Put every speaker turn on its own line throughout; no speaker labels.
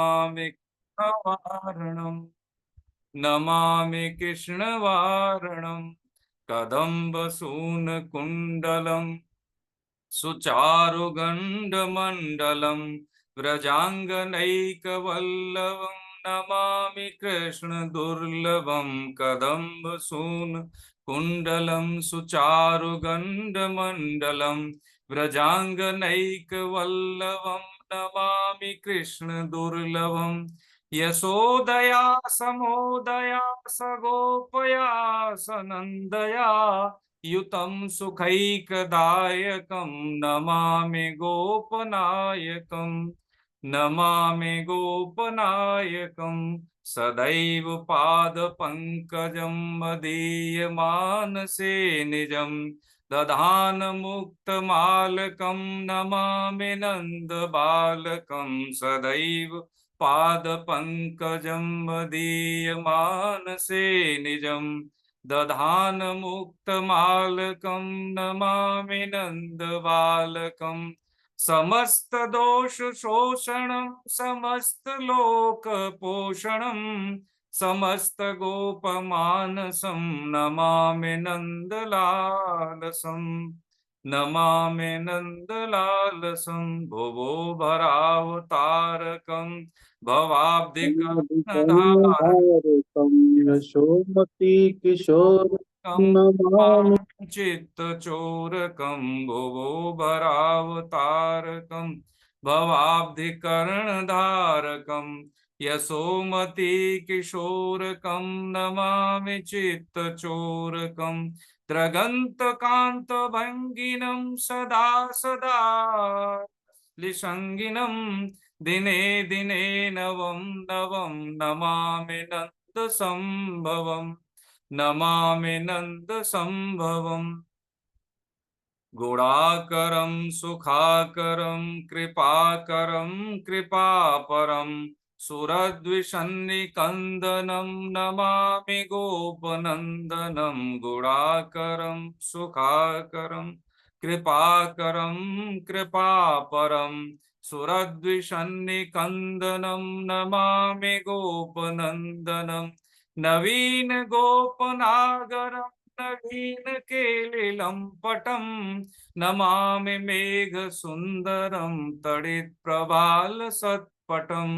नमामि कृष्णवारणं नमामि कृष्णवारणं कदम्बसूनकुण्डलं सुचारुगण्डमण्डलं व्रजाङ्गनैकवल्लभं नमामि कृष्णदुर्लभं कदम्बसूनकुण्डलं सुचारुगण्डमण्डलं व्रजाङ्गनैकवल्लभं नमामि कृष्णदुर्लभं यशोदया समोदया सगोपया सनन्दया युतं सुखैकदायकं नमामि गोपनायकं नमामि गोपनायकं सदैव पादपङ्कजं मदीयमानसे निजं दधानमुक्तमालकं नमामि नन्दबालकं सदैव पादपङ्कजं मदीयमानसे निजं दधानमुक्तमालकं नमामि नन्दबालकं समस्तदोषशोषणं समस्तलोकपोषणं समस्तगोपमानसं नमामि नन्दलालसं नमामि नन्दलालसं भुवो भरावतारकं भवाब्धिकरुणधारकं
भारतम यशोमती किशोर नमामि
चित्तचोरकं भुवो भरावतारकं भवाब्धिकर्णधारकं यशोमती किशोरकं नमामि चित्तचोरकं द्रगन्तकान्तभङ्गिनं सदा सदा लिसङ्गिनं दिने दिने नवं नवं नमामि नन्दसम्भवम् नमामि नन्दसम्भवम् गुणाकरं सुखाकरं कृपाकरं कृपापरं सुरद्विषन्निकन्दनं नमामि गोपनन्दनं गुणाकरं सुखाकरं कृपाकरं कृपापरं सुरद्विषन्निकन्दनं नमामि गोपनन्दनं नवीन गोपनागरं नवीन केलिलं पटं नमामि मेघसुन्दरं तडित्प्रभालसत्पटं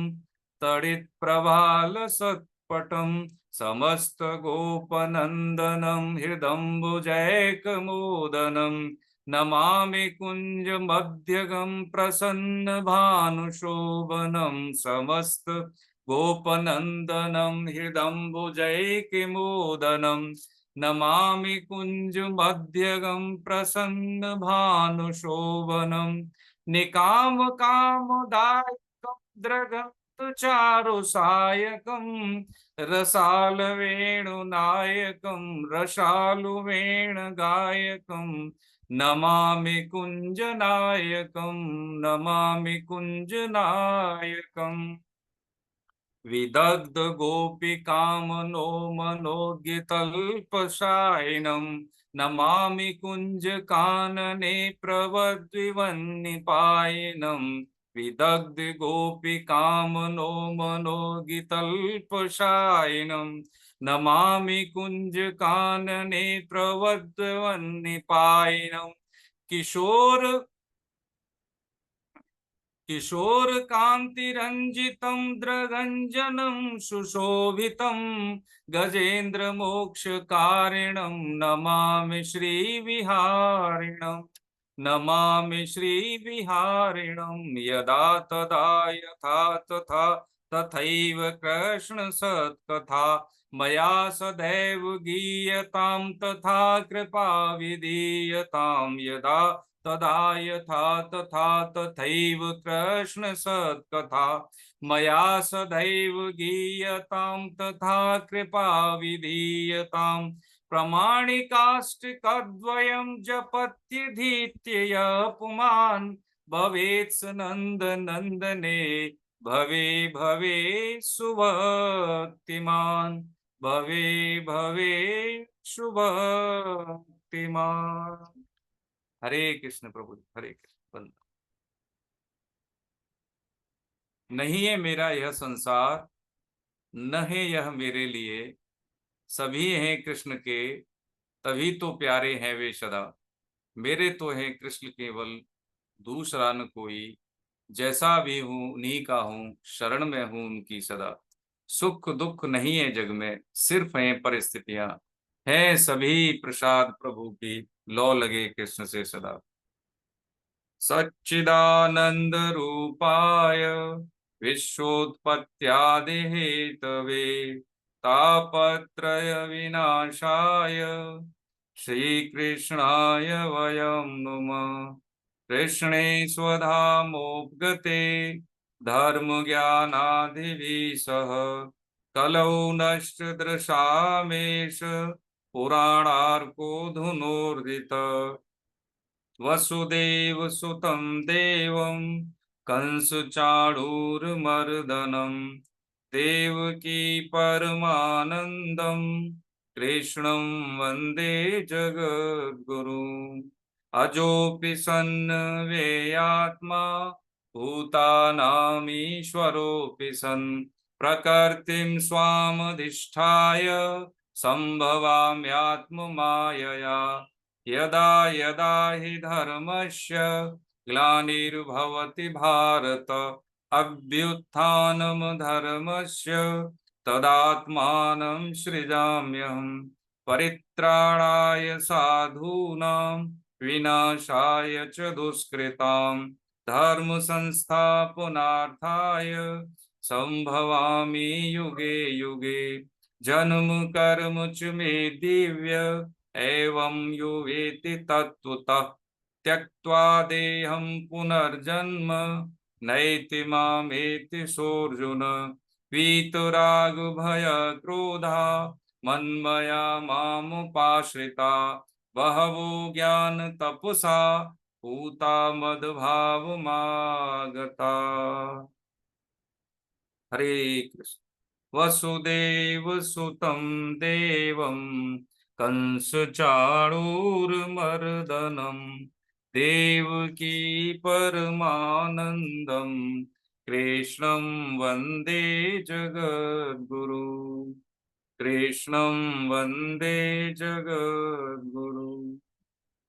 तडित्प्रभालसत्पटं समस्तगोपनन्दनं हृदम्बुजैकमोदनं नमामि कुञ्जमध्यगं प्रसन्नभानुशोभनं समस्त गोपनन्दनं हृदम्बुजैकमोदनं नमामि कुञ्जमध्यगं प्रसन्नभानुशोभनं निकामकामदायकं द्रगन्तचारुसायकं रसालवेणुनायकं रसालुवेणगायकं नमामि कुञ्जनायकं नमामि कुञ्जनायकम् विदग्ध गोपिकामनो मनोज्ञतल्पशायिनं नमामि कुञ्जकानने प्रवद्विवन्निपायिनं विदग्ध गोपिकामनो मनोज्ञतल्पशायिनं नमामि कुञ्जकानने प्रवद्विवन्निपायिनं किशोर किशोरकान्तिरञ्जितं द्रगञ्जनं सुशोभितं गजेन्द्रमोक्षकारिणं नमामि श्रीविहारिणं नमामि श्रीविहारिणं यदा तदा यथा तथा तथैव कृष्णसत्कथा मया सदैव गीयतां तथा कृपा विधीयतां यदा तदा यथा तथा तथैव कृष्ण सत्कथा मया सदैव गीयतां तथा कृपा विधीयतां प्रमाणिकाष्टकद्वयं जपत्यधीत्य यः पुमान् भवेत् स नन्दनन्दने भवे भवे सुभक्तिमान् भवे भवे शुभक्तिमान्। हरे कृष्ण प्रभु जी, हरे कृष्ण। नहीं है मेरा यह संसार, न है यह मेरे लिए, सभी हैं कृष्ण के, तभी तो प्यारे हैं वे सदा। मेरे तो हैं कृष्ण केवल, दूसरा न कोई, जैसा भी हूँ उन्हीं का हूँ, शरण में हूँ उनकी सदा। सुख दुख नहीं है जग में, सिर्फ हैं परिस्थितियां, हैं सभी प्रसाद प्रभु की, लौ लगे कृष्ण से सदा। सच्चिदानंद रूपाय विश्वोत्पत्त्यादि हेतवे, तापत्रय विनाशाय श्रीकृष्णाय वयं नुमः। कृष्णे स्वधामोपगते धर्म ज्ञानादिभिः सह, कलौ नष्ट दृशामेश पुराणार्को धुनोर्दित। वसुदेव सुतं देवं कंस चाणूरमर्दनं, देवकी परमानन्दं कृष्णं वन्दे जगद्गुरुम्। अजोऽपि सन् व्ययात्मा भूतानामीश्वरोऽपि सन्, प्रकृतिं स्वामधिष्ठाय सम्भवाम्यात्ममायया। यदा यदा हि धर्मस्य ग्लानिर्भवति भारत, अभ्युत्थानं धर्मस्य तदात्मानं सृजाम्यहम्। परित्राणाय साधूनां विनाशाय च दुष्कृतां, धर्म संस्थापनार्थाय संभवामि युगे युगे। जन्म कर्म च मे दिव्य एवं यो वेति तत्त्वतः, त्यक्त्वा देहं पुनर्जन्म नैति मामेति सोऽर्जुन। वीतराग भय क्रोधा मन्मया मामुपाश्रिता, बहवो ज्ञान तपसा पूता मद्भावमागता। हरे कृष्ण। वसुदेव सुतं देवं कंस चाणूरमर्दनं, देवकी परमानन्दं कृष्णं वन्दे जगद्गुरु। कृष्णं वन्दे जगद्गुरु।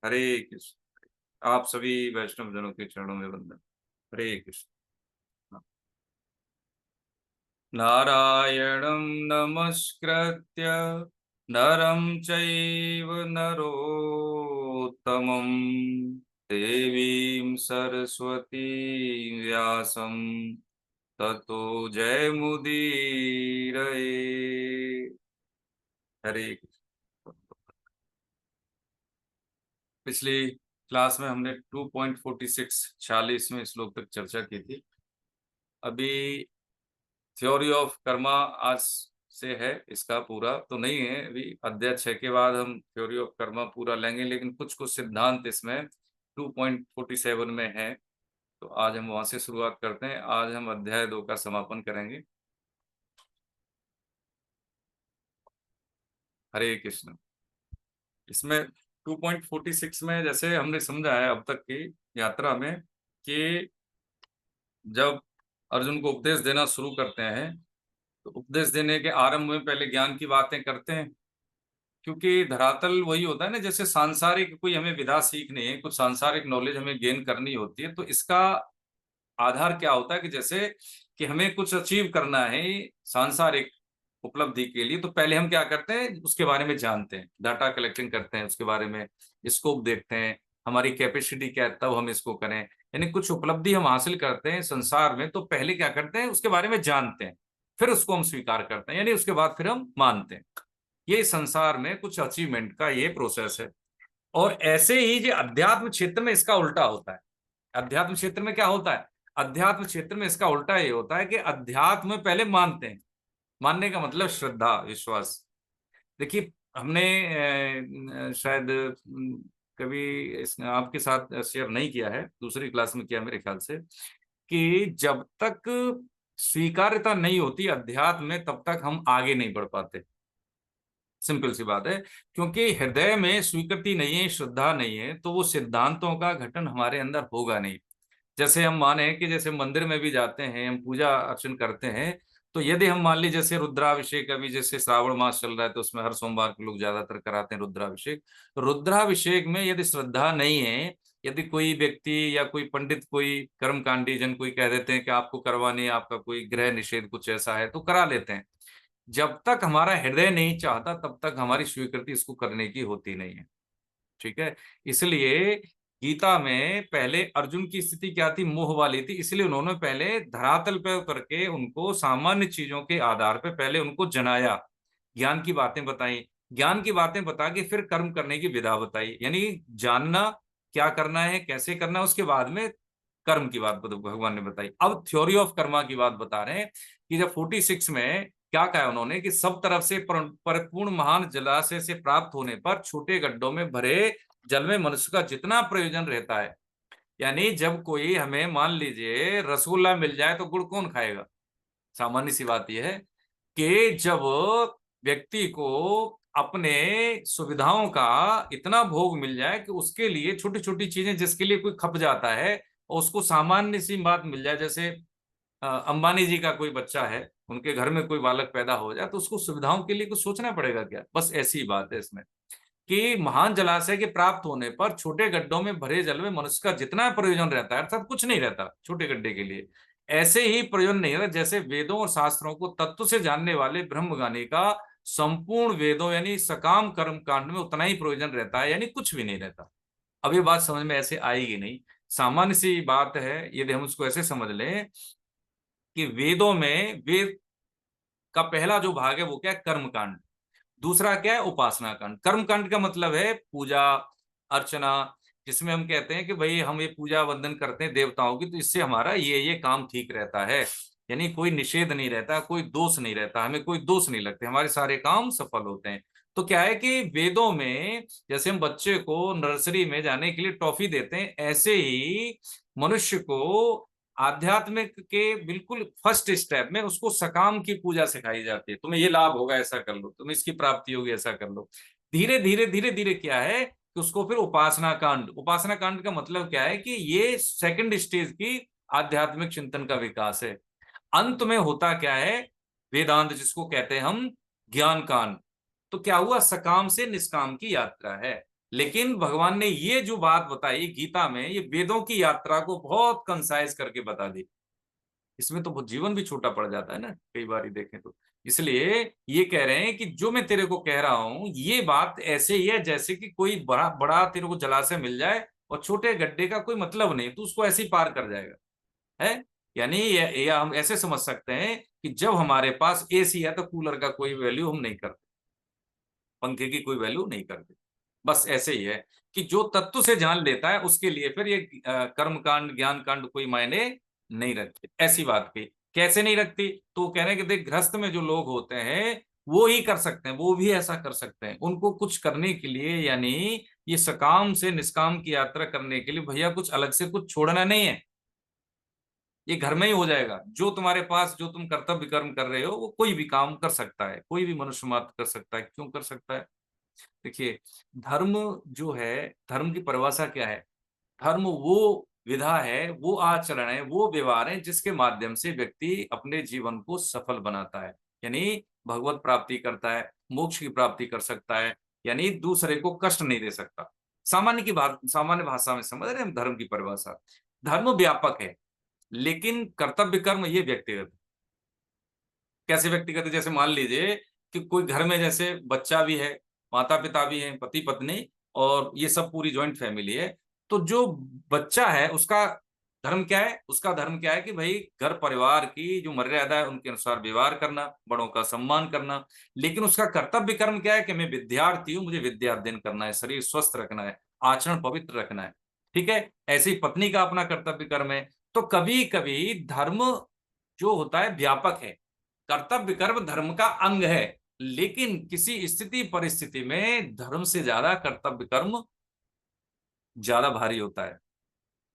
हरे कृष्ण। आप सभी वैष्णव जनों के चरणों में वंदन। हरे कृष्ण। नारायणं नमस्कृत्य नरं चैव नरोत्तमं, देवीं सरस्वतीं व्यासं ततो जयमुदीरये। हरे कृष्ण। पिछली क्लास में हमने 2.46 46वें श्लोक तक चर्चा की थी। अभी थ्योरी ऑफ कर्मा आज से है, इसका पूरा तो नहीं है, अभी अध्याय 6 के बाद हम थ्योरी ऑफ कर्मा पूरा लेंगे, लेकिन कुछ कुछ सिद्धांत इसमें 2.47 में है, तो आज हम वहां से शुरुआत करते हैं। आज हम अध्याय 2 का समापन करेंगे। हरे कृष्ण। इसमें 2.46 में जैसे हमने समझा है अब तक की यात्रा में कि जब अर्जुन को उपदेश देना शुरू करते हैं तो उपदेश देने के आरंभ में पहले ज्ञान की बातें करते हैं, क्योंकि धरातल वही होता है ना, जैसे सांसारिक कोई हमें विधा सीखनी है, कुछ सांसारिक नॉलेज हमें गेन करनी होती है, तो इसका आधार क्या होता है कि जैसे कि हमें कुछ अचीव करना है सांसारिक उपलब्धि के लिए, तो पहले हम क्या करते हैं, उसके बारे में जानते हैं, डाटा कलेक्टिंग करते हैं, उसके बारे में स्कोप देखते हैं, हमारी कैपेसिटी क्या है, तब हम इसको करें। यानी कुछ उपलब्धि हम हासिल करते हैं संसार में, तो पहले क्या करते हैं, उसके बारे में जानते हैं, फिर उसको हम स्वीकार करते हैं, यानी उसके बाद फिर हम मानते हैं। ये संसार में कुछ अचीवमेंट का ये प्रोसेस है। और ऐसे ही जो अध्यात्म क्षेत्र में इसका उल्टा होता है। अध्यात्म क्षेत्र में क्या होता है, अध्यात्म क्षेत्र में इसका उल्टा ये होता है कि अध्यात्म में पहले मानते हैं। मानने का मतलब श्रद्धा विश्वास। देखिए हमने शायद कभी आपके साथ शेयर नहीं किया है, दूसरी क्लास में किया मेरे ख्याल से, कि जब तक स्वीकार्यता नहीं होती अध्यात्म में तब तक हम आगे नहीं बढ़ पाते। सिंपल सी बात है, क्योंकि हृदय में स्वीकृति नहीं है, श्रद्धा नहीं है, तो वो सिद्धांतों का गठन हमारे अंदर होगा नहीं। जैसे हम माने कि जैसे मंदिर में भी जाते हैं, हम पूजा अर्चन करते हैं, तो यदि हम मान लीजिए जैसे रुद्राभिषेक, अभी जैसे श्रावण मास चल रहा है तो उसमें हर सोमवार के लोग ज्यादातर कराते हैं रुद्राभिषेक। रुद्राभिषेक में यदि श्रद्धा नहीं है, यदि कोई व्यक्ति या कोई पंडित, कोई कर्मकांडी जन कोई कह देते हैं कि आपको करवानी है, आपका कोई ग्रह निषेध कुछ ऐसा है, तो करा लेते हैं। जब तक हमारा हृदय नहीं चाहता तब तक हमारी स्वीकृति इसको करने की होती नहीं है। ठीक है। इसलिए गीता में पहले अर्जुन की स्थिति क्या थी, मोह वाली थी, इसलिए उन्होंने पहले धरातल पे करके उनको सामान्य चीजों के आधार पे पहले उनको जनाया, ज्ञान की बातें बताई, ज्ञान की बातें बता के फिर कर्म करने की विधा बताई, यानी जानना क्या करना है, कैसे करना है, उसके बाद में कर्म की बात भगवान ने बताई। अब थ्योरी ऑफ कर्मा की बात बता रहे हैं कि जब 46 में क्या कहा उन्होंने कि सब तरफ से परिपूर्ण महान जलाशय से प्राप्त होने पर छोटे गड्ढों में भरे जल में मनुष्य का जितना प्रयोजन रहता है, यानी जब कोई हमें मान लीजिए रसगुल्ला मिल जाए तो गुड़ कौन खाएगा। सामान्य सी बात यह है कि जब व्यक्ति को अपने सुविधाओं का इतना भोग मिल जाए कि उसके लिए छोटी छोटी चीजें जिसके लिए कोई खप जाता है और उसको सामान्य सी बात मिल जाए, जैसे अंबानी जी का कोई बच्चा है, उनके घर में कोई बालक पैदा हो जाए तो उसको सुविधाओं के लिए कुछ सोचना पड़ेगा क्या, बस ऐसी बात है इसमें कि महान जलाशय के प्राप्त होने पर छोटे गड्ढों में भरे जल में मनुष्य का जितना प्रयोजन रहता है, अर्थात कुछ नहीं रहता छोटे गड्ढे के लिए, ऐसे ही प्रयोजन नहीं रहता जैसे वेदों और शास्त्रों को तत्व से जानने वाले ब्रह्मज्ञानी का संपूर्ण वेदों यानी सकाम कर्म कांड में उतना ही प्रयोजन रहता है, यानी कुछ भी नहीं रहता। अब ये बात समझ में ऐसे आएगी नहीं, सामान्य सी बात है, यदि हम उसको ऐसे समझ लें कि वेदों में वेद का पहला जो भाग है वो क्या है, कर्म कांड, दूसरा क्या है, उपासना कांड। कर्म कांड का मतलब है पूजा अर्चना, जिसमें हम कहते हैं कि भाई हम ये पूजा वंदन करते हैं देवताओं की तो इससे हमारा ये काम ठीक रहता है, यानी कोई निषेध नहीं रहता, कोई दोष नहीं रहता, हमें कोई दोष नहीं लगते, हमारे सारे काम सफल होते हैं। तो क्या है कि वेदों में जैसे हम बच्चे को नर्सरी में जाने के लिए टॉफी देते हैं, ऐसे ही मनुष्य को आध्यात्मिक के बिल्कुल फर्स्ट स्टेप में उसको सकाम की पूजा सिखाई जाती है, तुम्हें ये लाभ होगा ऐसा कर लो, तुम्हें इसकी प्राप्ति होगी ऐसा कर लो। धीरे धीरे धीरे धीरे क्या है कि उसको फिर उपासना कांड, उपासना कांड का मतलब क्या है कि ये सेकंड स्टेज की आध्यात्मिक चिंतन का विकास है। अंत में होता क्या है, वेदांत जिसको कहते हैं हम ज्ञान कांड। तो क्या हुआ, सकाम से निष्काम की यात्रा है। लेकिन भगवान ने ये जो बात बताई गीता में, ये वेदों की यात्रा को बहुत कंसाइज करके बता दी, इसमें तो बहुत जीवन भी छोटा पड़ जाता है ना कई बार ही देखें तो। इसलिए ये कह रहे हैं कि जो मैं तेरे को कह रहा हूं ये बात ऐसे ही है जैसे कि कोई बड़ा बड़ा तेरे को जलाशय मिल जाए और छोटे गड्ढे का कोई मतलब नहीं, तो उसको ऐसे ही पार कर जाएगा है। यानी ये हम ऐसे समझ सकते हैं कि जब हमारे पास एसी है तो कूलर का कोई वैल्यू हम नहीं करते, पंखे की कोई वैल्यू नहीं करते। बस ऐसे ही है कि जो तत्व से जान लेता है उसके लिए फिर ये कर्म कांड ज्ञान कांड कोई मायने नहीं रखते। ऐसी बात की कैसे नहीं रखती, तो कह रहे हैं कि देख गृहस्थ में जो लोग होते हैं वो ही कर सकते हैं, वो भी ऐसा कर सकते हैं, उनको कुछ करने के लिए यानी ये सकाम से निष्काम की यात्रा करने के लिए भैया कुछ अलग से कुछ छोड़ना नहीं है, ये घर में ही हो जाएगा। जो तुम्हारे पास जो तुम कर्तव्य कर्म कर रहे हो वो कोई भी काम कर सकता है, कोई भी मनुष्य मात्र कर सकता है। क्यों कर सकता है, देखिए धर्म जो है, धर्म की परिभाषा क्या है, धर्म वो विधा है, वो आचरण है, वो व्यवहार है जिसके माध्यम से व्यक्ति अपने जीवन को सफल बनाता है, यानी भगवत प्राप्ति करता है, मोक्ष की प्राप्ति कर सकता है, यानी दूसरे को कष्ट नहीं दे सकता। सामान्य की बात, सामान्य भाषा में समझ रहे हैं हम धर्म की परिभाषा। धर्म व्यापक है लेकिन कर्तव्य कर्म ये व्यक्तिगत। कैसे व्यक्तिगत है, जैसे मान लीजिए कि कोई घर में जैसे बच्चा भी है, माता पिता भी हैं, पति पत्नी और ये सब पूरी ज्वाइंट फैमिली है, तो जो बच्चा है उसका धर्म क्या है, उसका धर्म क्या है कि भाई घर परिवार की जो मर्यादा है उनके अनुसार व्यवहार करना, बड़ों का सम्मान करना। लेकिन उसका कर्तव्य कर्म क्या है कि मैं विद्यार्थी हूं, मुझे विद्या अध्ययन करना है, शरीर स्वस्थ रखना है, आचरण पवित्र रखना है। ठीक है, ऐसे ही पत्नी का अपना कर्तव्य कर्म है। तो कभी कभी धर्म जो होता है व्यापक है, कर्तव्य कर्म धर्म का अंग है, लेकिन किसी स्थिति परिस्थिति में धर्म से ज्यादा कर्तव्य कर्म ज्यादा भारी होता है।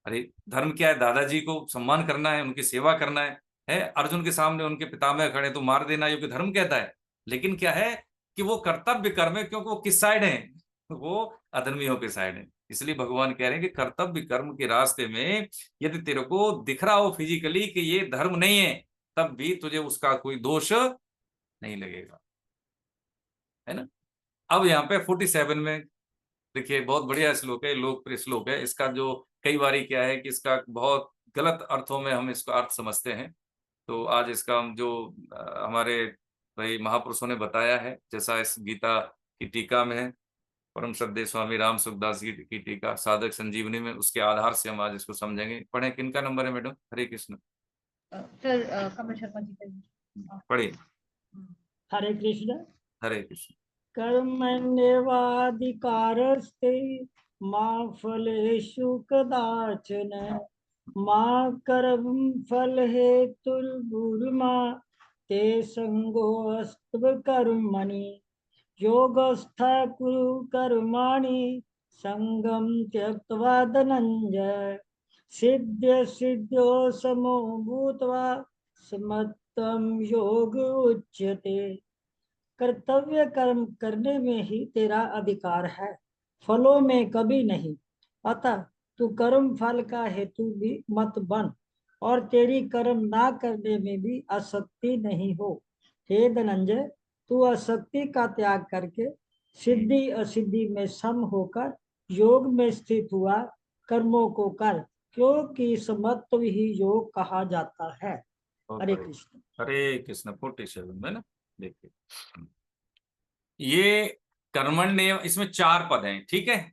अरे धर्म क्या है, दादाजी को सम्मान करना है, उनकी सेवा करना है अर्जुन के सामने उनके पितामह खड़े तो मार देना, ये धर्म कहता है। लेकिन क्या है कि वो कर्तव्य कर्म है, क्योंकि वो किस साइड है, वो अधर्मियों के साइड है। इसलिए भगवान कह रहे हैं कि कर्तव्य कर्म के रास्ते में यदि तेरे को दिख रहा हो फिजिकली कि ये धर्म नहीं है, तब भी तुझे उसका कोई दोष नहीं लगेगा, है ना। अब यहाँ पे 47 में देखिए, बहुत बढ़िया श्लोक है, लोकप्रिय श्लोक है। इसका जो कई बारी क्या है कि इसका बहुत गलत अर्थों में हम इसका अर्थ समझते हैं। तो आज इसका हम जो हमारे भाई महापुरुषों ने बताया है, जैसा इस गीता की टीका में है, परम श्रद्धेय स्वामी राम सुखदास जी की टीका साधक संजीवनी में, उसके आधार से हम आज इसको समझेंगे। पढ़े, किनका नंबर है मैडम? हरे कृष्ण।
सर कमल शर्मा जी का।
पढ़िए।
हरे कृष्ण।
हरे कृष्ण।
कर्मण्येवाधिकारस्ते मा फलेषु कदाचन मा कर्मफल हेतुर्भुर्मा ते संगोऽस्त्व कर्मणि योगस्थ कुरु कर्माणि संगं त्यक्त्वा धनञ्जय सिद्ध्य सिद्ध्यो समो भूत्वा समत्वं योग उच्यते। कर्तव्य कर्म करने में ही तेरा अधिकार है, फलों में कभी नहीं। अतः तू कर्म फल का हेतु भी मत बन और तेरी कर्म ना करने में भी आसक्ति नहीं हो। हे धनंजय, तू आसक्ति का त्याग करके सिद्धि असिद्धि में सम होकर योग में स्थित हुआ कर्मों को कर, क्योंकि समत्व ही योग कहा जाता है। हरे कृष्ण।
हरे कृष्ण। 47 में ना, देखिए ये कर्मण्य, इसमें 4 पद हैं, ठीक है।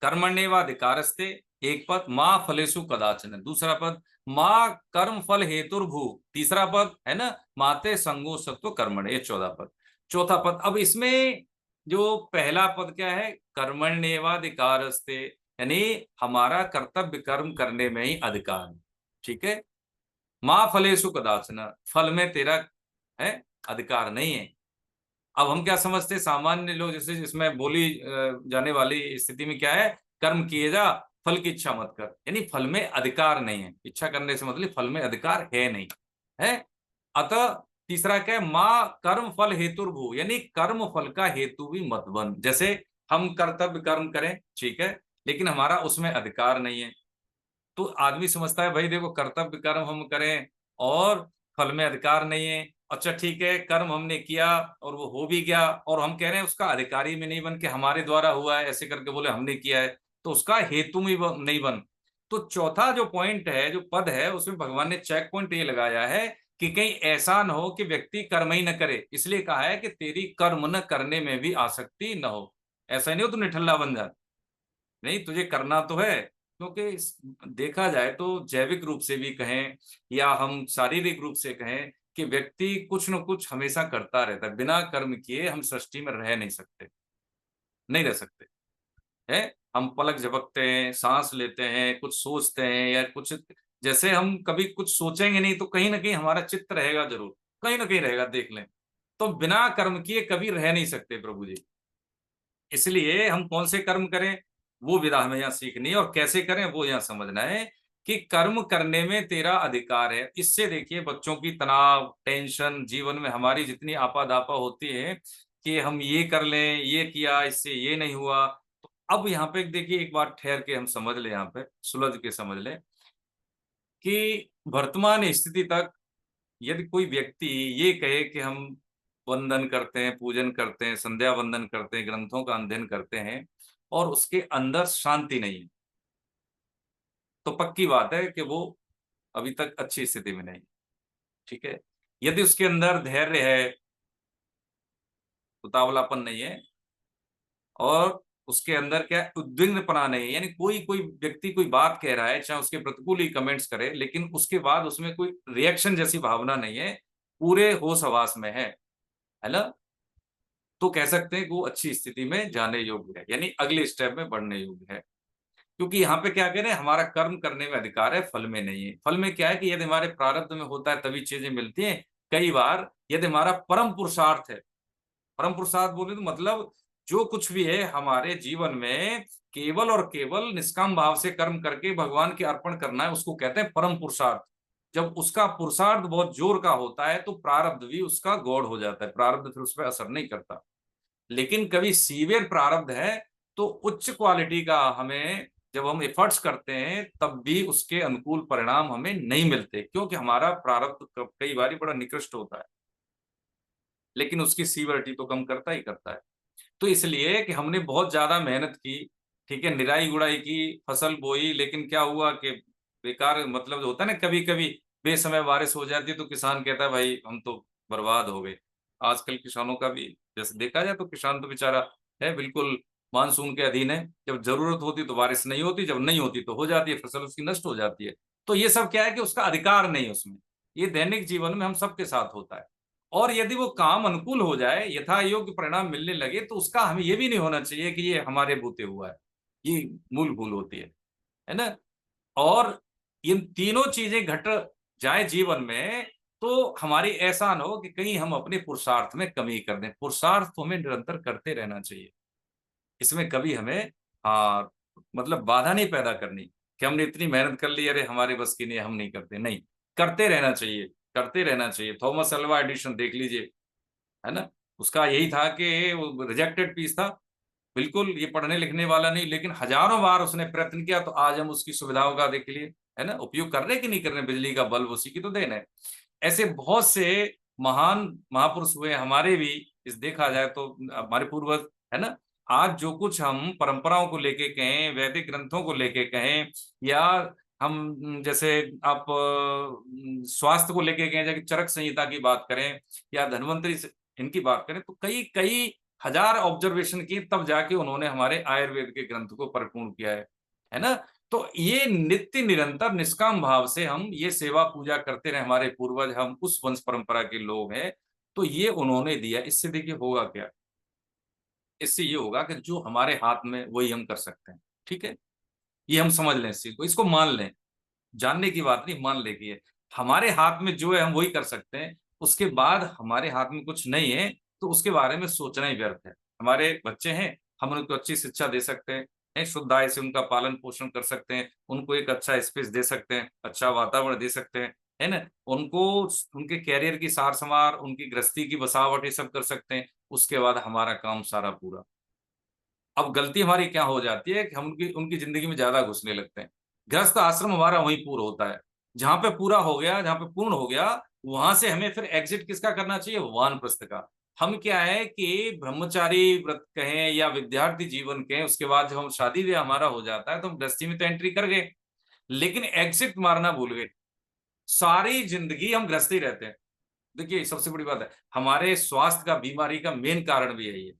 कर्मण्येवाधिकारस्ते एक पद, माँ फलेषु कदाचन दूसरा पद, माँ कर्म फल हेतुर्भू तीसरा पद, है ना, माते संगो सत्व कर्मण, ये 14 पद। चौथा पद, अब इसमें जो पहला पद क्या है, कर्मण्येवाधिकारस्ते, यानी हमारा कर्तव्य कर्म करने में ही अधिकार है, ठीक है। माँ फलेषु कदाचन, फल में तेरा है अधिकार नहीं है। अब हम क्या समझते हैं सामान्य लोग, जैसे इसमें बोली जाने वाली स्थिति में क्या है, कर्म किए जा, फल की इच्छा मत कर, यानी फल में अधिकार नहीं है। इच्छा करने से मतलब फल में अधिकार है नहीं है। अतः तीसरा क्या है, माँ कर्म फल हेतुर्भू, यानी कर्म फल का हेतु भी मत बन। जैसे हम कर्तव्य कर्म करें, ठीक है, लेकिन हमारा उसमें अधिकार नहीं है, तो आदमी समझता है भाई देखो कर्तव्य कर्म हम करें और फल में अधिकार नहीं है। अच्छा ठीक है, कर्म हमने किया और वो हो भी गया, और हम कह रहे हैं उसका अधिकारी में नहीं बन के हमारे द्वारा हुआ है, ऐसे करके बोले हमने किया है, तो उसका हेतु में नहीं बन। तो चौथा जो पॉइंट है, जो पद है, उसमें भगवान ने चेक पॉइंट ये लगाया है कि कहीं ऐसा न हो कि व्यक्ति कर्म ही न करे, इसलिए कहा है कि तेरी कर्म न करने में भी आसक्ति न हो। ऐसा नहीं हो तू निठल्ला बन जा, नहीं, तुझे करना तो है, क्योंकि देखा जाए तो जैविक रूप से भी कहें या हम शारीरिक रूप से कहें कि व्यक्ति कुछ न कुछ हमेशा करता रहता है। बिना कर्म किए हम सृष्टि में रह नहीं सकते, नहीं रह सकते है। हम पलक झपकते हैं, सांस लेते हैं, कुछ सोचते हैं या कुछ, जैसे हम कभी कुछ सोचेंगे नहीं तो कहीं ना कहीं हमारा चित्त रहेगा, जरूर कहीं ना कहीं रहेगा, देख लें। तो बिना कर्म किए कभी रह नहीं सकते प्रभु जी। इसलिए हम कौन से कर्म करें वो विधा हमें यहाँ सीखनी है, और कैसे करें वो यहाँ समझना है कि कर्म करने में तेरा अधिकार है। इससे देखिए बच्चों की तनाव टेंशन जीवन में हमारी जितनी आपाधापा होती है कि हम ये कर लें, ये किया, इससे ये नहीं हुआ। तो अब यहाँ पे देखिए एक बात ठहर के हम समझ लें, यहाँ पे सुलझ के समझ लें कि वर्तमान स्थिति तक यदि कोई व्यक्ति ये कहे कि हम वंदन करते हैं, पूजन करते हैं, संध्या वंदन करते हैं, ग्रंथों का अध्ययन करते हैं, और उसके अंदर शांति नहीं है, तो पक्की बात है कि वो अभी तक अच्छी स्थिति में नहीं, ठीक है। यदि उसके अंदर धैर्य है, उतावलापन नहीं है, और उसके अंदर क्या उद्विग्नपना नहीं है, यानी कोई कोई व्यक्ति कोई बात कह रहा है, चाहे उसके प्रतिकूल ही कमेंट्स करे, लेकिन उसके बाद उसमें कोई रिएक्शन जैसी भावना नहीं है, पूरे होश हवास में है ना, तो कह सकते हैं कि वो अच्छी स्थिति में जाने योग्य है, यानी अगले स्टेप में बढ़ने योग्य है। क्योंकि यहाँ पे क्या कह रहे हैं, हमारा कर्म करने में अधिकार है, फल में नहीं है। फल में क्या है कि यदि हमारे प्रारब्ध में होता है तभी चीजें मिलती हैं। कई बार यदि हमारा परम पुरुषार्थ है, परम पुरुषार्थ बोले तो मतलब जो कुछ भी है हमारे जीवन में केवल और केवल निष्काम भाव से कर्म करके भगवान के अर्पण करना है, उसको कहते हैं परम पुरुषार्थ। जब उसका पुरुषार्थ बहुत जोर का होता है तो प्रारब्ध भी उसका गौड़ हो जाता है, प्रारब्ध फिर उस पर असर नहीं करता। लेकिन कभी सीवियर प्रारब्ध है तो उच्च क्वालिटी का हमें जब हम एफर्ट्स करते हैं तब भी उसके अनुकूल परिणाम हमें नहीं मिलते, क्योंकि हमारा प्रारब्ध कई बार बड़ा निकृष्ट होता है, लेकिन उसकी सीवरिटी तो कम करता ही करता है। तो इसलिए कि हमने बहुत ज्यादा मेहनत की, ठीक है, निराई गुड़ाई की, फसल बोई, लेकिन क्या हुआ कि बेकार, मतलब होता है ना, कभी कभी बेसमय बारिश हो जाती है तो किसान कहता है भाई हम तो बर्बाद हो गए। आजकल किसानों का भी जैसे देखा जाए तो किसान तो बेचारा है बिल्कुल मानसून के अधीन है। जब जरूरत होती तो बारिश नहीं होती, जब नहीं होती तो हो जाती है, फसल उसकी नष्ट हो जाती है। तो ये सब क्या है कि उसका अधिकार नहीं है उसमें। ये दैनिक जीवन में हम सबके साथ होता है। और यदि वो काम अनुकूल हो जाए, यथा योग्य परिणाम मिलने लगे, तो उसका हमें ये भी नहीं होना चाहिए कि ये हमारे बूते हुआ है। ये मूल भूल होती है ना। और इन तीनों चीजें घट जाए जीवन में, तो हमारी ऐसा ना हो कि कहीं हम अपने पुरुषार्थ में कमी कर दें। पुरुषार्थ तो हमें निरंतर करते रहना चाहिए। इसमें कभी हमें हाँ मतलब बाधा नहीं पैदा करनी कि हमने इतनी मेहनत कर ली, अरे हमारे बस की नहीं, हम नहीं करते। नहीं, करते रहना चाहिए, करते रहना चाहिए। थॉमस अल्वा एडिशन देख लीजिए, है ना। उसका यही था कि वो रिजेक्टेड पीस था, बिल्कुल ये पढ़ने लिखने वाला नहीं, लेकिन हजारों बार उसने प्रयत्न किया, तो आज हम उसकी सुविधाओं का देख लिए, है ना, उपयोग कर रहे कि नहीं कर रहे। बिजली का बल्ब उसी की तो देन है। ऐसे बहुत से महान महापुरुष हुए हमारे भी, इस देखा जाए तो हमारे पूर्वज, है ना। आज जो कुछ हम परंपराओं को लेके कहें, वैदिक ग्रंथों को लेके कहें, या हम जैसे आप स्वास्थ्य को लेके कहें, जैसे चरक संहिता की बात करें या धन्वंतरी इनकी बात करें, तो कई कई हजार ऑब्जर्वेशन की, तब जाके उन्होंने हमारे आयुर्वेद के ग्रंथ को परिपूर्ण किया है ना। तो ये नित्य निरंतर निष्काम भाव से हम ये सेवा पूजा करते रहे, हमारे पूर्वज, हम उस वंश परंपरा के लोग हैं। तो ये उन्होंने दिया। इससे देखिए होगा क्या, इससे ये होगा कि जो हमारे हाथ में वही हम कर सकते हैं। ठीक है, ये हम समझ लें, इस चीज को, इसको मान लें। जानने की बात नहीं, मान ले कि ये हमारे हाथ में जो है हम वही कर सकते हैं। उसके बाद हमारे हाथ में कुछ नहीं है तो उसके बारे में सोचना ही व्यर्थ है। हमारे बच्चे हैं, हम उनको अच्छी शिक्षा दे सकते हैं, शुद्ध आय से उनका पालन पोषण कर सकते हैं, उनको एक अच्छा स्पेस दे सकते हैं, अच्छा वातावरण दे सकते हैं, है ना। उनको उनके कैरियर की सार संवार, उनकी गृहस्थी की बसावट, ये सब कर सकते हैं। उसके बाद हमारा काम सारा पूरा। अब गलती हमारी क्या हो जाती है कि हम उनकी उनकी जिंदगी में ज्यादा घुसने लगते हैं। गृहस्थ आश्रम हमारा वहीं पूरा होता है। जहां पे पूरा हो गया, जहां पे पूर्ण हो गया, वहां से हमें फिर एग्जिट किसका करना चाहिए? वानप्रस्थ का। हम क्या है कि ब्रह्मचारी व्रत कहें या विद्यार्थी जीवन कहें, उसके बाद जब हम शादी ब्याह हमारा हो जाता है तो हम गृहस्थी में तो एंट्री कर गए, लेकिन एग्जिट मारना भूल गए। सारी जिंदगी हम गृहस्थी रहते हैं। देखिए सबसे बड़ी बात है, हमारे स्वास्थ्य का, बीमारी का मेन कारण भी यही है।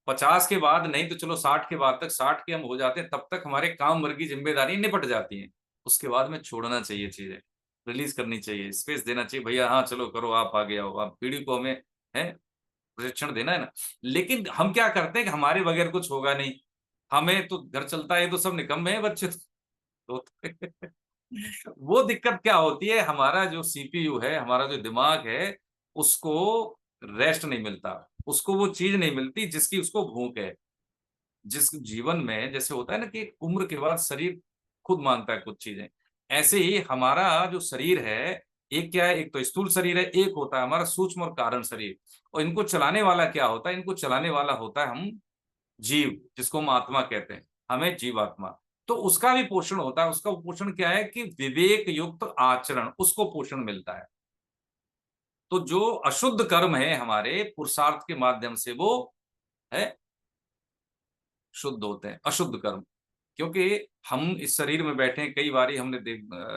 50 के बाद नहीं तो चलो 60 के बाद तक, 60 के हम हो जाते हैं तब तक हमारे काम वर्ग की जिम्मेदारी निपट जाती हैं। उसके बाद में छोड़ना चाहिए चीजें, रिलीज करनी चाहिए, स्पेस देना चाहिए। भैया हाँ चलो करो, आप आगे आओ, आप पीढ़ी को हमें है प्रशिक्षण देना है ना। लेकिन हम क्या करते हैं कि हमारे बगैर कुछ होगा नहीं, हमें तो घर चलता है, तो सब निकम्मे हैं बच्चे तो वो दिक्कत क्या होती है, हमारा जो सीपीयू है, हमारा जो दिमाग है, उसको रेस्ट नहीं मिलता, उसको वो चीज नहीं मिलती जिसकी उसको भूख है। जिस जीवन में जैसे होता है ना कि उम्र के बाद शरीर खुद मांगता है कुछ चीजें, ऐसे ही हमारा जो शरीर है, एक क्या है, एक तो स्थूल शरीर है, एक होता है हमारा सूक्ष्म और कारण शरीर। और इनको चलाने वाला क्या होता है? इनको चलाने वाला होता है हम जीव, जिसको हम आत्मा कहते हैं, हमें जीवात्मा। तो उसका भी पोषण होता है। उसका पोषण क्या है कि विवेक युक्त आचरण, उसको पोषण मिलता है। तो जो अशुद्ध कर्म है हमारे पुरुषार्थ के माध्यम से, वो है शुद्ध होते हैं, अशुद्ध कर्म। क्योंकि हम इस शरीर में बैठे हैं, कई बार हमने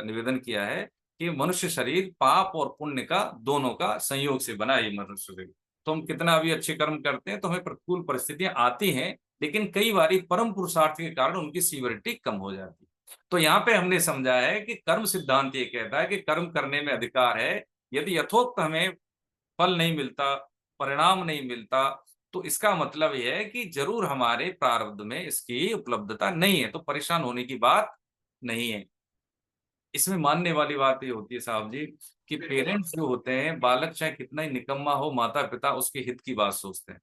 निवेदन किया है कि मनुष्य शरीर पाप और पुण्य का, दोनों का संयोग से बना है ये मनुष्य शरीर। तो हम कितना भी अच्छे कर्म करते हैं तो हमें प्रतिकूल परिस्थितियां आती हैं, लेकिन कई बार परम पुरुषार्थ के कारण उनकी सीवरिटी कम हो जाती है। तो यहाँ पे हमने समझा है कि कर्म सिद्धांत ये कहता है कि कर्म करने में अधिकार है। यदि यथोक्त हमें फल नहीं मिलता, परिणाम नहीं मिलता, तो इसका मतलब यह है कि जरूर हमारे प्रारब्ध में इसकी उपलब्धता नहीं है, तो परेशान होने की बात नहीं है। इसमें मानने वाली बात ये होती है साहब जी कि पेरेंट्स जो होते हैं, बालक चाहे कितना ही निकम्मा हो, माता पिता उसके हित की बात सोचते हैं।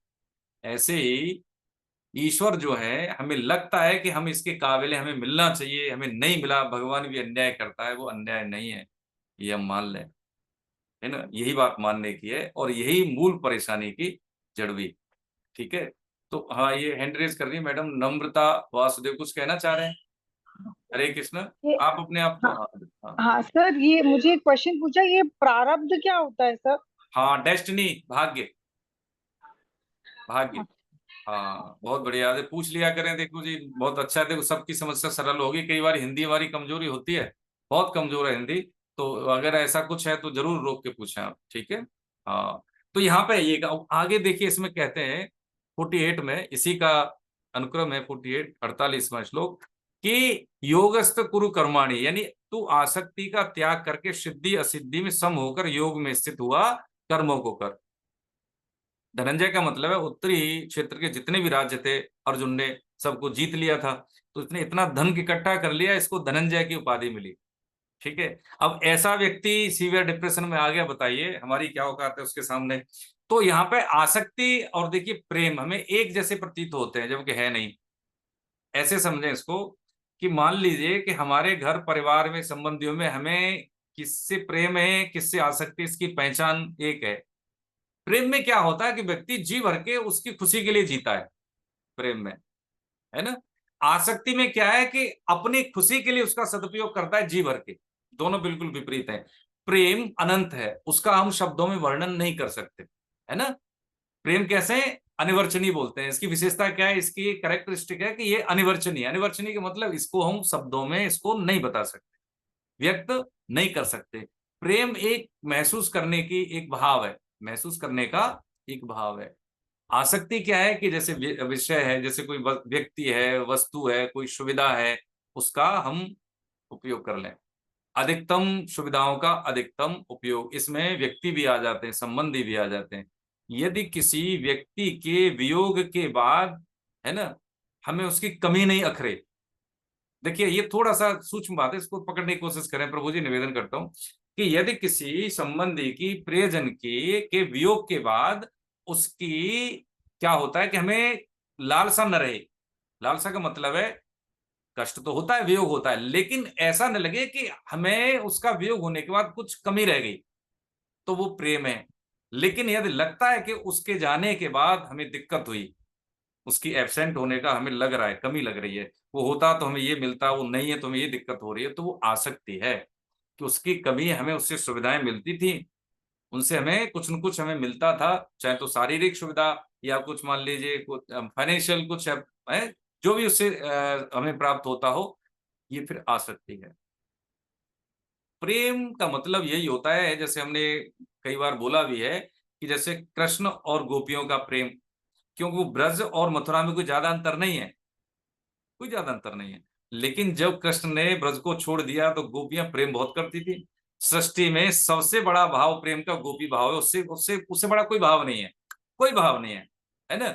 ऐसे ही ईश्वर जो है, हमें लगता है कि हम इसके काबिल हैं, हमें मिलना चाहिए, हमें नहीं मिला, भगवान भी अन्याय करता है, वो अन्याय नहीं है, ये हम मान लें, है ना। यही बात मानने की है और यही मूल परेशानी की जड़ भी। ठीक है। तो हाँ, ये हैंड रेज कर रही है मैडम नम्रता वासुदेव, कुछ कहना चाह रहे हैं? हरे कृष्ण।
ये
आप अपने आप को,
हाँ
हाँ हाँ
हाँ सर, ये मुझे एक क्वेश्चन पूछा, ये प्रारब्ध क्या होता है सर?
हाँ, डेस्टिनी, भाग्य, भाग्य। हाँ बहुत बढ़िया है, पूछ लिया करें। देखो जी बहुत अच्छा है, देखो सबकी समस्या सरल होगी। कई बार हिंदी हमारी कमजोरी होती है, बहुत कमजोर है हिंदी, तो अगर ऐसा कुछ है तो जरूर रोक के पूछें आप, ठीक है। हाँ, तो यहाँ पे ये आगे देखिए, इसमें कहते हैं 48 में, इसी का अनुक्रम है 48, 48वां श्लोक, कि योगस्थ कुरु कर्माणि, यानी तू आसक्ति का त्याग करके सिद्धि असिद्धि में सम होकर योग में स्थित हुआ, कर्मों को कर। धनंजय का मतलब है उत्तरी क्षेत्र के जितने भी राज्य थे, अर्जुन ने सबको जीत लिया था, तो इसने इतना धन इकट्ठा कर लिया, इसको धनंजय की उपाधि मिली, ठीक है। अब ऐसा व्यक्ति सीवियर डिप्रेशन में आ गया, बताइए हमारी क्या औकात है उसके सामने। तो यहाँ पे आसक्ति और देखिए प्रेम हमें एक जैसे प्रतीत होते हैं, जबकि है नहीं। ऐसे समझें इसको कि मान लीजिए कि हमारे घर परिवार में संबंधियों में हमें किससे प्रेम है किससे आसक्ति, इसकी पहचान एक है। प्रेम में क्या होता है कि व्यक्ति जी भर के उसकी खुशी के लिए जीता है, प्रेम में, है ना। आसक्ति में क्या है कि अपनी खुशी के लिए उसका सदुपयोग करता है जी भर के। दोनों बिल्कुल विपरीत हैं। प्रेम अनंत है, उसका हम शब्दों में वर्णन नहीं कर सकते, है ना। प्रेम कैसे है? अनिवर्चनीय बोलते हैं। इसकी विशेषता क्या है, इसकी कैरेक्टरिस्टिक है कि ये अनिवर्चनीय। अनिवर्चनीय का मतलब इसको हम शब्दों में इसको नहीं बता सकते, व्यक्त नहीं कर सकते। प्रेम एक महसूस करने की एक भाव है, महसूस करने का एक भाव है। आसक्ति क्या है कि जैसे विषय है, जैसे कोई व्यक्ति है, वस्तु है, कोई सुविधा है, उसका हम उपयोग कर लें। अधिकतम सुविधाओं का अधिकतम उपयोग, इसमें व्यक्ति भी आ जाते हैं, संबंधी भी आ जाते हैं। यदि किसी व्यक्ति के वियोग के बाद, है ना, हमें उसकी कमी नहीं अखरे। देखिए ये थोड़ा सा सूक्ष्म बात है, इसको पकड़ने की कोशिश करें। प्रभु जी निवेदन करता हूं कि यदि किसी संबंधी की, प्रियजन की के वियोग के बाद उसकी क्या होता है कि हमें लालसा न रहे। लालसा का मतलब है कष्ट तो होता है, वियोग होता है, लेकिन ऐसा न लगे कि हमें उसका वियोग होने के बाद कुछ कमी रह गई, तो वो प्रेम है। लेकिन यदि लगता है कि उसके जाने के बाद हमें दिक्कत हुई, उसकी एब्सेंट होने का हमें लग रहा है, कमी लग रही है, वो होता तो हमें ये मिलता, वो नहीं है तो हमें ये दिक्कत हो रही है, तो वो आसक्ति है कि उसकी कमी, हमें उससे सुविधाएं मिलती थी, उनसे हमें कुछ न कुछ हमें मिलता था, चाहे तो शारीरिक सुविधा या कुछ मान लीजिए कुछ फाइनेंशियल कुछ है, जो भी उससे हमें प्राप्त होता हो, ये फिर आसक्ति है। प्रेम का मतलब यही होता है, जैसे हमने कई बार बोला भी है कि जैसे कृष्ण और गोपियों का प्रेम, क्योंकि वो ब्रज और मथुरा में कोई ज्यादा अंतर नहीं है, कोई ज्यादा अंतर नहीं है। लेकिन जब कृष्ण ने ब्रज को छोड़ दिया तो गोपियां प्रेम बहुत करती थी। सृष्टि में सबसे बड़ा भाव प्रेम का गोपी भाव है, उससे उससे उससे बड़ा कोई भाव नहीं है, कोई भाव नहीं है ना।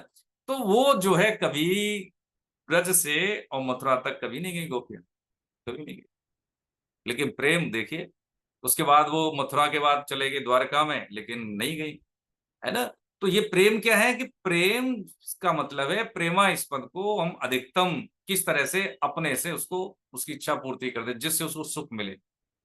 तो वो जो है कभी ब्रज से और मथुरा तक कभी नहीं गई गोपियां, कभी नहीं गई। लेकिन प्रेम देखिए, उसके बाद वो मथुरा के बाद चले गए द्वारका में, लेकिन नहीं गई, है ना। तो ये प्रेम क्या है कि प्रेम का मतलब है प्रेमास्पद को हम अधिकतम किस तरह से अपने से उसको उसकी इच्छा पूर्ति कर दे, जिससे उसको सुख मिले।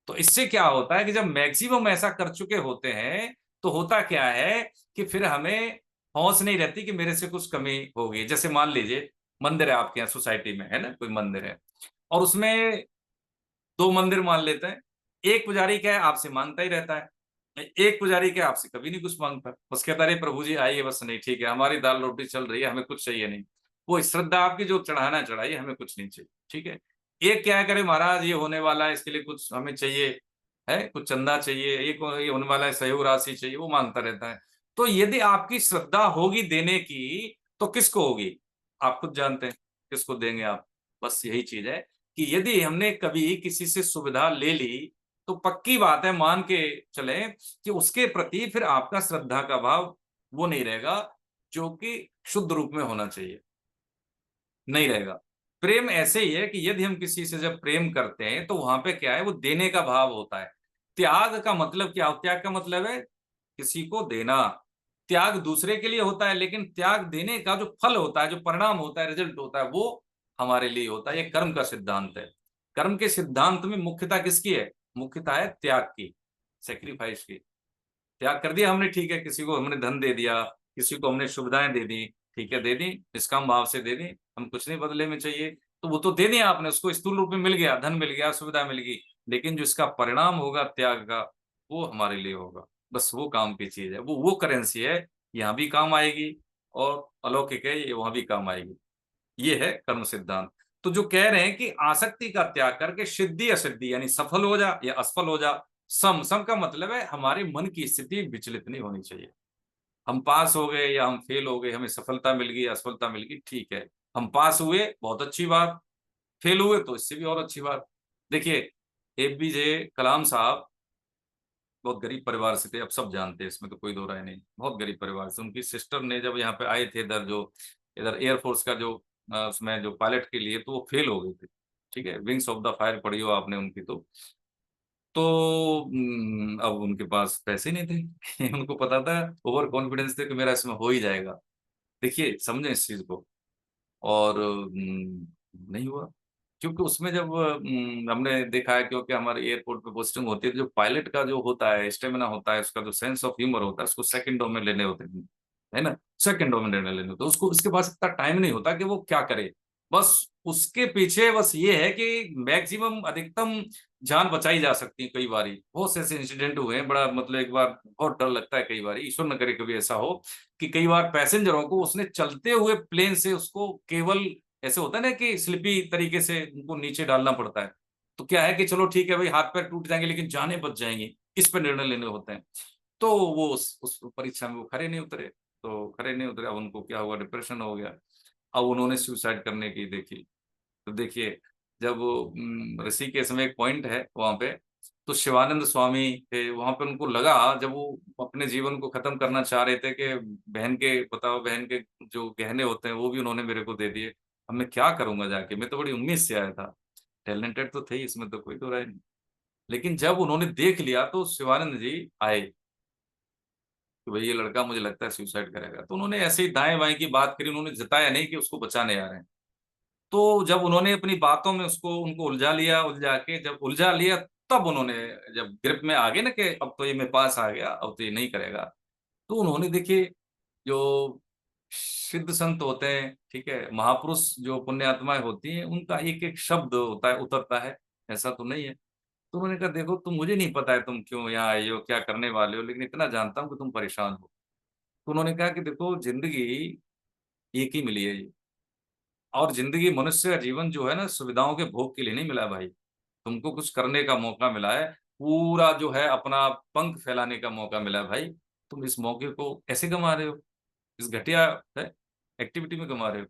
तो इससे क्या होता है कि जब मैक्सिमम ऐसा कर चुके होते हैं, तो होता क्या है कि फिर हमें हौस नहीं रहती कि मेरे से कुछ कमी होगी। जैसे मान लीजिए मंदिर है आपके यहाँ सोसाइटी में, है ना, कोई मंदिर है और उसमें दो मंदिर मान लेते हैं। एक पुजारी क्या है, आपसे मांगता ही रहता है, एक पुजारी क्या आपसे कभी नहीं कुछ मांगता, बस कहता रहे प्रभु जी आइए, बस नहीं ठीक है, हमारी दाल रोटी चल रही है, हमें कुछ चाहिए नहीं। वो श्रद्धा आपकी जो चढ़ाना चढ़ाइए, हमें कुछ नहीं चाहिए, ठीक है। एक क्या करे, महाराज ये होने वाला है, इसके लिए कुछ हमें चाहिए, है कुछ चंदा चाहिए, ये होने वाला है, सहयोग राशि चाहिए, वो मांगता रहता है। तो यदि आपकी श्रद्धा होगी देने की, तो किसको होगी, आप खुद जानते हैं किसको देंगे आप। बस यही चीज है कि यदि हमने कभी किसी से सुविधा ले ली, तो पक्की बात है, मान के चले कि उसके प्रति फिर आपका श्रद्धा का भाव वो नहीं रहेगा जो कि शुद्ध रूप में होना चाहिए, नहीं रहेगा। प्रेम ऐसे ही है कि यदि हम किसी से जब प्रेम करते हैं तो वहां पे क्या है, वो देने का भाव होता है। त्याग का मतलब क्या, त्याग का मतलब है किसी को देना। त्याग दूसरे के लिए होता है, लेकिन त्याग देने का जो फल होता है, जो परिणाम होता है, रिजल्ट होता है, वो हमारे लिए होता है। ये कर्म का सिद्धांत है। कर्म के सिद्धांत में मुख्यता किसकी है, मुख्यता है त्याग की, सेक्रीफाइस की। त्याग कर दिया हमने, ठीक है, किसी को हमने धन दे दिया, किसी को हमने सुविधाएं दे दी, ठीक है, दे दी, निष्काम भाव से दे दी, हम कुछ नहीं बदले में चाहिए, तो वो तो दे दिया आपने, उसको स्थूल रूप में मिल गया, धन मिल गया, सुविधा मिल गई, लेकिन जो इसका परिणाम होगा त्याग का, वो हमारे लिए होगा। बस वो काम की चीज है, वो करेंसी है, यहाँ भी काम आएगी और अलौकिक है, ये वहां भी काम आएगी। ये है कर्म सिद्धांत। तो जो कह रहे हैं कि आसक्ति का त्याग करके सिद्धि असिद्धि, यानी सफल हो जा या असफल हो जा, सम सम का मतलब है हमारे मन की स्थिति विचलित नहीं होनी चाहिए। हम पास हो गए या हम फेल हो गए, हमें सफलता मिल गई, असफलता मिल गई, ठीक है। हम पास हुए, बहुत अच्छी बात, फेल हुए तो इससे भी और अच्छी बात। देखिए, एपीजे कलाम साहब बहुत गरीब परिवार से थे, अब सब जानते हैं, इसमें तो कोई दो राय नहीं, बहुत गरीब परिवार से। उनकी सिस्टर ने जब यहाँ पे आए थे, इधर जो इधर एयरफोर्स का जो उसमें जो पायलट के लिए, तो वो फेल हो गए थे, ठीक है, विंग्स ऑफ द फायर पढ़ी हो आपने उनकी, तो अब उनके पास पैसे नहीं थे उनको पता था, ओवर कॉन्फिडेंस थे कि मेरा इसमें हो ही जाएगा। देखिए, समझे इस चीज को। और नहीं हुआ, क्योंकि उसमें जब हमने देखा है, क्योंकि हमारे एयरपोर्ट पे पोस्टिंग होती है, तो जो पायलट का जो होता है स्टेमिना होता है, उसका जो सेंस ऑफ ह्यूमर होता है, उसको सेकंडों में लेने होते हैं, है ना, सेकंडों में निर्णय लेने होते हैं। उसको, उसके पास इतना टाइम नहीं होता कि वो क्या करे। बस उसके पीछे बस ये है कि मैक्सिमम अधिकतम जान बचाई जा सकती है। कई बारी बहुत से ऐसे इंसिडेंट हुए हैं, बड़ा मतलब एक बार बहुत डर लगता है, कई बार ईश्वर न करे कभी ऐसा हो कि कई बार पैसेंजरों को उसने चलते हुए प्लेन से उसको केवल ऐसे होता है ना कि स्लिपी तरीके से उनको नीचे डालना पड़ता है। तो क्या है कि चलो ठीक है भाई, हाथ पैर टूट जाएंगे लेकिन जाने बच जाएंगी, इस पर निर्णय लेने होते हैं। तो वो उस परीक्षा में वो खरे नहीं उतरे, तो खरे नहीं उतरे, अब उनको क्या हुआ, डिप्रेशन हो गया। अब उन्होंने सुसाइड करने की देखी। तो देखिए, जब ऋषिकेश में एक पॉइंट है वहां पे, तो शिवानंद स्वामी थे वहां पे, उनको लगा जब वो अपने जीवन को खत्म करना चाह रहे थे कि बहन के, बताओ, बहन के जो गहने होते हैं वो भी उन्होंने मेरे को दे दिए, अब मैं क्या करूंगा जाके, मैं तो बड़ी उम्मीद से आया था, टैलेंटेड तो थे ही, इसमें तो कोई तो राय नहीं। लेकिन जब उन्होंने देख लिया तो शिवानंद जी आए कि भाई ये लड़का मुझे लगता है सुसाइड करेगा, तो उन्होंने ऐसे ही दाएं बाएं की बात करी, उन्होंने जताया नहीं कि उसको बचाने आ रहे हैं। तो जब उन्होंने अपनी बातों में उसको, उनको उलझा लिया, उलझा के जब उलझा लिया, तब उन्होंने, जब ग्रिप में आ गए ना कि अब तो ये मेरे पास आ गया, अब तो ये नहीं करेगा, तो उन्होंने देखिए, जो सिद्ध संत होते हैं, ठीक है, महापुरुष जो पुण्यात्माएं होती हैं, उनका एक एक शब्द होता है, उतरता है, ऐसा तो नहीं है। तो उन्होंने कहा, देखो तुम, मुझे नहीं पता है तुम क्यों यहाँ आए हो, क्या करने वाले हो, लेकिन इतना जानता हूं कि तुम परेशान हो। तो उन्होंने कहा कि देखो, जिंदगी एक ही मिली है ये, और जिंदगी, मनुष्य का जीवन जो है ना, सुविधाओं के भोग के लिए नहीं मिला भाई, तुमको कुछ करने का मौका मिला है, पूरा जो है अपना पंख फैलाने का मौका मिला है भाई। तुम इस मौके को ऐसे गंवा रहे हो, इस घटिया है एक्टिविटी में गंवा रहे हो।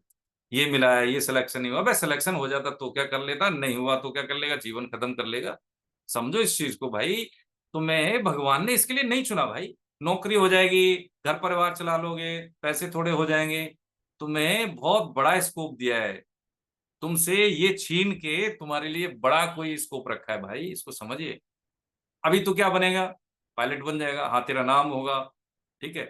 ये मिला है, ये सिलेक्शन नहीं हुआ, अबे सिलेक्शन हो जाता तो क्या कर लेता, नहीं हुआ तो क्या कर लेगा, जीवन खत्म कर लेगा। समझो इस चीज को भाई, तुम्हें भगवान ने इसके लिए नहीं चुना भाई। नौकरी हो जाएगी, घर परिवार चला लोगे, पैसे थोड़े हो जाएंगे, तुम्हें बहुत बड़ा स्कोप दिया है, तुमसे ये छीन के तुम्हारे लिए बड़ा कोई स्कोप रखा है भाई, इसको समझिए। अभी तो क्या बनेगा, पायलट बन जाएगा, हाँ तेरा नाम होगा, ठीक है,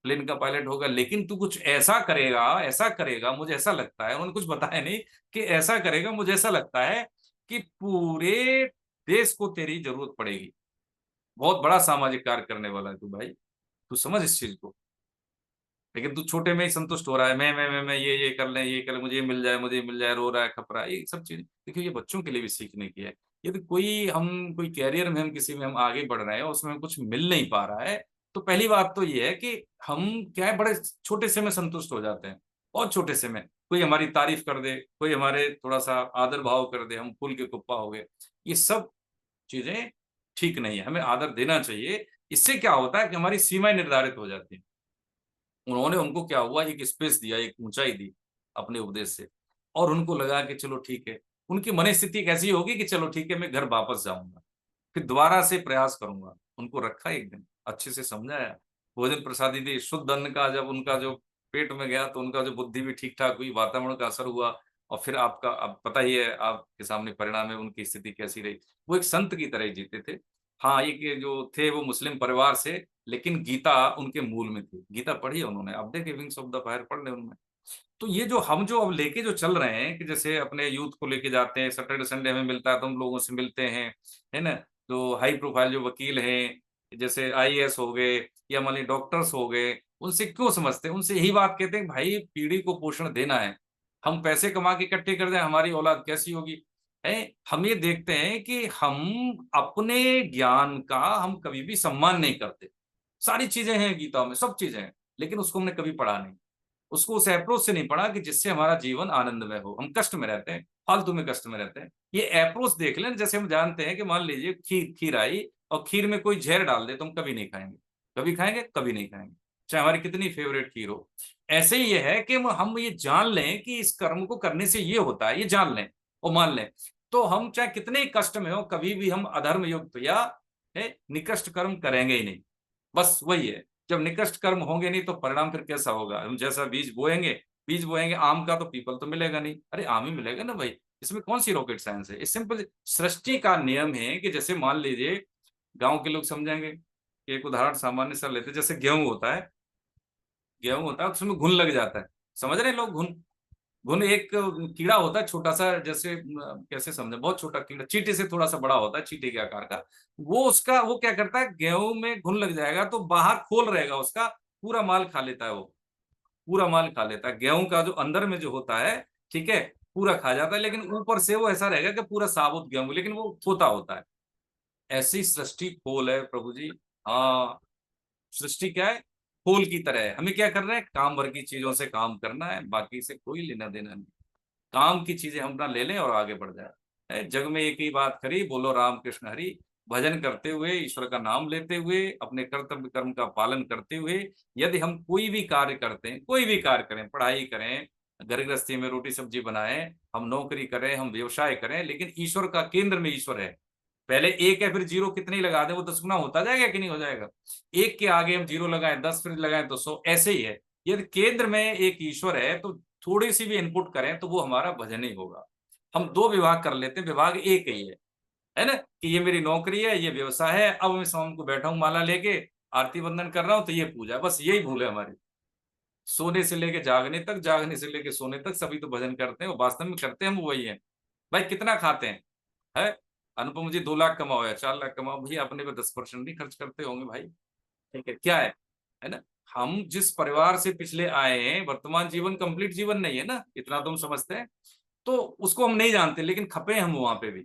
प्लेन का पायलट होगा, लेकिन तू कुछ ऐसा करेगा, ऐसा करेगा, मुझे ऐसा लगता है, उन्होंने कुछ बताया नहीं कि ऐसा करेगा, मुझे ऐसा लगता है कि पूरे देश को तेरी जरूरत पड़ेगी। बहुत बड़ा सामाजिक कार्य करने वाला है तू भाई, तू समझ इस चीज को। लेकिन तू छोटे में ही संतुष्ट हो रहा है, मैं ये कर लें, ये कर लें, मुझे ये मिल जाए, मुझे ये मिल जाए, रो रहा है, खप रहा है, ये सब चीज देखिए, ये बच्चों के लिए भी सीखने की है। यदि कोई, हम कोई कैरियर में, हम किसी में हम आगे बढ़ रहे हैं और उसमें कुछ मिल नहीं पा रहा है, तो पहली बात तो ये है कि हम क्या है, बड़े छोटे से में संतुष्ट हो जाते हैं, बहुत छोटे से में। कोई हमारी तारीफ कर दे, कोई हमारे थोड़ा सा आदर भाव कर दे, हम फूल के कुप्पा हो गए। ये सब चीजें ठीक नहीं है, हमें आदर देना चाहिए। इससे क्या होता है कि हमारी सीमाएं निर्धारित हो जाती हैं। उन्होंने, उनको क्या हुआ, एक स्पेस दिया, एक ऊंचाई दी अपने उपदेश से, और उनको लगा कि चलो ठीक है, उनकी मनस्थिति कैसी होगी कि चलो ठीक है, मैं घर वापस जाऊंगा, फिर दोबारा से प्रयास करूंगा। उनको रखा एक दिन, अच्छे से समझाया, भोजन प्रसादी दी, शुद्ध अन्न का जब उनका जो पेट में गया, तो उनका जो बुद्धि भी ठीक ठाक हुई, वातावरण का असर हुआ, और फिर आपका, अब पता ही है आपके सामने परिणाम है, उनकी स्थिति कैसी रही। वो एक संत की तरह ही जीते थे। हाँ, ये जो थे वो मुस्लिम परिवार से, लेकिन गीता उनके मूल में थी, गीता पढ़ी है उन्होंने, अब देखे विंग्स ऑफ द फायर पढ़ ले उनमें। तो ये जो हम जो अब लेके जो चल रहे हैं, कि जैसे अपने यूथ को लेके जाते हैं, सैटरडे संडे हमें मिलता है तो हम लोगों से मिलते हैं, है ना, जो हाई प्रोफाइल जो वकील हैं जैसे आईएएस हो गए या मान लीजिए डॉक्टर्स हो गए, उनसे क्यों समझते हैं? उनसे यही बात कहते हैं, भाई पीढ़ी को पोषण देना है, हम पैसे कमा के इकट्ठे कर दें, हमारी औलाद कैसी होगी? हम ये देखते हैं कि हम अपने ज्ञान का हम कभी भी सम्मान नहीं करते। सारी चीजें हैं गीता में, सब चीजें हैं, लेकिन उसको हमने कभी पढ़ा नहीं। उसको उस अप्रोच से नहीं पढ़ा कि जिससे हमारा जीवन आनंदमय हो। हम कष्ट में रहते हैं, फालतू में कष्ट में रहते हैं। ये अप्रोच देख लें, जैसे हम जानते हैं कि मान लीजिए खीर आई और खीर में कोई जहर डाल दे तो हम कभी नहीं खाएंगे। कभी खाएंगे? कभी नहीं खाएंगे, चाहे हमारी कितनी फेवरेट खीर हो। ऐसे ही ये है कि हम ये जान लें कि इस कर्म को करने से ये होता है, ये जान लें और मान लें, तो हम चाहे कितने ही कष्ट में हो, कभी भी हम अधर्म युक्त या निकृष्ट कर्म करेंगे ही नहीं। बस वही है, जब निकृष्ट कर्म होंगे नहीं तो परिणाम फिर कैसा होगा? हम जैसा बीज बोएंगे आम का, तो पीपल तो मिलेगा नहीं। अरे आम ही मिलेगा ना भाई, इसमें कौन सी रॉकेट साइंस है? इस सिंपल सृष्टि का नियम है कि जैसे मान लीजिए गांव के लोग समझेंगे कि एक उदाहरण सामान्य सा लेते, जैसे गेहूं होता है उसमें घुन लग जाता है। समझ रहे हैं लोग? घुन घुन एक कीड़ा होता है छोटा सा, जैसे कैसे समझे, बहुत छोटा कीड़ा, चींटी से थोड़ा सा बड़ा होता है, चींटी के आकार का। वो क्या करता है, गेहूं में घुन लग जाएगा तो बाहर खोल रहेगा उसका, पूरा माल खा लेता है। वो पूरा माल खा लेता है, गेहूं का जो अंदर में जो होता है, ठीक है, पूरा खा जाता है, लेकिन ऊपर से वो ऐसा रहेगा कि पूरा साबुत गेहूं, लेकिन वो थोथा होता है। ऐसी सृष्टि खोल है प्रभु जी। हाँ, सृष्टि क्या है? खोल की तरह है। हमें क्या करना है? काम भर की चीजों से काम करना है, बाकी से कोई लेना देना नहीं। काम की चीजें हम अपना ले लें और आगे बढ़ जाए। जग में एक ही बात खरी, बोलो राम कृष्ण हरि। भजन करते हुए, ईश्वर का नाम लेते हुए, अपने कर्तव्य कर्म का पालन करते हुए, यदि हम कोई भी कार्य करते हैं, कोई भी कार्य करें, पढ़ाई करें, घर गृहस्थी में रोटी सब्जी बनाएं, हम नौकरी करें, हम व्यवसाय करें, लेकिन ईश्वर का केंद्र में ईश्वर है। पहले एक है, फिर जीरो कितनी लगा दें, वो 10 गुना होता जाएगा कि नहीं हो जाएगा? एक के आगे हम जीरो लगाएं 10, फिर लगाएं तो 100, ऐसे ही है। यदि केंद्र में एक ईश्वर है तो थोड़ी सी भी इनपुट करें तो वो हमारा भजन ही होगा। हम दो विभाग कर लेते हैं, विभाग एक ही है ना, कि ये मेरी नौकरी है, ये व्यवसाय है, अब मैं शाम को बैठा हूं माला लेके, आरती वंदन कर रहा हूं, तो ये पूजा, बस यही भूल है हमारी। सोने से लेके जागने तक, जागने से लेके सोने तक सभी तो भजन करते हैं, वो वास्तव में करते हैं हम वही है। भाई कितना खाते हैं? है अनुपम जी 2 लाख कमाओ या 4 लाख कमाओ, भैया अपने पे 10% नहीं खर्च करते होंगे भाई। ठीक है, क्या है ना? हम जिस परिवार से पिछले आए हैं, वर्तमान जीवन कंप्लीट जीवन नहीं है ना, इतना तो हम समझते हैं। तो उसको हम नहीं जानते, लेकिन खपे हम वहां पे भी,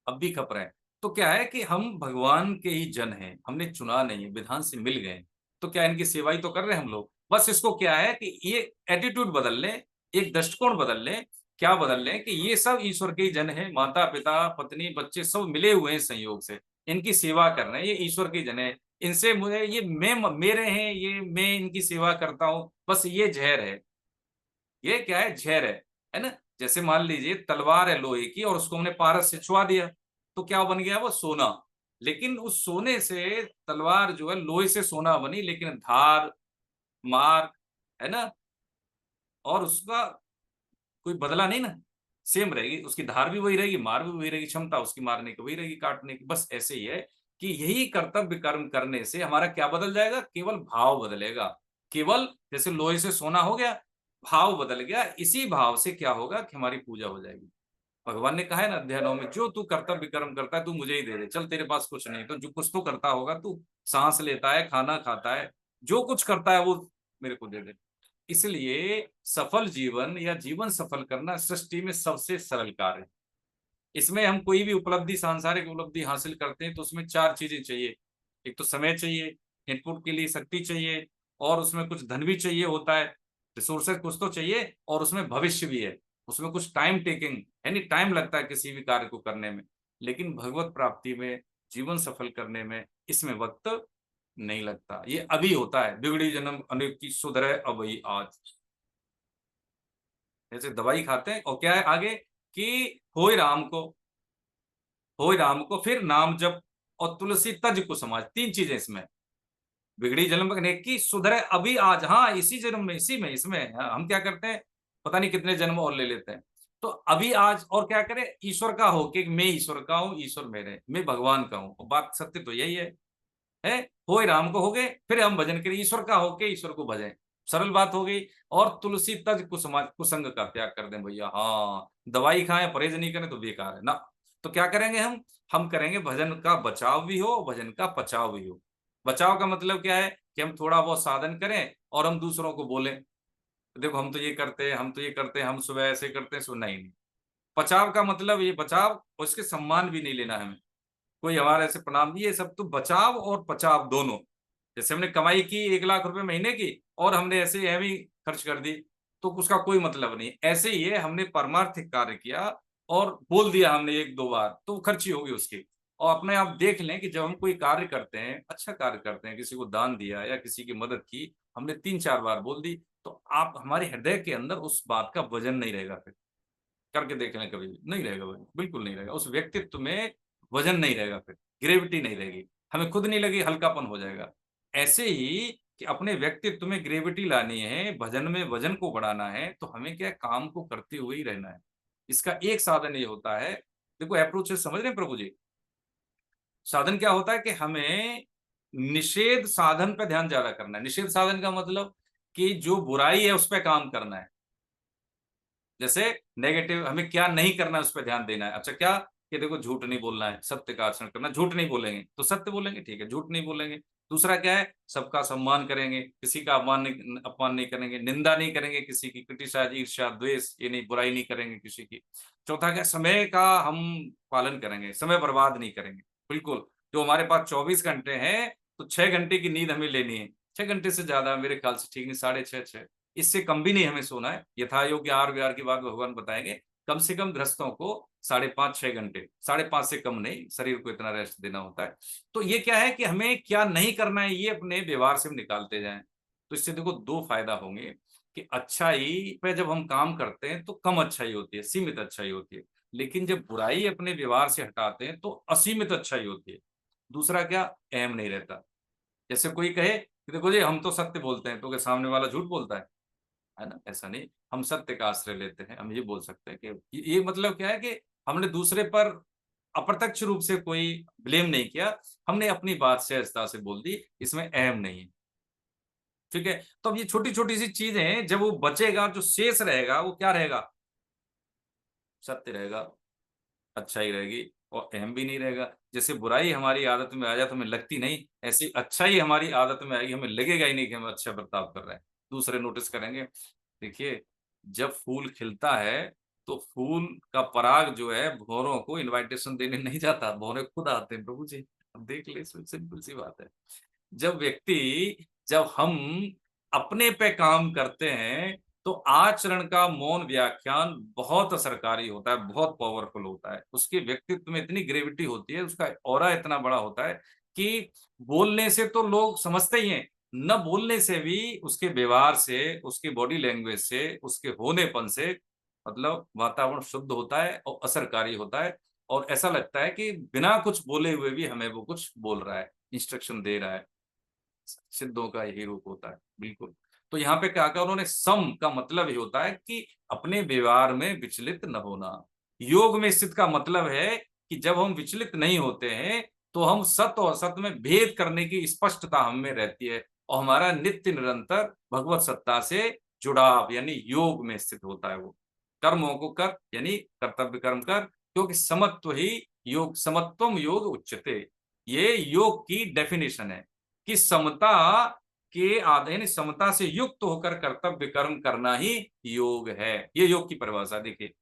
अब भी खप रहे हैं। तो क्या है कि हम भगवान के ही जन हैं, हमने चुना नहीं है, विधान से मिल गए। तो क्या इनकी सेवा ही तो कर रहे हैं हम लोग। बस इसको क्या है कि ये एटीट्यूड बदल लें, एक दृष्टिकोण बदल लें। क्या बदल लें कि ये सब ईश्वर के ही जन है, माता पिता पत्नी बच्चे सब मिले हुए हैं संयोग से, इनकी सेवा कर रहे हैं, ये ईश्वर के जन है। इनसे मुझे ये मैं मेरे हैं, ये मैं इनकी सेवा करता हूं, बस ये जहर है। ये क्या है? जहर है ना? जैसे मान लीजिए तलवार है लोहे की और उसको हमने पारस से छुआ दिया, तो क्या बन गया? वो सोना। लेकिन उस सोने से तलवार जो है लोहे से सोना बनी, लेकिन धार, मार, है ना, और उसका कोई बदला नहीं ना, सेम रहेगी, उसकी धार भी वही रहेगी, मार भी वही रहेगी, क्षमता उसकी मारने की वही रहेगी, काटने की। बस ऐसे ही है कि यही कर्तव्य कर्म करने से हमारा क्या बदल जाएगा? केवल भाव बदलेगा। केवल जैसे लोहे से सोना हो गया, भाव बदल गया, इसी भाव से क्या होगा कि हमारी पूजा हो जाएगी। भगवान ने कहा है ना अध्याय 9 में, जो तू कर्तव्य कर्म करता है तू मुझे ही दे दे, चल तेरे पास कुछ नहीं तो जो कुछ तो करता होगा, तू सांस लेता है, खाना खाता है, जो कुछ करता है वो मेरे को दे दे। इसलिए सफल जीवन या जीवन सफल करना सृष्टि में सबसे सरल कार्य है। इसमें हम कोई भी उपलब्धि, सांसारिक उपलब्धि हासिल करते हैं तो उसमें 4 चीजें चाहिए। एक तो समय चाहिए, इनपुट के लिए शक्ति चाहिए, और उसमें कुछ धन भी चाहिए होता है, रिसोर्सेज कुछ तो चाहिए, और उसमें भविष्य भी है। उसमें कुछ टाइम टेकिंग, यानी टाइम लगता है किसी भी कार्य को करने में। लेकिन भगवत प्राप्ति में, जीवन सफल करने में, इसमें वक्त नहीं लगता। ये अभी होता है, बिगड़ी जन्म अनेक की सुधरे अभी आज। जैसे दवाई खाते हैं और क्या है आगे कि होय राम को फिर नाम जप और तुलसी तज को समाज, 3 चीजें इसमें। बिगड़ी जन्म अनेक की सुधरे अभी आज। हाँ, इसी जन्म में, इसी में, इसमें हम क्या करते हैं, पता नहीं कितने जन्म और ले लेते हैं। तो अभी आज, और क्या करें, ईश्वर का हो कि मैं ईश्वर का हूँ, ईश्वर मेरे, मैं भगवान का हूँ। बात सत्य तो यही है। होय राम को हो गए, फिर हम भजन करें, ईश्वर का होके ईश्वर को भजें, सरल बात हो गई। और तुलसी तज कुसंग का त्याग कर दें भैया। हाँ, दवाई खाएं, परहेज नहीं करें तो बेकार है ना। तो क्या करेंगे हम करेंगे भजन का बचाव भी हो, भजन का पचाव भी हो। बचाव का मतलब क्या है कि हम थोड़ा बहुत साधन करें और हम दूसरों को बोलें, देखो हम तो ये करते हैं, हम तो ये करते हैं, हम सुबह ऐसे करते हैं, सो नहीं। बचाव का मतलब ये बचाव, उसके सम्मान भी नहीं लेना है हमें, कोई हमारे ऐसे प्रणाम नहीं, ये सब तो बचाव और पचाव दोनों। जैसे हमने कमाई की 1 लाख रुपए महीने की और हमने ऐसे एवं ही खर्च कर दी, तो उसका कोई मतलब नहीं। ऐसे ही है, हमने परमार्थिक कार्य किया और बोल दिया हमने 1-2 बार, तो खर्च ही होगी उसकी। और अपने आप देख लें कि जब हम कोई कार्य करते हैं, अच्छा कार्य करते हैं, किसी को दान दिया या किसी की मदद की, हमने 3-4 बार बोल दी, तो आप हमारे हृदय के अंदर उस बात का वजन नहीं रहेगा। फिर करके देख लें, कभी भी नहीं रहेगा वजन, बिल्कुल नहीं रहेगा। उस व्यक्तित्व में वजन नहीं रहेगा, फिर ग्रेविटी नहीं रहेगी, हमें खुद नहीं लगी, हल्कापन हो जाएगा। ऐसे ही कि अपने व्यक्तित्व में ग्रेविटी लानी है, भजन में वजन को बढ़ाना है, तो हमें क्या है, काम को करते हुए ही रहना है। इसका एक साधन ये होता है, देखो अप्रोच से समझ रहे हैं प्रभु जी। साधन क्या होता है कि हमें निषेध साधन पे ध्यान ज्यादा करना है। निषेध साधन का मतलब कि जो बुराई है उस पर काम करना है। जैसे नेगेटिव, हमें क्या नहीं करना है उस पर ध्यान देना है। अच्छा क्या, कि देखो झूठ नहीं बोलना है, सत्य का आचरण करना, झूठ नहीं बोलेंगे तो सत्य बोलेंगे, ठीक है, झूठ नहीं बोलेंगे। दूसरा क्या है, सबका सम्मान करेंगे, किसी का अपमान नहीं करेंगे, निंदा नहीं करेंगे किसी की, क्रिटिसाइज, ईर्ष्या, द्वेष, ये नहीं, बुराई नहीं करेंगे किसी की। चौथा क्या, समय का हम पालन करेंगे, समय बर्बाद नहीं करेंगे। बिल्कुल, जो हमारे पास 24 घंटे हैं, तो 6 घंटे की नींद हमें लेनी है। 6 घंटे से ज्यादा मेरे ख्याल से ठीक नहीं, 6.5, इससे कम भी नहीं हमें सोना है। यथा योग्य आहार विहार की बात भगवान बताएंगे। कम से कम गृहस्थों को 5.5-6 घंटे, 5.5 से कम नहीं, शरीर को इतना रेस्ट देना होता है। तो ये क्या है कि हमें क्या नहीं करना है, ये अपने व्यवहार से हम निकालते जाएं। तो इससे देखो 2 फायदा होंगे कि अच्छाई पे जब हम काम करते हैं तो कम अच्छाई होती है, सीमित अच्छाई होती है। लेकिन जब बुराई अपने व्यवहार से हटाते हैं तो असीमित अच्छाई होती है। दूसरा क्या, अहम नहीं रहता। जैसे कोई कहे कि देखो जी हम तो सत्य बोलते हैं, तो क्या सामने वाला झूठ बोलता है ना? ऐसा नहीं, हम सत्य का आश्रय लेते हैं। हम ये बोल सकते हैं कि ये मतलब क्या है कि हमने दूसरे पर अप्रत्यक्ष रूप से कोई ब्लेम नहीं किया, हमने अपनी बात सहजता से बोल दी, इसमें अहम नहीं है। ठीक है, तो अब ये छोटी छोटी सी चीजें जब वो बचेगा, जो शेष रहेगा वो क्या रहेगा, सत्य रहेगा, अच्छाई रहेगी, और अहम भी नहीं रहेगा। जैसे बुराई हमारी आदत में आ जाए तो हमें लगती नहीं, ऐसी अच्छाई हमारी आदत में आएगी, हमें लगेगा ही नहीं कि हम अच्छा बर्ताव कर रहे हैं। दूसरे नोटिस करेंगे, देखिए जब फूल खिलता है तो फूल का पराग जो है भौरों को इनविटेशन देने नहीं जाता, भौरे खुद आते हैं। प्रभु जी अब देख ले, सिंपल सी बात है। जब हम अपने पे काम करते हैं तो आचरण का मौन व्याख्यान बहुत असरकारी होता है, बहुत पावरफुल होता है। उसके व्यक्तित्व में इतनी ग्रेविटी होती है, उसका ऑरा इतना बड़ा होता है कि बोलने से तो लोग समझते ही हैं, न बोलने से भी उसके व्यवहार से, उसके बॉडी लैंग्वेज से, उसके होनेपन से, मतलब वातावरण शुद्ध होता है और असरकारी होता है। और ऐसा लगता है कि बिना कुछ बोले हुए भी हमें वो कुछ बोल रहा है, इंस्ट्रक्शन दे रहा है। सिद्धों का यही रूप होता है, बिल्कुल। तो यहाँ पे क्या कहा उन्होंने, सम का मतलब ये होता है कि अपने व्यवहार में विचलित न होना। योग में स्थित का मतलब है कि जब हम विचलित नहीं होते हैं तो हम सत्य और असत्य में भेद करने की स्पष्टता हम में रहती है, और हमारा नित्य निरंतर भगवत सत्ता से जुड़ाव यानी योग में स्थित होता है। वो कर्मों को कर यानी कर्तव्य कर्म कर, क्योंकि समत्व ही योग, समत्वम योग उच्यते, ये योग की डेफिनेशन है कि समता के आधे, समता से युक्त होकर कर्तव्य कर्म करना ही योग है। ये योग की परिभाषा देखिए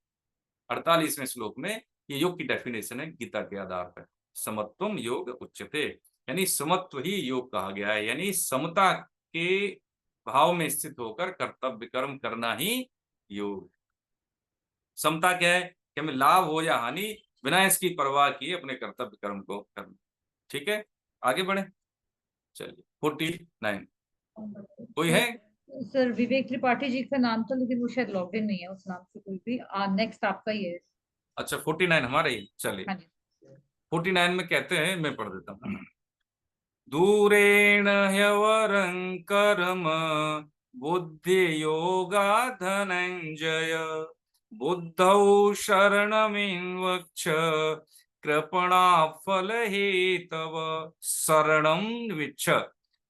48वें श्लोक में, ये योग की डेफिनेशन है गीता के आधार पर। समत्वम योग उच्यते, यानी समत्व ही योग कहा गया है, यानी समता के भाव में स्थित होकर कर्तव्य कर्म करना ही योग। समता क्या है कि हमें लाभ हो या हानि, बिना इसकी परवाह किए अपने कर्तव्य कर्म को करना। ठीक है, आगे बढ़े, चलिए 49 कोई है?
सर विवेक त्रिपाठी जी का नाम था, लेकिन वो शायद लॉग्ड इन नहीं है उस नाम से कोई भी। नेक्स्ट आपका ही है।
अच्छा 49 हमारा ही, चलिए।
हाँ जी।
49 में कहते हैं, मैं पढ़ देता हूँ। दूरेण ह्यवरं कर्म बुद्धि योगा धनंजय, बुद्धौ शरणमिं वक्ष कृपणा फल हेतव, शरणम विच्छ,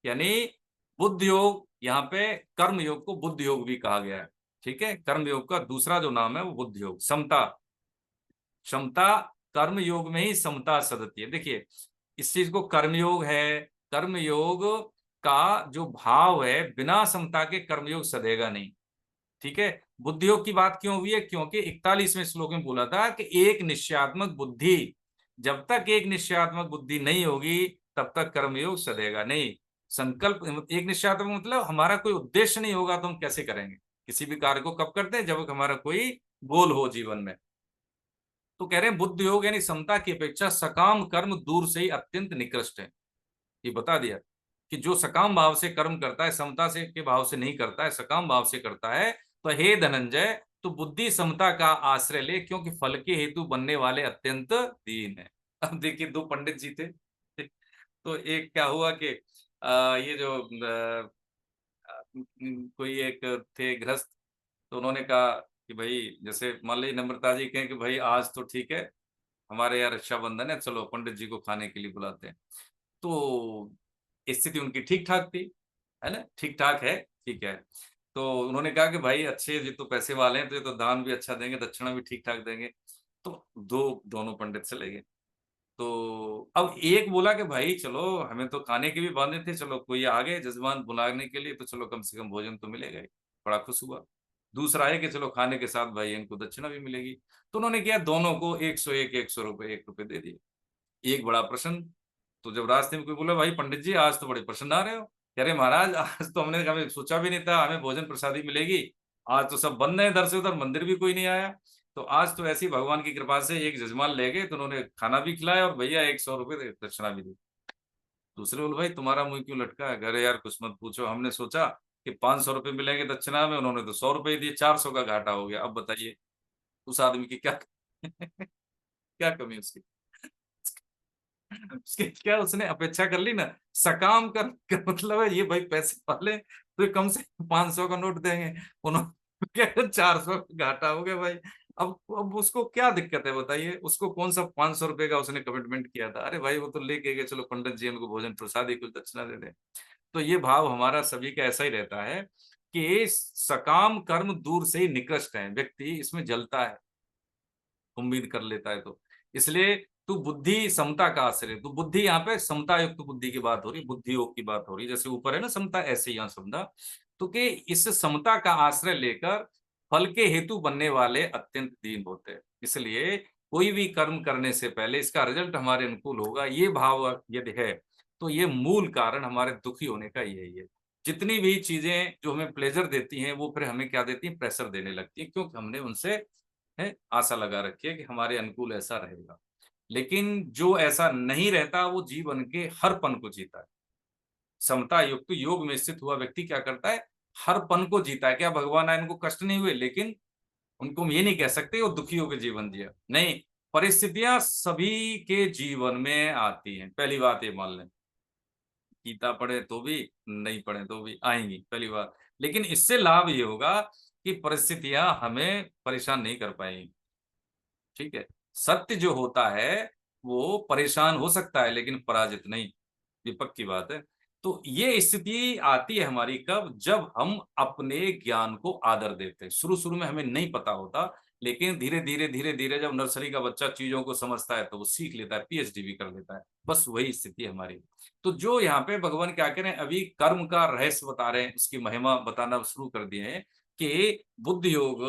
यानी बुद्ध योग, यहाँ पे कर्म योग को बुद्ध योग भी कहा गया है। ठीक है, कर्म योग का दूसरा जो नाम है वो बुद्ध योग। समता, क्षमता कर्मयोग में ही समता सदती है। देखिए इस चीज को कर्मयोग है, कर्मयोग का जो भाव है बिना समता के कर्मयोग सदेगा नहीं। ठीक है, बुद्धि योग की बात क्यों हुई है? क्योंकि 41वें श्लोक में बोला था कि एक निश्चयात्मक बुद्धि, जब तक एक निश्चयात्मक बुद्धि नहीं होगी तब तक कर्मयोग सदेगा नहीं। संकल्प एक निश्चयात्मक मतलब हमारा कोई उद्देश्य नहीं होगा तो हम कैसे करेंगे किसी भी कार्य को? कब करते हैं? जब हमारा कोई गोल हो जीवन में। तो कह रहे हैं बुद्धि योग यानी समता की अपेक्षा सकाम कर्म दूर से ही अत्यंत निकृष्ट है। ये बता दिया कि जो सकाम भाव से कर्म करता है, समता से के भाव से नहीं करता है, सकाम भाव से करता है, तो हे धनंजय तो बुद्धि समता का आश्रय ले, क्योंकि फल के हेतु बनने वाले अत्यंत दीन है। अब देखिए दो पंडित जी थे, तो एक क्या हुआ कि ये जो कोई एक थे गृहस्थ, तो उन्होंने कहा कि भाई जैसे मान लीजिए नम्रता जी कहें कि भाई आज तो ठीक है हमारे यहाँ रक्षाबंधन है, चलो पंडित जी को खाने के लिए बुलाते हैं। तो स्थिति उनकी ठीक ठाक थी, है ना, ठीक ठाक है, ठीक है। तो उन्होंने कहा कि भाई अच्छे ये तो पैसे वाले हैं तो ये तो दान भी अच्छा देंगे, दक्षिणा भी ठीक ठाक देंगे। तो दोनों पंडित चले गए। तो अब एक बोला कि भाई चलो हमें तो खाने के भी बांधे थे, चलो कोई आ गए जजमान बुलाने के लिए तो चलो कम से कम भोजन तो मिलेगा ही, बड़ा खुश हुआ। दूसरा है कि चलो खाने के साथ भाई इनको दक्षिणा भी मिलेगी। तो उन्होंने किया दोनों को 101 100 रुपए दे दिए। एक बड़ा प्रसन्न। तो जब रास्ते में कोई बोला भाई पंडित जी आज तो बड़े प्रसन्न आ रहे हो, कह रहे महाराज आज तो हमने कभी सोचा भी नहीं था हमें भोजन प्रसादी मिलेगी, आज तो सब बंद है, इधर से उधर मंदिर भी कोई नहीं आया। तो आज तो ऐसी भगवान की कृपा से एक जजमान ले गए तो उन्होंने खाना भी खिलाया और भैया 100 रुपए दक्षिणा भी दी। दूसरे बोले भाई तुम्हारा मुंह क्यों लटका है? अरे यार कुछ मत पूछो, हमने सोचा कि 500 रुपए मिलेंगे दक्षिणा में, उन्होंने तो 100 रुपए दिए, 400 का घाटा हो गया। अब बताइए उस आदमी की क्या क्या कमी उसकी? उसके क्या उसने अपेक्षा कर ली ना, सकाम कर मतलब है ये भाई पैसे वाले तो ये कम से 500 का नोट देंगे, उन्होंने क्या 400 का घाटा हो गया भाई। अब उसको क्या दिक्कत है बताइए? उसको कौन सा 500 रुपए का उसने कमिटमेंट किया था? अरे भाई वो तो लेके गए, चलो पंडित जी उनको भोजन प्रसादी कुछ दक्षिणा दे दे। तो ये भाव हमारा सभी का ऐसा ही रहता है कि सकाम कर्म दूर से ही निकृष्ट है, व्यक्ति इसमें जलता है, उम्मीद कर लेता है। तो इसलिए तू बुद्धि समता का आश्रय, तो बुद्धि यहाँ पे समता युक्त बुद्धि की बात हो रही, बुद्धि योग की बात हो रही, जैसे ऊपर है ना समता, ऐसे यहाँ समझा। तो कि इस समता का आश्रय लेकर फल के हेतु बनने वाले अत्यंत दीन होते हैं। इसलिए कोई भी कर्म करने से पहले इसका रिजल्ट हमारे अनुकूल होगा, ये भाव यदि है तो ये मूल कारण हमारे दुखी होने का यही है। जितनी भी चीजें जो हमें प्लेजर देती हैं वो फिर हमें क्या देती हैं? प्रेशर देने लगती है, क्योंकि हमने उनसे है आशा लगा रखी है कि हमारे अनुकूल ऐसा रहेगा। लेकिन जो ऐसा नहीं रहता वो जीवन के हर पन को जीता है। समता युक्त योग में स्थित हुआ व्यक्ति क्या करता है? हर पन को जीता है। क्या भगवान आए उनको कष्ट नहीं हुए? लेकिन उनको हम ये नहीं कह सकते वो दुखी होकर जीवन जिया, नहीं, परिस्थितियां सभी के जीवन में आती हैं, पहली बात ये मान लें। गीता पढ़े तो भी, नहीं पढ़े तो भी आएंगी, पहली बात। लेकिन इससे लाभ ये होगा कि परिस्थितियां हमें परेशान नहीं कर पाएंगी। ठीक है, सत्य जो होता है वो परेशान हो सकता है लेकिन पराजित नहीं, विपक्ष की बात है। तो ये स्थिति आती है हमारी कब? जब हम अपने ज्ञान को आदर देते हैं। शुरू शुरू में हमें नहीं पता होता, लेकिन धीरे धीरे जब नर्सरी का बच्चा चीजों को समझता है तो वो सीख लेता है, पीएचडी भी कर लेता है। बस वही स्थिति हमारी। तो जो यहाँ पे भगवान क्या कह रहे हैं, अभी कर्म का रहस्य बता रहे हैं, उसकी महिमा बताना शुरू कर दिए हैं कि बुद्धि योग,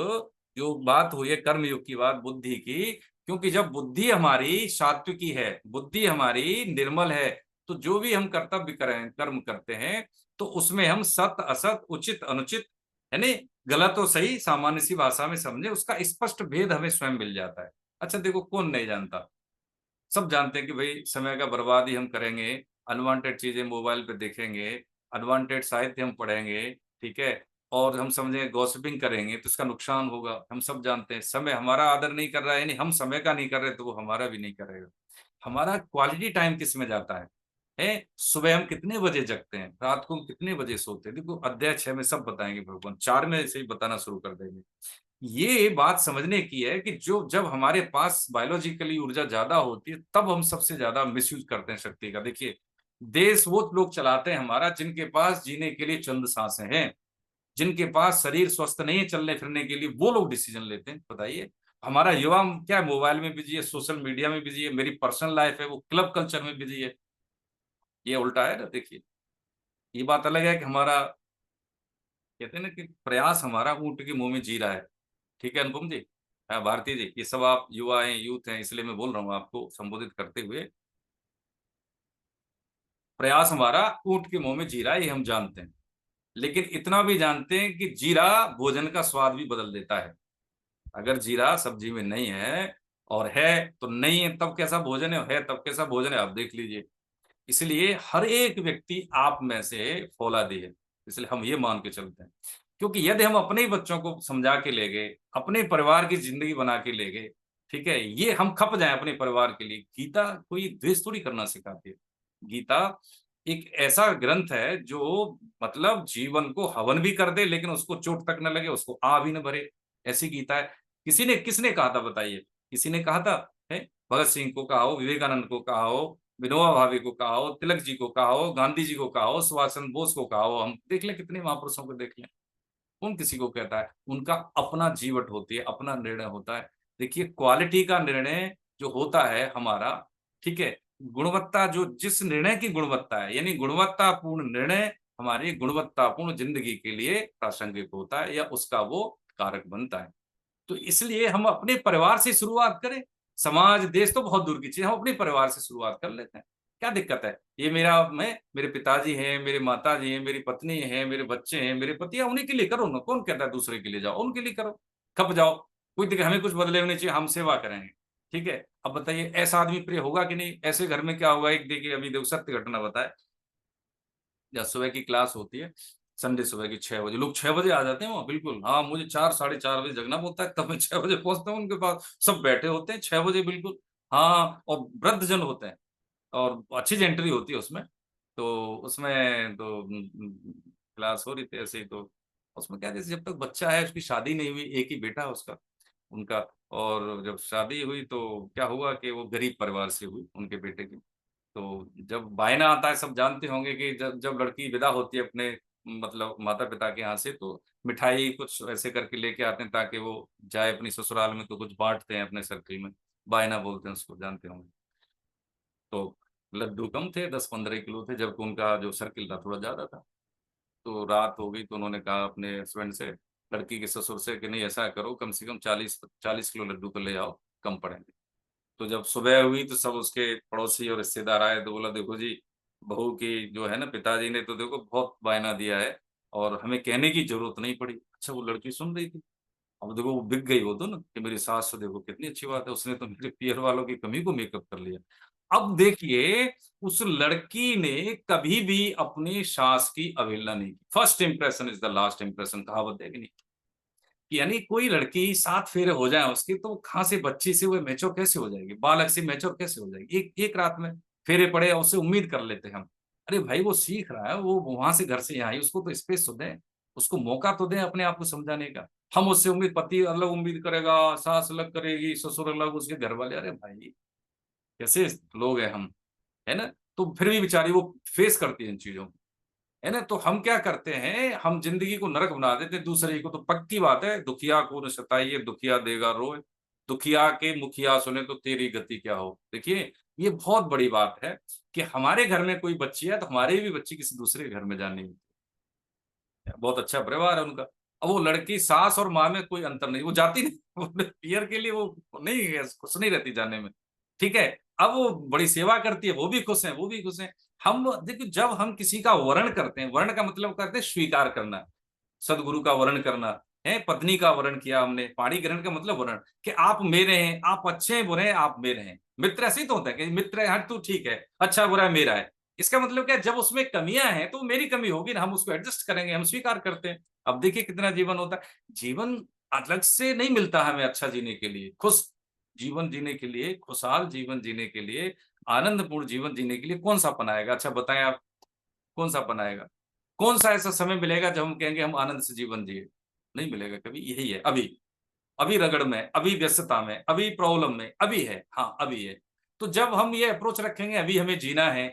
जो बात हुई है कर्म योग की बात बुद्धि की, क्योंकि जब बुद्धि हमारी सात्विकी है, बुद्धि हमारी निर्मल है, तो जो भी हम कर्तव्य करें, कर्म करते हैं, तो उसमें हम सत असत, उचित अनुचित, है नहीं, गलत और सही, सामान्य सी भाषा में समझे, उसका स्पष्ट भेद हमें स्वयं मिल जाता है। अच्छा देखो कौन नहीं जानता? सब जानते हैं कि भाई समय का बर्बादी हम करेंगे, अनवांटेड चीजें मोबाइल पे देखेंगे, अनवांटेड साहित्य हम पढ़ेंगे, ठीक है, और हम समझेंगे गॉसिपिंग करेंगे तो इसका नुकसान होगा। हम सब जानते हैं समय हमारा आदर नहीं कर रहा है, यानी हम समय का नहीं कर रहे तो वो हमारा भी नहीं करेगा। हमारा क्वालिटी टाइम किस में जाता है? सुबह हम कितने बजे जगते हैं, रात को हम कितने बजे सोते हैं? देखो अध्याय 6 में सब बताएंगे भगवान, 4 में से ही बताना शुरू कर देंगे। ये बात समझने की है कि जो जब हमारे पास बायोलॉजिकली ऊर्जा ज्यादा होती है तब हम सबसे ज्यादा मिसयूज करते हैं शक्ति का। देखिए देश वो लोग चलाते हैं हमारा जिनके पास जीने के लिए चंद सांसें हैं, जिनके पास शरीर स्वस्थ नहीं है चलने फिरने के लिए, वो लोग डिसीजन लेते हैं। बताइए हमारा युवा क्या है, मोबाइल में बिजी है, सोशल मीडिया में बिजी है, मेरी पर्सनल लाइफ है वो क्लब कल्चर में बिजी है। ये उल्टा है ना, देखिए। ये बात अलग है कि हमारा, कहते हैं ना कि प्रयास हमारा ऊंट के मुंह में जी रहा है। ठीक है अनुपम जी, हाँ भारती जी, ये सब आप युवा हैं, यूथ हैं, इसलिए मैं बोल रहा हूँ आपको संबोधित करते हुए। प्रयास हमारा ऊंट के मुंह में जी रहा है, ये हम जानते हैं। लेकिन इतना भी जानते हैं कि जीरा भोजन का स्वाद भी बदल देता है। अगर जीरा सब्जी में नहीं है, और है तो नहीं है तब कैसा भोजन है तब कैसा भोजन है, आप देख लीजिए। इसलिए हर एक व्यक्ति आप में से फौलादी है, इसलिए हम ये मान के चलते हैं। क्योंकि यदि हम अपने ही बच्चों को समझा के ले गए, अपने परिवार की जिंदगी बना के ले गए, ठीक है, ये हम खप जाए अपने परिवार के लिए। गीता कोई द्वेष थोड़ी करना सिखाती है। गीता एक ऐसा ग्रंथ है जो मतलब जीवन को हवन भी कर दे, लेकिन उसको चोट तक न लगे, उसको आ भी न भरे, ऐसी गीता है। किसने कहा था बताइए? किसी ने कहा था? है भगत सिंह को कहा हो, विवेकानंद को कहा हो, विनोबा भावे को कहा हो, तिलक जी को कहा हो, गांधी जी को कहा हो, सुभाष चंद्र बोस को कहा हो, हम देख लें कितने महापुरुषों को देख लें। कौन किसी को कहता है? उनका अपना जीवट होती है, अपना निर्णय होता है। देखिए क्वालिटी का निर्णय जो होता है हमारा, ठीक है, गुणवत्ता, जो जिस निर्णय की गुणवत्ता है, यानी गुणवत्तापूर्ण निर्णय हमारी गुणवत्तापूर्ण जिंदगी के लिए प्रासंगिक होता है, या उसका वो कारक बनता है। तो इसलिए हम अपने परिवार से शुरुआत करें। समाज देश तो बहुत दूर की चीज, हम अपने परिवार से शुरुआत कर लेते हैं। क्या दिक्कत है? ये मेरे पिताजी हैं, मेरे माताजी हैं, मेरी पत्नी है, मेरे बच्चे हैं, मेरे पति हैं, उन्हीं के लिए करो ना। कौन कहता है दूसरे के लिए जाओ? उनके लिए करो, खप जाओ। कोई दिक्कत, हमें कुछ बदले होने चाहिए, हम सेवा करेंगे। ठीक है, अब बताइए ऐसा आदमी प्रिय होगा कि नहीं? ऐसे घर में क्या होगा, एक देखिए अभी देखो सत्य घटना बताए। या सुबह की क्लास होती है, संडे सुबह की 6 बजे, लोग 6 बजे आ जाते हैं वहाँ, बिल्कुल। हाँ, मुझे 4 साढ़े 4 बजे जगना पड़ता है, तब मैं 6 बजे पहुंचता हूँ उनके पास। सब बैठे होते हैं 6 बजे, बिल्कुल। हाँ, और वृद्ध जन होते हैं, और अच्छी एंट्री होती है उसमें। तो उसमें तो क्लास हो रही थी ऐसे ही, तो उसमें क्या, जैसे जब तक बच्चा है, उसकी शादी नहीं हुई, एक ही बेटा है उसका, उनका। और जब शादी हुई तो क्या हुआ कि वो गरीब परिवार से हुई, उनके बेटे की। तो जब बायना आता है, सब जानते होंगे कि जब जब लड़की विदा होती है अपने मतलब माता पिता के यहाँ से, तो मिठाई कुछ ऐसे करके लेके आते हैं ताकि वो जाए अपनी ससुराल में, तो कुछ बांटते हैं अपने सर्कल में। बायना बोलते हैं उसको, जानते होंगे। तो लड्डू कम थे, 10-15 किलो थे, जबकि उनका जो सर्किल था थोड़ा ज्यादा था। तो रात हो गई, तो उन्होंने कहा अपने हस्बैंड से, लड़की के ससुर से, कि नहीं ऐसा करो, कम से कम 40-40 किलो लड्डू तो ले आओ, कम पड़ेंगे। तो जब सुबह हुई तो सब उसके पड़ोसी और रिश्तेदार आए, तो बोला देखो जी, बहू की जो है ना, पिताजी ने तो देखो बहुत बायना दिया है, और हमें कहने की जरूरत नहीं पड़ी। अच्छा, वो लड़की सुन रही थी। अब देखो वो बिक गई वो तो ना, कि मेरी सास तो देखो कितनी अच्छी बात है, उसने तो मेरे पियर वालों की कमी को मेकअप कर लिया। अब देखिए, उस लड़की ने कभी भी अपनी सास की अवहेलना नहीं की। First impression is the last impression, कहावत है कि नहीं? यानी कोई लड़की 7 फेरे हो जाए उसके, तो कहाँ से बच्ची से वो मैच्योर कैसे हो जाएगी, बालक से मैच्योर कैसे हो जाएगी? एक एक रात में फेरे पड़े, और उससे उम्मीद कर लेते हैं हम। अरे भाई, वो सीख रहा है, वो वहां से घर से यहाँ आई, उसको तो स्पेस तो दें, उसको मौका तो दें अपने आप को समझाने का। हम उससे उम्मीद, पति अलग उम्मीद करेगा, सास अलग करेगी, ससुर अलग, उसके घर वाले, अरे भाई कैसे लोग हैं हम, है ना? तो फिर भी बेचारी वो फेस करती है इन चीजों को, है ना? तो हम क्या करते हैं, हम जिंदगी को नरक बना देते हैं दूसरे को। तो पक्की बात है, दुखिया को न सताइए, दुखिया देगा रोए, दुखिया के मुखिया सुने तो तेरी गति क्या हो। देखिए, ये बहुत बड़ी बात है कि हमारे घर में कोई बच्ची है, तो हमारी भी बच्ची किसी दूसरे के घर में जानी है। बहुत अच्छा परिवार है उनका। अब वो लड़की, सास और माँ में कोई अंतर नहीं, वो जाती नहीं वो पियर के लिए वो नहीं है, खुश नहीं रहती जाने में। ठीक है, अब वो बड़ी सेवा करती है, वो भी खुश है, वो भी खुश है। हम देखो, जब हम किसी का वर्ण करते हैं, वर्ण का मतलब करते हैं स्वीकार करना, सदगुरु का वर्ण करना है, पत्नी का वर्ण किया हमने, पाणी ग्रहण का मतलब वर्ण, कि आप मेरे हैं, आप अच्छे हैं बुरे हैं, आप मेरे हैं। मित्र ऐसे ही तो होता है कि मित्र है, हट तू ठीक है, अच्छा बुरा है मेरा है। इसका मतलब क्या है, जब उसमें कमियां हैं तो मेरी कमी होगी ना, हम उसको एडजस्ट करेंगे, हम स्वीकार करते हैं। अब देखिए कितना जीवन होता है। जीवन अलग से नहीं मिलता हमें अच्छा जीने के लिए, खुश जीवन जीने के लिए, खुशहाल जीवन जीने के लिए, आनंदपूर्ण जीवन जीने के लिए कौन सा पन आएगा? अच्छा बताएं आप, कौन सा पन आएगा? कौन सा ऐसा समय मिलेगा जब हम कहेंगे हम आनंद से जीवन जिए? नहीं मिलेगा कभी। यही है, अभी अभी रगड़ में, अभी व्यस्तता में, अभी प्रॉब्लम में, अभी है, हाँ अभी है। तो जब हम ये अप्रोच रखेंगे, अभी हमें जीना है।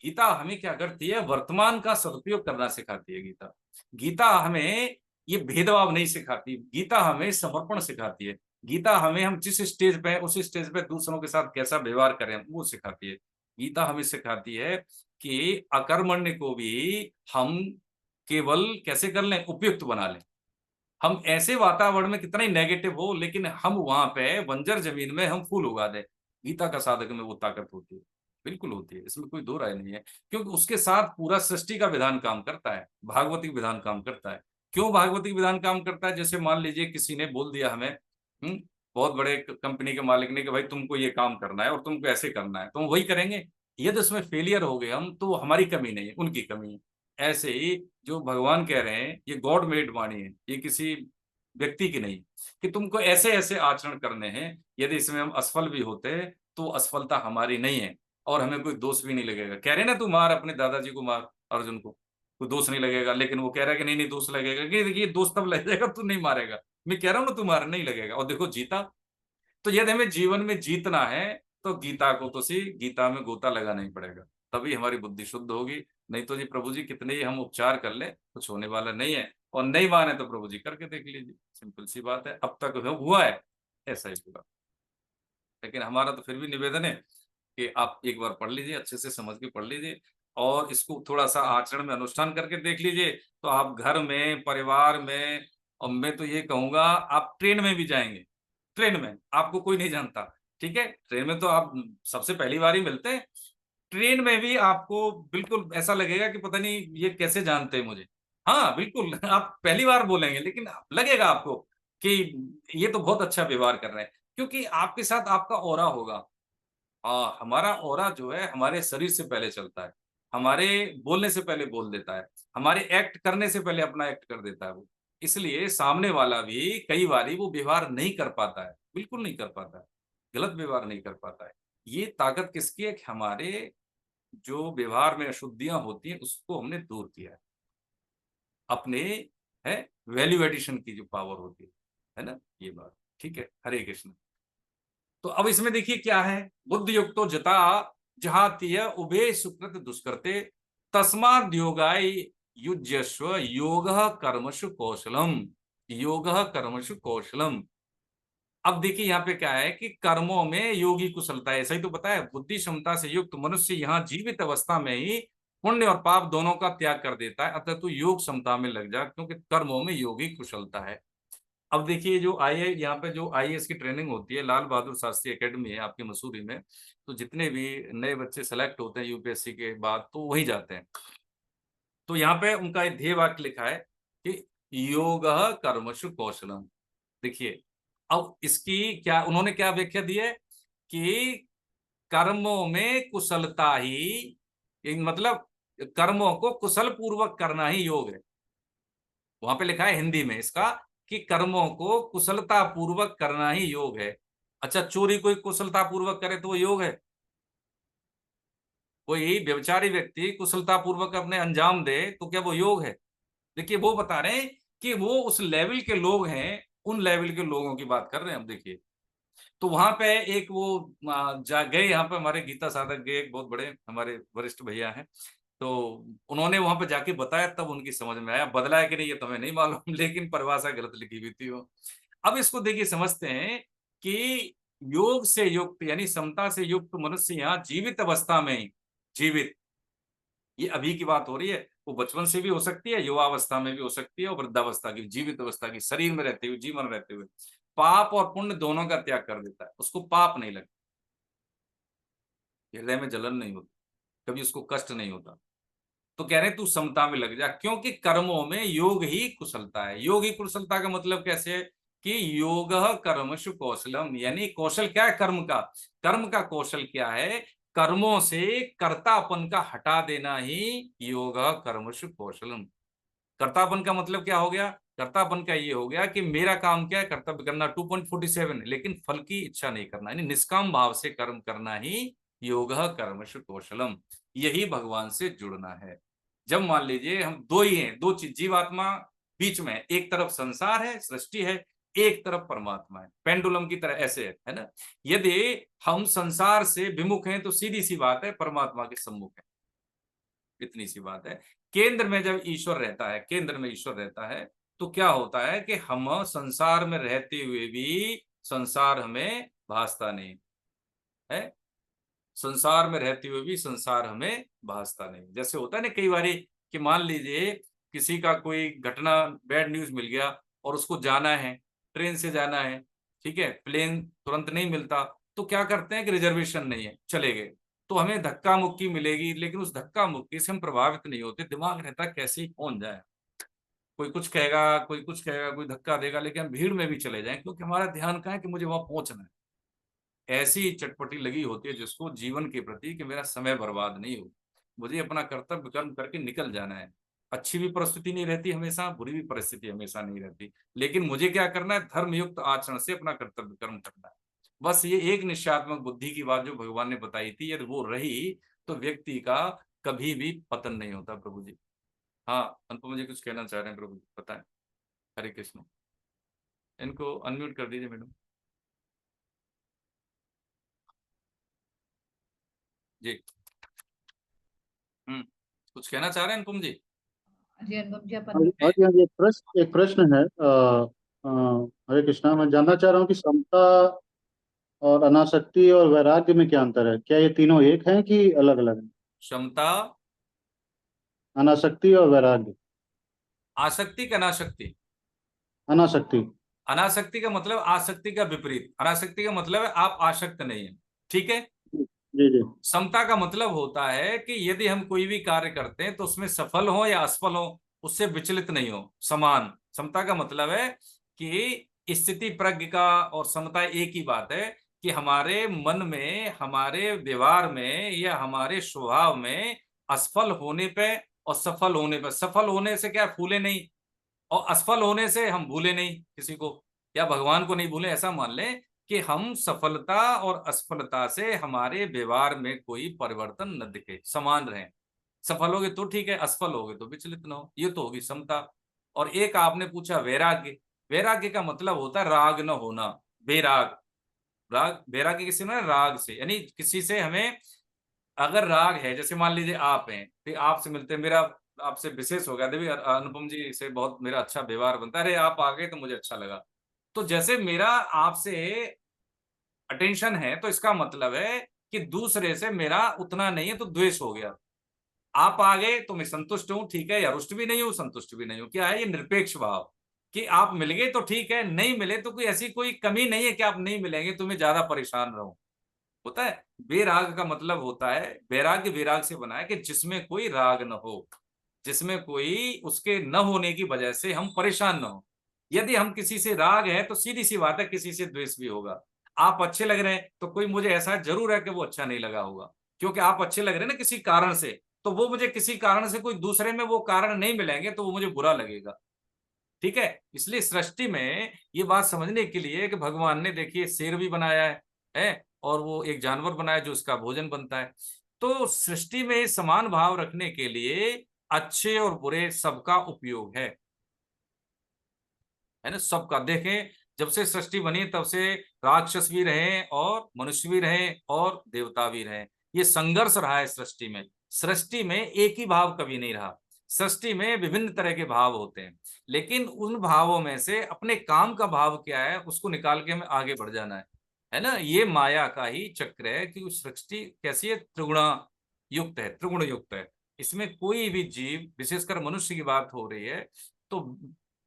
गीता हमें क्या करती है, वर्तमान का सदुपयोग करना सिखाती है। गीता गीता हमें ये भेदभाव नहीं सिखाती, गीता हमें समर्पण सिखाती है। गीता हमें, हम जिस स्टेज पे है उस स्टेज पे दूसरों के साथ कैसा व्यवहार करें वो सिखाती है। गीता हमें सिखाती है कि अकर्मण्य को भी हम केवल कैसे कर लें, उपयुक्त बना लें। हम ऐसे वातावरण में कितना ही नेगेटिव हो, लेकिन हम वहां पे बंजर जमीन में हम फूल उगा दें। गीता का साधक में वो ताकत होती है, बिल्कुल होती है, इसमें कोई दो राय नहीं है। क्योंकि उसके साथ पूरा सृष्टि का विधान काम करता है, भागवतिक विधान काम करता है। क्यों भागवतिक विधान काम करता है? जैसे मान लीजिए किसी ने बोल दिया हमें, बहुत बड़े कंपनी के मालिक ने, कि भाई तुमको ये काम करना है और तुमको ऐसे करना है, तो हम वही करेंगे। यदि उसमें फेलियर हो गए हम, तो हमारी कमी नहीं है, उनकी कमी है। ऐसे ही जो भगवान कह रहे हैं, ये गॉड मेड वाणी है, ये किसी व्यक्ति की नहीं, कि तुमको ऐसे ऐसे आचरण करने हैं। यदि इसमें हम असफल भी होते तो असफलता हमारी नहीं है, और हमें कोई दोष भी नहीं लगेगा। कह रहे ना तू मार अपने दादाजी को, मार अर्जुन को, कोई दोष नहीं लगेगा। लेकिन वो कह रहा है कि नहीं नहीं दोष लगेगा, कि देखिए दोष तब लग जाएगा तू नहीं मारेगा। मैं कह रहा हूं ना, तू मार, नहीं लगेगा, और देखो जीता। तो यदि हमें जीवन में जीतना है, तो गीता को तो सी गीता में गोता लगाना ही पड़ेगा, तभी हमारी बुद्धि शुद्ध होगी। नहीं तो जी प्रभु जी कितने ही हम उपचार कर ले, कुछ होने वाला नहीं है। और नहीं माने तो प्रभु जी करके देख लीजिए, सिंपल सी बात है। अब तक हुआ है ऐसा ही पूरा। लेकिन हमारा तो फिर भी निवेदन है कि आप एक बार पढ़ लीजिए, अच्छे से समझ के पढ़ लीजिए, और इसको थोड़ा सा आचरण में अनुष्ठान करके देख लीजिए। तो आप घर में, परिवार में, और मैं तो ये कहूंगा आप ट्रेन में भी जाएंगे, ट्रेन में आपको कोई नहीं जानता, ठीक है, ट्रेन में तो आप सबसे पहली बार ही मिलते हैं। ट्रेन में भी आपको बिल्कुल ऐसा लगेगा कि पता नहीं ये कैसे जानते हैं मुझे। हाँ बिल्कुल आप पहली बार बोलेंगे, लेकिन लगेगा आपको कि ये तो बहुत अच्छा व्यवहार कर रहे हैं, क्योंकि आपके साथ आपका ऑरा होगा। हमारा ऑरा जो है हमारे शरीर से पहले चलता है, हमारे बोलने से पहले बोल देता है, हमारे एक्ट करने से पहले अपना एक्ट कर देता है वो। इसलिए सामने वाला भी कई बारी वो व्यवहार नहीं कर पाता है, बिल्कुल नहीं कर पाता है, गलत व्यवहार नहीं कर पाता है। ये ताकत किसकी है? कि हमारे जो व्यवहार में अशुद्धियां होती हैं उसको हमने दूर किया है, अपने है वैल्यू एडिशन की जो पावर होती है ना, ये बात। ठीक है, हरे कृष्ण। तो अब इसमें देखिए क्या है, बुद्धि युक्तो जता जहातीय उभे सुकृत दुष्कृते तस्माद योगाय युज्यस्व योग कर्मसु कौशलम, योग कर्मसु कौशलम। अब देखिए यहाँ पे क्या है कि कर्मों में योगी कुशलता है, ऐसा ही तो बताया। बुद्धि क्षमता से युक्त मनुष्य यहाँ जीवित अवस्था में ही पुण्य और पाप दोनों का त्याग कर देता है, अतः तू योग क्षमता में लग जा, क्योंकि कर्मों में योगी कुशलता है। अब देखिए जो यहाँ पे जो आईएएस की ट्रेनिंग होती है, लाल बहादुर शास्त्री एकेडमी है आपके मसूरी में, तो जितने भी नए बच्चे सेलेक्ट होते हैं यूपीएससी के बाद, तो वही जाते हैं। तो यहाँ पे उनका एक ध्येय वाक्य लिखा है कि योग कर्मसु कौशलम। देखिए अब इसकी क्या उन्होंने क्या व्याख्या दी है कि कर्मों में कुशलता ही, मतलब कर्मों को कुशल पूर्वक करना ही योग है। वहां पे लिखा है हिंदी में इसका कि कर्मों को कुशलता पूर्वक करना ही योग है। अच्छा, चोरी कोई कुशलता पूर्वक करे तो वो योग है? कोई व्यभिचारी व्यक्ति कुशलता पूर्वक अपने अंजाम दे तो क्या वो योग है? देखिए वो बता रहे हैं कि वो उस लेवल के लोग हैं, उन लेवल के लोगों की बात कर रहे हैं। हम देखिए तो वहां पे एक वो जा गए, यहाँ पे हमारे गीता साधक गए, एक बहुत बड़े हमारे वरिष्ठ भैया हैं, तो उन्होंने वहां पे जाके बताया, तब उनकी समझ में आया। बदलाया कि नहीं ये तो हमें नहीं मालूम लेकिन परिभाषा गलत लिखी हुई थी वो। अब इसको देखिए समझते हैं कि योग से युक्त यानी समता से युक्त मनुष्य यहाँ जीवित अवस्था में ही, जीवित ये अभी की बात हो रही है, वो बचपन से भी हो सकती है, युवावस्था में भी हो सकती है, और वृद्धावस्था की, जीवित अवस्था की, शरीर में रहते हुए, जीवन रहते हुए पाप और पुण्य दोनों का त्याग कर देता है। उसको पाप नहीं लगता, हृदय में जलन नहीं होती, कभी उसको कष्ट नहीं होता। तो कह रहे हैं तू समता में लग जा, क्योंकि कर्मों में योग ही कुशलता है। योग ही कुशलता का मतलब कैसे है कि योग कर्मशु कौशलम, यानी कौशल क्या है कर्म का? कर्म का कौशल क्या है? कर्मों से कर्तापन का हटा देना ही योग कर्मशु कौशलम। कर्तापन का मतलब क्या हो गया? कर्तापन का ये हो गया कि मेरा काम क्या है, कर्तव्य करना 2.47, लेकिन फल की इच्छा नहीं करना, यानी निष्काम भाव से कर्म करना ही योग कर्मशु कौशलम। यही भगवान से जुड़ना है। जब मान लीजिए हम दो ही हैं, दो चीज, जीवात्मा बीच में, एक तरफ संसार है, सृष्टि है, एक तरफ परमात्मा है, पेंडुलम की तरह ऐसे है ना। यदि हम संसार से विमुख हैं तो सीधी सी बात है परमात्मा के सम्मुख है, इतनी सी बात है। केंद्र में जब ईश्वर रहता है, केंद्र में ईश्वर रहता है, तो क्या होता है कि हम संसार में रहते हुए भी संसार हमें भासता नहीं है, संसार में रहते हुए भी संसार हमें भासता नहीं। जैसे होता है ना कई बारी कि मान लीजिए किसी का कोई घटना, बैड न्यूज मिल गया और उसको जाना है, ट्रेन से जाना है, ठीक है, प्लेन तुरंत नहीं मिलता, तो क्या करते हैं कि रिजर्वेशन नहीं है, चले गए, तो हमें धक्का मुक्की मिलेगी, लेकिन उस धक्का मुक्की से हम प्रभावित नहीं होते, दिमाग रहता कैसे ही पहुंच जाए, कोई कुछ कहेगा, कोई कुछ कहेगा, कोई धक्का देगा, लेकिन हम भीड़ में भी चले जाएं, क्योंकि हमारा ध्यान कहाँ है कि मुझे वहां पहुंचना है। ऐसी चटपटी लगी होती है जिसको जीवन के प्रति कि मेरा समय बर्बाद नहीं हो, मुझे अपना कर्तव्य कर्म करके निकल जाना है। अच्छी भी परिस्थिति नहीं रहती हमेशा, बुरी भी परिस्थिति हमेशा नहीं रहती, लेकिन मुझे क्या करना है, धर्मयुक्त आचरण से अपना कर्तव्य कर्म करना है। बस ये एक निश्चयात्मक बुद्धि की बात जो भगवान ने बताई थी, यदि वो रही तो व्यक्ति का कभी भी पतन नहीं होता। प्रभु जी, हाँ अनुपम जी कुछ कहना चाह रहे हैं, प्रभु जी बताएं। हरे कृष्ण, इनको अनम्यूट कर दीजिए मैडम जी। कुछ कहना चाह रहे हैं अनुपम जी?
जी अनुपम जी, आप
हाँ
unmute-
जी, हाँ जी, एक प्रश्न है। हरे कृष्णा, मैं जानना चाह रहा हूँ कि समता और अनासक्ति और वैराग्य में क्या अंतर है? क्या ये तीनों एक हैं कि अलग अलग हैं?
क्षमता,
अनासक्ति और वैराग्य।
आसक्ति का अनासक्ति।
अनासक्ति।
अनासक्ति का मतलब आसक्ति का विपरीत, अनासक्ति का मतलब है आप आसक्त नहीं है, ठीक है।
जी जी।
समता का मतलब होता है कि यदि हम कोई भी कार्य करते हैं तो उसमें सफल हो या असफल हो उससे विचलित नहीं हो, समान। समता का मतलब है कि स्थिति प्रज्ञ का और समता एक ही बात है कि हमारे मन में, हमारे व्यवहार में या हमारे स्वभाव में असफल होने पे और सफल होने पे, सफल होने से क्या फूले नहीं और असफल होने से हम भूले नहीं किसी को या भगवान को नहीं भूले, ऐसा मान लें कि हम सफलता और असफलता से हमारे व्यवहार में कोई परिवर्तन न दिखे, समान रहे। सफल होगे तो ठीक है, असफल होगे तो विचलित न हो, ये तो होगी समता। और एक आपने पूछा वैराग्य, वैराग्य का मतलब होता है राग न होना, बेराग। राग, वैराग्य किसी में राग से, यानी किसी से हमें अगर राग है, जैसे मान लीजिए आप हैं, फिर आपसे मिलते, मेरा आपसे विशेष हो गया, देखिए अनुपम जी से बहुत मेरा अच्छा व्यवहार बनता है, अरे आप आ गए तो मुझे अच्छा लगा, तो जैसे मेरा आपसे अटेंशन है तो इसका मतलब है कि दूसरे से मेरा उतना नहीं है तो द्वेष हो गया। आप आ गए तो मैं संतुष्ट हूं, ठीक है, या रुष्ट भी नहीं हूं, संतुष्ट भी नहीं हूं। क्या है ये निरपेक्ष भाव कि आप मिल गए तो ठीक है, नहीं मिले तो कोई ऐसी कोई कमी नहीं है कि आप नहीं मिलेंगे तो मैं ज्यादा परेशान रहूं, होता है। बेराग का मतलब होता है, वैराग्य विराग से बना है कि जिसमें कोई राग न हो, जिसमें कोई उसके न होने की वजह से हम परेशान न हो। यदि हम किसी से राग है तो सीधी सी बात है किसी से द्वेष भी होगा। आप अच्छे लग रहे हैं तो कोई मुझे ऐसा जरूर है कि वो अच्छा नहीं लगा होगा, क्योंकि आप अच्छे लग रहे हैं ना किसी कारण से, तो वो मुझे किसी कारण से, कोई दूसरे में वो कारण नहीं मिलेंगे तो वो मुझे बुरा लगेगा, ठीक है। इसलिए सृष्टि में ये बात समझने के लिए कि भगवान ने देखिए शेर भी बनाया है और वो एक जानवर बनाया जो उसका भोजन बनता है। तो सृष्टि में समान भाव रखने के लिए अच्छे और बुरे सबका उपयोग है ना, सबका। देखें जब से सृष्टि बनी तब से राक्षस भी रहे और मनुष्य भी रहे और देवता भी रहे, ये संघर्ष रहा है सृष्टि में। सृष्टि में एक ही भाव कभी नहीं रहा, सृष्टि में विभिन्न तरह के भाव होते हैं, लेकिन उन भावों में से अपने काम का भाव क्या है उसको निकाल के हमें आगे बढ़ जाना है ना। ये माया का ही चक्र है कि सृष्टि कैसी है, त्रिगुणा युक्त है, त्रिगुण युक्त है। इसमें कोई भी जीव, विशेषकर मनुष्य की बात हो रही है, तो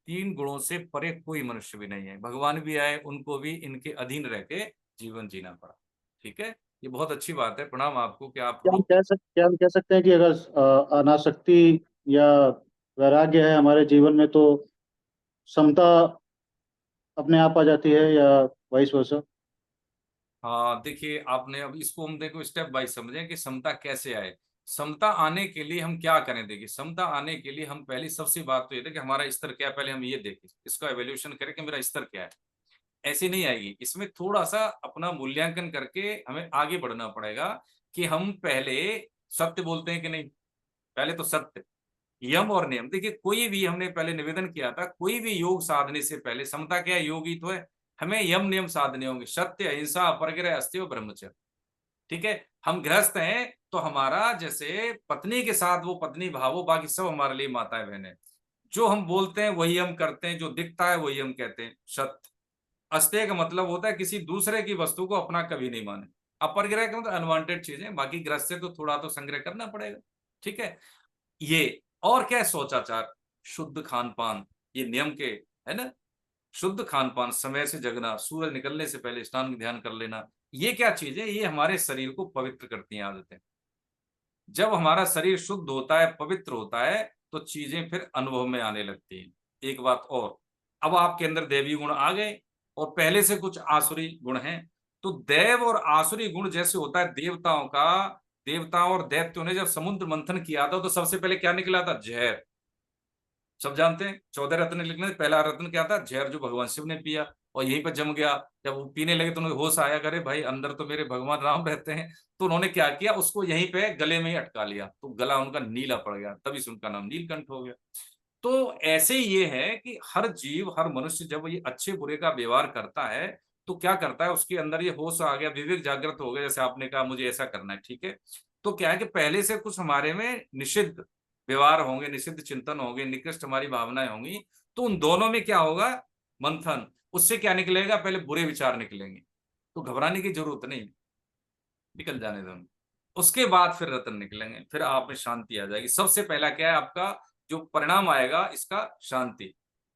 तीन गुणों से परे कोई मनुष्य भी नहीं है। भगवान भी आए, उनको भी इनके अधीन रह के जीवन जीना पड़ा, ठीक है। ये बहुत अच्छी बात है, प्रणाम आपको कि आप लोग।
क्या हम कह सकते हैं कि अगर अनासक्ति या वैराग्य है हमारे जीवन में तो समता अपने आप आ जाती है, या वाइस वर्सा?
हाँ देखिए, आपने अब इसको हम देखो स्टेप बाय समझें कि समता कैसे आए। समता आने के लिए हम क्या करें, देखिए समता आने के लिए हम पहली सबसे बात तो ये है कि हमारा स्तर क्या है, पहले हम ये देखें, इसका एवोल्यूशन करें कि मेरा स्तर क्या है। ऐसी नहीं आएगी, इसमें थोड़ा सा अपना मूल्यांकन करके हमें आगे बढ़ना पड़ेगा कि हम पहले सत्य बोलते हैं कि नहीं। पहले तो सत्य, यम और नियम। देखिए कोई भी, हमने पहले निवेदन किया था, कोई भी योग साधने से पहले, समता क्या है, योग ही तो है, हमें यम नियम साधने होंगे, सत्य, अहिंसा, अपरिग्रह, अस्तेय, ब्रह्मचर्य, ठीक है। हम गृहस्थ हैं तो हमारा जैसे पत्नी के साथ वो पत्नी भावो, बाकी सब हमारे लिए माताएं बहनें। जो हम बोलते हैं वही हम करते हैं, जो दिखता है वही हम कहते हैं, सत्य। अस्तेय का मतलब होता है किसी दूसरे की वस्तु को अपना कभी नहीं माने। अपरग्रह का मतलब अनवांटेड चीजें, बाकी ग्रह से तो थोड़ा तो संग्रह करना पड़ेगा, ठीक है। ये और क्या है, सोचाचार, शुद्ध खान पान, ये नियम के है ना, शुद्ध खान पान, समय से जगना, सूरज निकलने से पहले स्नान ध्यान कर लेना, ये क्या चीज है, ये हमारे शरीर को पवित्र करती हैं आदतें। जब हमारा शरीर शुद्ध होता है, पवित्र होता है, तो चीजें फिर अनुभव में आने लगती हैं। एक बात और, अब आपके अंदर दैवी गुण आ गए और पहले से कुछ आसुरी गुण हैं, तो देव और आसुरी गुण जैसे होता है देवताओं का, देवताओं और दैत्यों ने जब समुद्र मंथन किया था तो सबसे पहले क्या निकला था, जहर। सब जानते हैं 14 रत्न लिखने, पहला रत्न क्या था, जहर, जो भगवान शिव ने पिया और यहीं पर जम गया। जब वो पीने लगे तो उन्हें होश आया, करे भाई अंदर तो मेरे भगवान राम रहते हैं, तो उन्होंने क्या किया, उसको यहीं पे गले में ही अटका लिया, तो गला उनका नीला पड़ गया, तभी से उनका नाम नीलकंठ हो गया। तो ऐसे ही ये है कि हर जीव, हर मनुष्य जब ये अच्छे बुरे का व्यवहार करता है, तो क्या करता है, उसके अंदर ये होश आ गया, विवेक जागृत हो गया, जैसे आपने कहा मुझे ऐसा करना है, ठीक है। तो क्या है कि पहले से कुछ हमारे में निषिद्ध व्यवहार होंगे, निषिद्ध चिंतन होंगे, निकृष्ट हमारी भावनाएं होंगी, तो उन दोनों में क्या होगा, मंथन, उससे क्या निकलेगा, पहले बुरे विचार निकलेंगे, तो घबराने की जरूरत नहीं, निकल जाने दो। उसके बाद फिर रत्न निकलेंगे, फिर आप में शांति आ जाएगी। सबसे पहला क्या है आपका जो परिणाम आएगा इसका, शांति,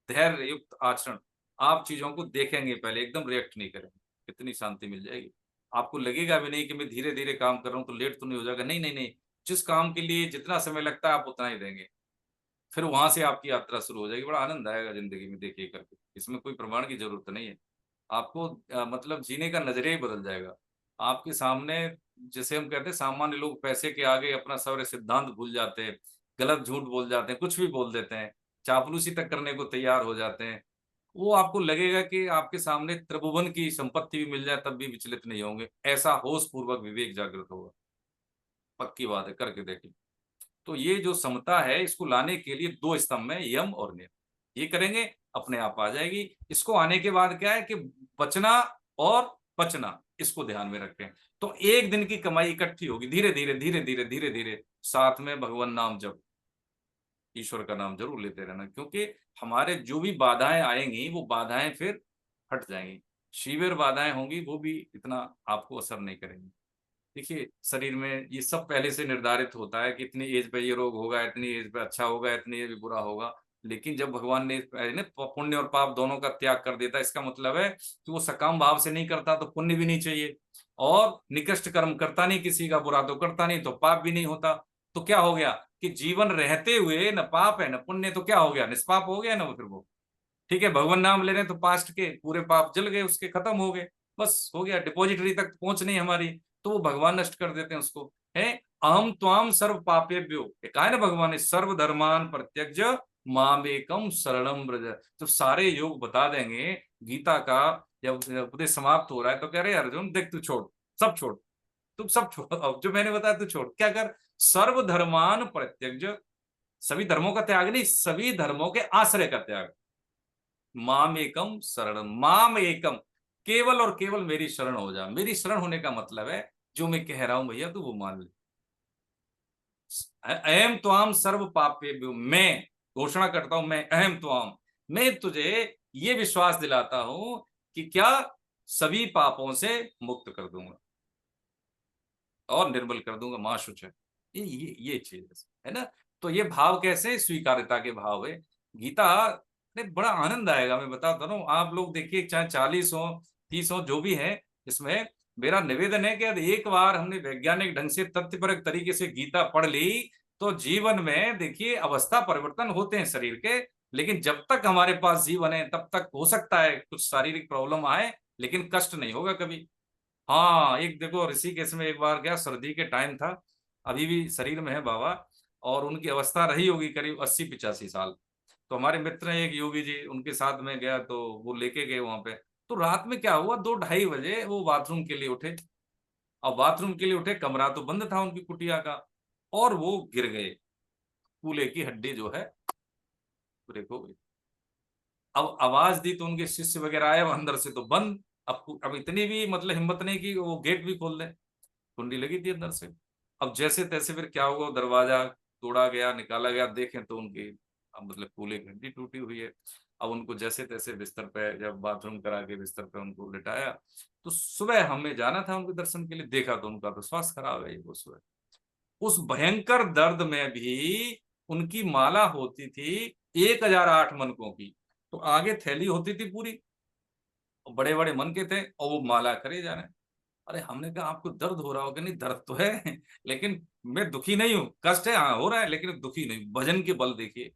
धैर्य युक्त आचरण। आप चीजों को देखेंगे पहले, एकदम रिएक्ट नहीं करेंगे, कितनी शांति मिल जाएगी। आपको लगेगा भी नहीं कि मैं धीरे धीरे काम कर रहा हूं तो लेट तो नहीं हो जाएगा, नहीं नहीं नहीं, जिस काम के लिए जितना समय लगता है आप उतना ही देंगे, फिर वहां से आपकी यात्रा शुरू हो जाएगी। बड़ा आनंद आएगा जिंदगी में, देखिए करके, इसमें कोई प्रमाण की जरूरत नहीं है। आपको मतलब जीने का नजरिया ही बदल जाएगा। आपके सामने, जैसे हम कहते हैं सामान्य लोग पैसे के आगे अपना सारे सिद्धांत भूल जाते हैं, गलत झूठ बोल जाते हैं, कुछ भी बोल देते हैं, चापलूसी तक करने को तैयार हो जाते हैं, वो आपको लगेगा कि आपके सामने त्रिभुवन की संपत्ति भी मिल जाए तब भी विचलित नहीं होंगे, ऐसा होश पूर्वक विवेक जागृत होगा। पक्की बात है, करके देखिए। तो ये जो समता है, इसको लाने के लिए दो स्तंभ में, यम और नियम, ये करेंगे अपने आप आ जाएगी। इसको आने के बाद क्या है कि बचना और पचना, इसको ध्यान में रखें, तो एक दिन की कमाई इकट्ठी होगी, धीरे धीरे धीरे धीरे धीरे धीरे। साथ में भगवान नाम जप, ईश्वर का नाम जरूर लेते रहना, क्योंकि हमारे जो भी बाधाएं आएंगी वो बाधाएं फिर हट जाएंगी। शिविर बाधाएं होंगी वो भी इतना आपको असर नहीं करेंगी। देखिए शरीर में ये सब पहले से निर्धारित होता है कि इतनी एज पे ये रोग होगा, इतनी एज पे अच्छा होगा, इतनी एज पे बुरा होगा। लेकिन जब भगवान ने पुण्य और पाप दोनों का त्याग कर देता है, इसका मतलब है कि वो सकाम भाव से नहीं करता तो पुण्य भी नहीं चाहिए, और निकृष्ट कर्म करता नहीं, किसी का बुरा तो करता नहीं, तो पाप भी नहीं होता। तो क्या हो गया कि जीवन रहते हुए न पाप है न पुण्य, तो क्या हो गया, निष्पाप हो गया ना वो, फिर वो ठीक है। भगवान नाम ले रहे हैं तो पास्ट के पूरे पाप जल गए, उसके खत्म हो गए, बस हो गया, डिपॉजिटरी तक पहुंच नहीं हमारी, तो वो भगवान नष्ट कर देते हैं उसको। है अहम त्वाम सर्व पापेभ्यो, कहा है ना भगवान ने, सर्व धर्मान परित्यज्य मामेकम शरणम व्रज। तो सारे योग बता देंगे गीता का, जब उपदेश समाप्त हो रहा है तो कह रहे अर्जुन देख तू छोड़, सब छोड़, तुम सब छोड़, अब जो मैंने बताया तू छोड़, क्या कर, सर्व धर्मान परित्यज्य, सभी धर्मों का त्याग नहीं, सभी धर्मों के आश्रय का त्याग, माम एकम शरणम, माम एकम, केवल और केवल मेरी शरण हो जा। मेरी शरण होने का मतलब है जो मैं कह रहा हूं भैया तू वो मान ले। अहम त्वाम सर्व पापेभ्यो, मैं घोषणा करता हूं, मैं अहम त्वाम, मैं तुझे ये विश्वास दिलाता हूं कि क्या सभी पापों से मुक्त कर दूंगा और निर्मल कर दूंगा, मां शुच है। ये चीज है ना। तो ये भाव कैसे, स्वीकार्यता के भाव है। गीता ने बड़ा आनंद आएगा, मैं बताता हूँ, आप लोग देखिए चाहे 40 हो 30 हो जो भी है, इसमें मेरा निवेदन है कि यदि एक बार हमने वैज्ञानिक ढंग से तथ्यपरक तरीके से गीता पढ़ ली तो जीवन में देखिए अवस्था परिवर्तन होते हैं शरीर के, लेकिन जब तक हमारे पास जीवन है तब तक हो सकता है कुछ शारीरिक प्रॉब्लम आए, लेकिन कष्ट नहीं होगा कभी। हाँ एक देखो ऋषिकेश में एक बार गया, सर्दी के टाइम था, अभी भी शरीर में है बाबा, और उनकी अवस्था रही होगी करीब 80-85 साल। तो हमारे मित्र हैं एक योगी जी, उनके साथ में गया तो वो लेके गए वहां पे। तो रात में क्या हुआ, 2-2:30 बजे वो बाथरूम के लिए उठे। अब बाथरूम के लिए उठे, कमरा तो बंद था उनकी कुटिया का, और वो गिर गए, कूल्हे की हड्डी जो है ब्रेक हो गई। अब आवाज दी तो उनके शिष्य वगैरह आए, अंदर से तो बंद। अब इतनी भी मतलब हिम्मत नहीं कि वो गेट भी खोल दे, कुंडी लगी थी अंदर से। अब जैसे तैसे फिर क्या हुआ, दरवाजा तोड़ा गया, निकाला गया, देखें तो उनकी मतलब कूल्हे की हड्डी टूटी हुई है। अब उनको जैसे तैसे बिस्तर पे, जब बाथरूम करा के बिस्तर पे उनको लिटाया, तो सुबह हमें जाना था उनके दर्शन के लिए, देखा तो उनका तो स्वास्थ्य खराब है वो सुबह। उस भयंकर दर्द में भी उनकी माला होती थी 1008 मनकों की, तो आगे थैली होती थी पूरी, बड़े बड़े मन के थे, और वो माला करे जा रहे हैं। अरे हमने कहा आपको दर्द हो रहा होगा? नहीं, दर्द तो है लेकिन मैं दुखी नहीं हूं, कष्ट है हाँ हो रहा है, लेकिन दुखी नहीं। भजन के बल देखिए,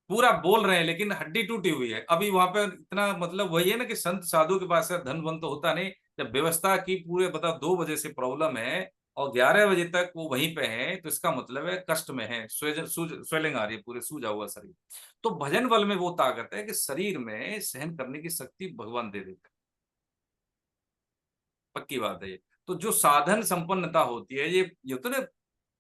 पूरा बोल रहे हैं लेकिन हड्डी टूटी हुई है। अभी वहां पे इतना मतलब वही है ना कि संत साधु के पास है, धन वन तो होता नहीं। जब व्यवस्था की पूरे बता 2 बजे से प्रॉब्लम है और 11 बजे तक वो वहीं पे है, तो इसका मतलब है कष्ट में है, स्वेलिंग आ रही है, पूरे सूजा हुआ शरीर। तो भजन बल में वो ताकत है कि शरीर में सहन करने की शक्ति भगवान दे देता है, पक्की बात है ये। तो जो साधन संपन्नता होती है, ये तो ना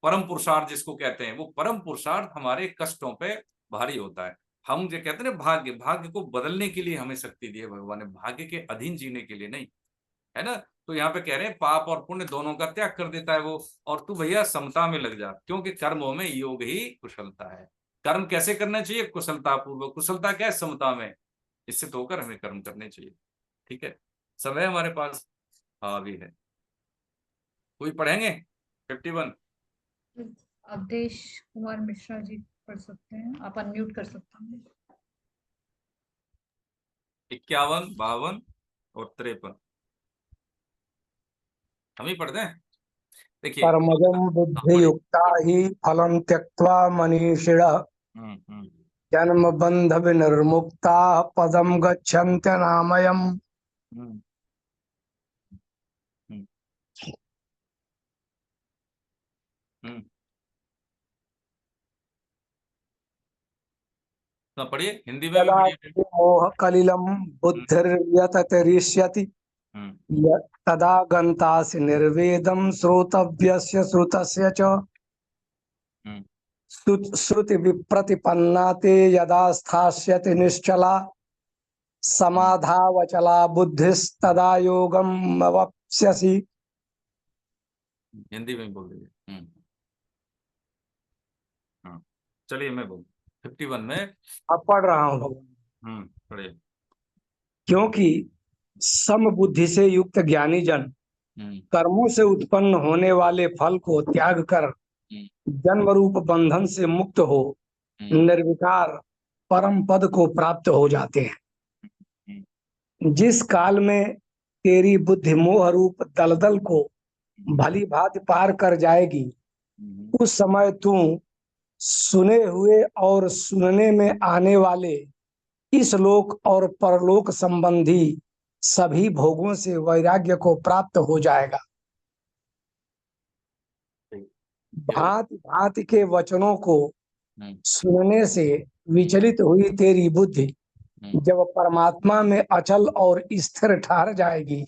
परम पुरुषार्थ जिसको कहते हैं, वो परम पुरुषार्थ हमारे कष्टों पे भारी होता है। हम जो कहते हैं ना भाग्य, भाग्य को बदलने के लिए हमें शक्ति दी है भगवान ने, भाग्य के अधीन जीने के लिए नहीं, है ना। तो यहाँ पे कह रहे हैं पाप और पुण्य दोनों का त्याग कर देता है वो, और तू भैया समता में लग जा, क्योंकि कर्मों में योग ही कुशलता है। कर्म कैसे करना चाहिए? कुशलता पूर्वक। कुशलता क्या है? समता में। इससे तो होकर हमें कर्म करने चाहिए। ठीक है, समय हमारे पास हाँ अभी है, कोई पढ़ेंगे 51?
अवधेश कुमार मिश्रा जी पढ़ सकते हैं, आप अनम्यूट कर सकते हैं।
51, 52 और 53 हम ही पढ़ते हैं। देखिए
कर्मजं
हाँ, बोलिए।
बुद्धियुक्ता हि फलं त्यक्त्वा मनीषिणः
हम्म।
जन्म बंध विनिर्मुक्ता पदम गच्छन्त्यनामयम्।
हम्म हम्म हम्म तो पढ़िए, हिंदी में भी
यदा
पढ़िए।
मोह कलिलं
हम्म
बुद्धिर्यततरिष्यति
हम्म
तदा गन्तासि निर्वेदं श्रोतव्यस्य श्रुतस्य च
हम्म
श्रुति विप्रतिपन्ना ते यदा स्थास्यति निश्चला
हम्म।
समाधावचला बुद्धिस्तदा योगम् अवाप्स्यसि।
हिंदी में भी बोल दीजिए। हाँ, चलिए मैं बोल 51 में।
अब पढ़ रहा हूँ।
पढ़िए।
क्योंकि समबुद्धि से युक्त ज्ञानी जन
हम्म
कर्मों से उत्पन्न होने वाले फल को त्याग कर
हम्म
जन्म रूप बंधन से मुक्त हो
हम्म
निर्विकार परम पद को प्राप्त हो जाते हैं।
हम्म
जिस काल में तेरी बुद्धि मोह रूप दलदल को भली भांति पार कर जाएगी,
हम्म
उस समय तू सुने हुए और सुनने में आने वाले इस लोक और परलोक संबंधी सभी भोगों से वैराग्य को प्राप्त हो जाएगा।
ठीक।
भांति भांति के वचनों को
हम्म
सुनने से विचलित हुई तेरी बुद्धि जब परमात्मा में अचल और स्थिर ठहर जाएगी,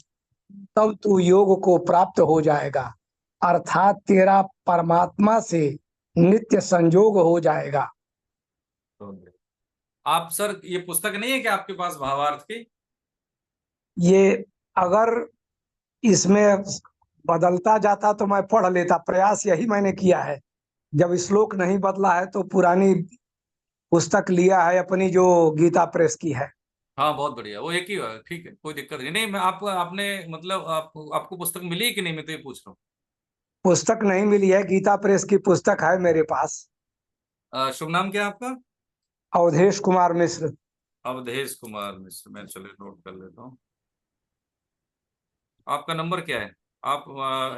तब तू योग को प्राप्त हो जाएगा, अर्थात तेरा परमात्मा से नित्य संयोग हो जाएगा।
तो आप सर ये पुस्तक नहीं है कि आपके पास भावार्थ की?
ये अगर इसमें बदलता जाता तो मैं पढ़ लेता, प्रयास यही मैंने किया है। जब श्लोक नहीं बदला है तो पुरानी पुस्तक लिया है अपनी, जो गीता प्रेस की है।
हाँ बहुत बढ़िया, वो एक ही है, ठीक है, कोई दिक्कत नहीं। नहीं मैं आपको आपने मतलब आपको पुस्तक मिली कि नहीं, मैं तो ये पूछ रहा
पुस्तक नहीं मिली है, गीता प्रेस की पुस्तक है मेरे पास।
हूँ। शुभ नाम क्या है आपका?
अवधेश कुमार मिश्र।
अवधेश कुमार मिश्र, मैं चलिए नोट कर लेता हूँ। आपका नंबर क्या है? आप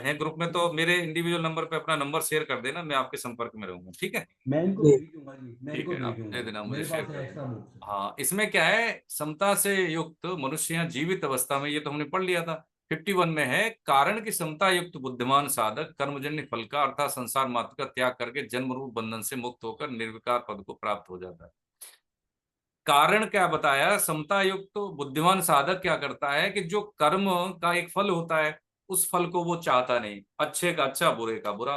हैं ग्रुप में तो मेरे इंडिविजुअल नंबर पे अपना नंबर शेयर कर देना, मैं आपके संपर्क में रहूंगा, ठीक है?
मैं इनको
जी।
भेज दूंगा जी, मैं
ठीक
इनको
है,
भेज
आप
दूंगा
दे देना, मुझे
मेरे
शेयर
पास
कर
है
देना।
Extra books.
हाँ, इसमें क्या है, समता से युक्त मनुष्य यहाँ जीवित अवस्था में, ये तो हमने पढ़ लिया था। 51 में है, कारण की समता युक्त बुद्धिमान साधक कर्मजन्य फल का अर्थात संसार मात्र का त्याग करके जन्म रूप बंधन से मुक्त होकर निर्विकार पद को प्राप्त हो जाता है। कारण क्या बताया? समता युक्त तो बुद्धिमान साधक क्या करता है कि जो कर्म का एक फल होता है, उस फल को वो चाहता नहीं, अच्छे का अच्छा बुरे का बुरा।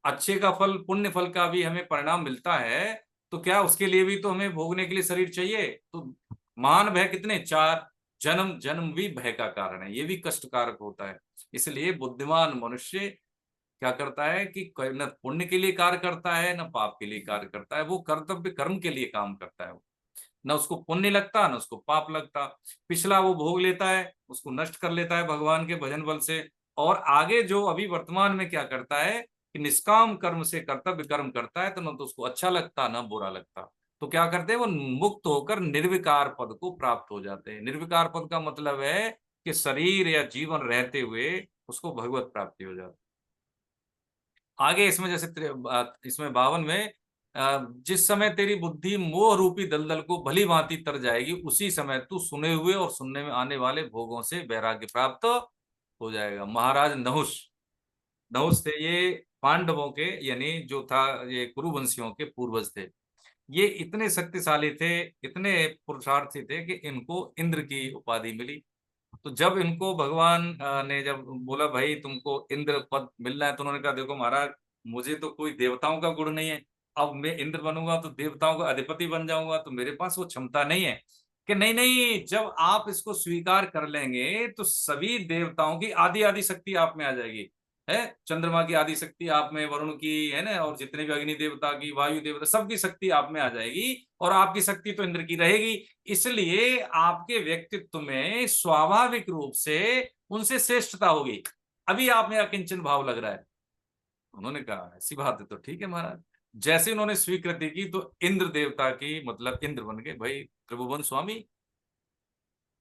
अच्छे का फल, पुण्य फल का भी हमें परिणाम मिलता है, तो क्या उसके लिए भी तो हमें भोगने के लिए शरीर चाहिए। तो महान भय कितने? 4। जन्म, जन्म भी भय का कारण है, ये भी कष्टकारक होता है। इसलिए बुद्धिमान मनुष्य क्या करता है कि न पुण्य के लिए कार्य करता है न पाप के लिए कार्य करता है, वो कर्तव्य कर्म के लिए काम करता है। ना उसको पुण्य लगता ना उसको पाप लगता। पिछला वो भोग लेता है, उसको नष्ट कर लेता है भगवान के भजन बल से, और आगे जो अभी वर्तमान में क्या करता है कि निष्काम कर्म से कर्तव्य कर्म करता है, तो न तो उसको अच्छा लगता ना बुरा लगता। तो क्या करते हैं, वो मुक्त होकर निर्विकार पद को प्राप्त हो जाते हैं। निर्विकार पद का मतलब है कि शरीर या जीवन रहते हुए उसको भगवत प्राप्ति हो जाती है। आगे इसमें जैसे इसमें 52 में जिस समय तेरी बुद्धि मोह रूपी दलदल को भली भांति तर जाएगी, उसी समय तू सुने हुए और सुनने में आने वाले भोगों से वैराग्य प्राप्त हो जाएगा। महाराज नहुष, नहुष थे ये पांडवों के, यानी जो था ये कुरुवंशियों के पूर्वज थे। ये इतने शक्तिशाली थे, इतने पुरुषार्थी थे कि इनको इंद्र की उपाधि मिली। तो जब इनको भगवान ने जब बोला भाई तुमको इंद्र पद मिलना है, तो उन्होंने कहा देखो महाराज, मुझे तो कोई देवताओं का गुण नहीं है, अब मैं इंद्र बनूंगा तो देवताओं का अधिपति बन जाऊंगा, तो मेरे पास वो क्षमता नहीं है। कि नहीं नहीं, जब आप इसको स्वीकार कर लेंगे तो सभी देवताओं की आदि आदि शक्ति आप में आ जाएगी। है, चंद्रमा की आदि शक्ति आप में, वरुण की है ना, और जितने भी अग्नि देवता की, वायु देवता, सबकी शक्ति आप में आ जाएगी, और आपकी शक्ति तो इंद्र की रहेगी। इसलिए आपके व्यक्तित्व में स्वाभाविक रूप से उनसे श्रेष्ठता होगी। अभी आप में अकिंचन भाव लग रहा है। उन्होंने कहा ऐसी बात है तो ठीक है महाराज। जैसे उन्होंने स्वीकृति की तो इंद्र देवता की, मतलब इंद्र बन गए भाई, त्रिभुवन स्वामी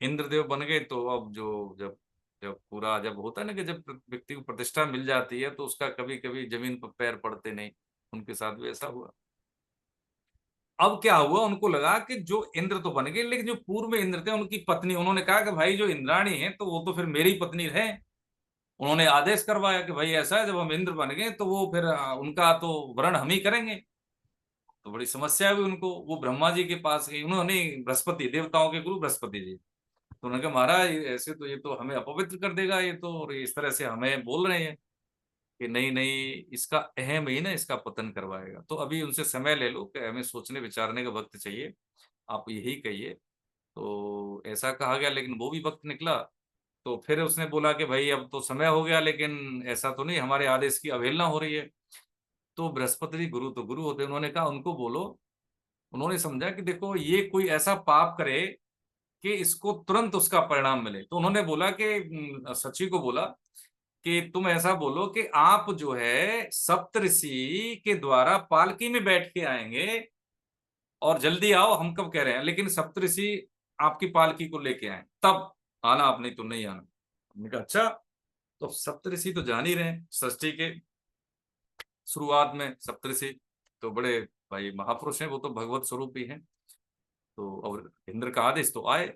इंद्रदेव बन गए। तो अब जो जब जब पूरा जब होता है ना कि जब व्यक्ति को प्रतिष्ठा मिल जाती है तो उसका कभी कभी जमीन पर पैर पड़ते नहीं, उनके साथ भी ऐसा हुआ। अब क्या हुआ, उनको लगा कि जो इंद्र तो बन गए, लेकिन जो पूर्व में इंद्र थे उनकी पत्नी, उन्होंने कहा कि भाई जो इंद्राणी है तो वो तो फिर मेरी पत्नी है। उन्होंने आदेश करवाया कि भाई ऐसा है, जब हम इंद्र बन गए तो वो फिर उनका तो वरण हम ही करेंगे। तो बड़ी समस्या हुई उनको। वो ब्रह्मा जी के पास गई, उन्होंने बृहस्पति, देवताओं के गुरु बृहस्पति जी, तो उन्होंने कहा महाराज ऐसे तो ये तो हमें अपवित्र कर देगा ये तो, और इस तरह से हमें बोल रहे हैं कि नहीं नहीं, इसका अहम ही ना इसका पतन करवाएगा। तो अभी उनसे समय ले लो कि हमें सोचने विचारने का वक्त चाहिए, आप यही कहिए। तो ऐसा कहा गया, लेकिन वो भी वक्त निकला। तो फिर उसने बोला कि भाई अब तो समय हो गया, लेकिन ऐसा तो नहीं, हमारे आदेश की अवहेलना हो रही है। तो बृहस्पति गुरु तो गुरु होते, उन्होंने कहा उनको बोलो। उन्होंने समझा कि देखो ये कोई ऐसा पाप करे कि इसको तुरंत उसका परिणाम मिले। तो उन्होंने बोला कि सची को बोला कि तुम ऐसा बोलो कि आप जो है सप्तऋषि के द्वारा पालकी में बैठ के आएंगे, और जल्दी आओ, हम कब कह रहे हैं, लेकिन सप्तऋषि आपकी पालकी को लेके आए तब आना, आप नहीं तो नहीं आना। हमने कहा अच्छा। तो सप्तऋषि तो जान ही रहे हैं, सृष्टि के शुरुआत में सप्तऋषि तो बड़े भाई महापुरुष हैं, वो तो भगवत स्वरूप ही हैं। तो और इंद्र का आदेश तो आए।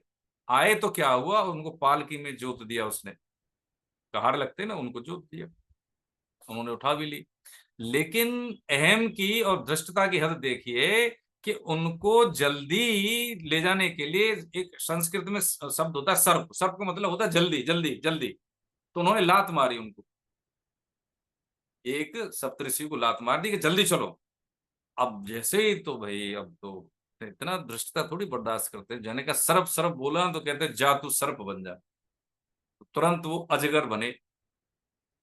आए तो क्या हुआ, उनको पालकी में जोत दिया उसने, कहार लगते ना, उनको जोत दिया, उन्होंने उठा भी ली। लेकिन अहम की और धृष्टता की हद देखिए कि उनको जल्दी ले जाने के लिए, एक संस्कृत में शब्द होता है सर्प, सर्प का मतलब होता है जल्दी जल्दी जल्दी। तो उन्होंने लात मारी उनको, एक सप्तऋषि को लात मार दी कि जल्दी चलो। अब जैसे ही तो भाई, अब तो इतना धृष्टता थोड़ी बर्दाश्त करते हैं। जाने का सर्प सर्प बोला तो कहते हैं जा तू सर्प बन जा। तो तुरंत वो अजगर बने।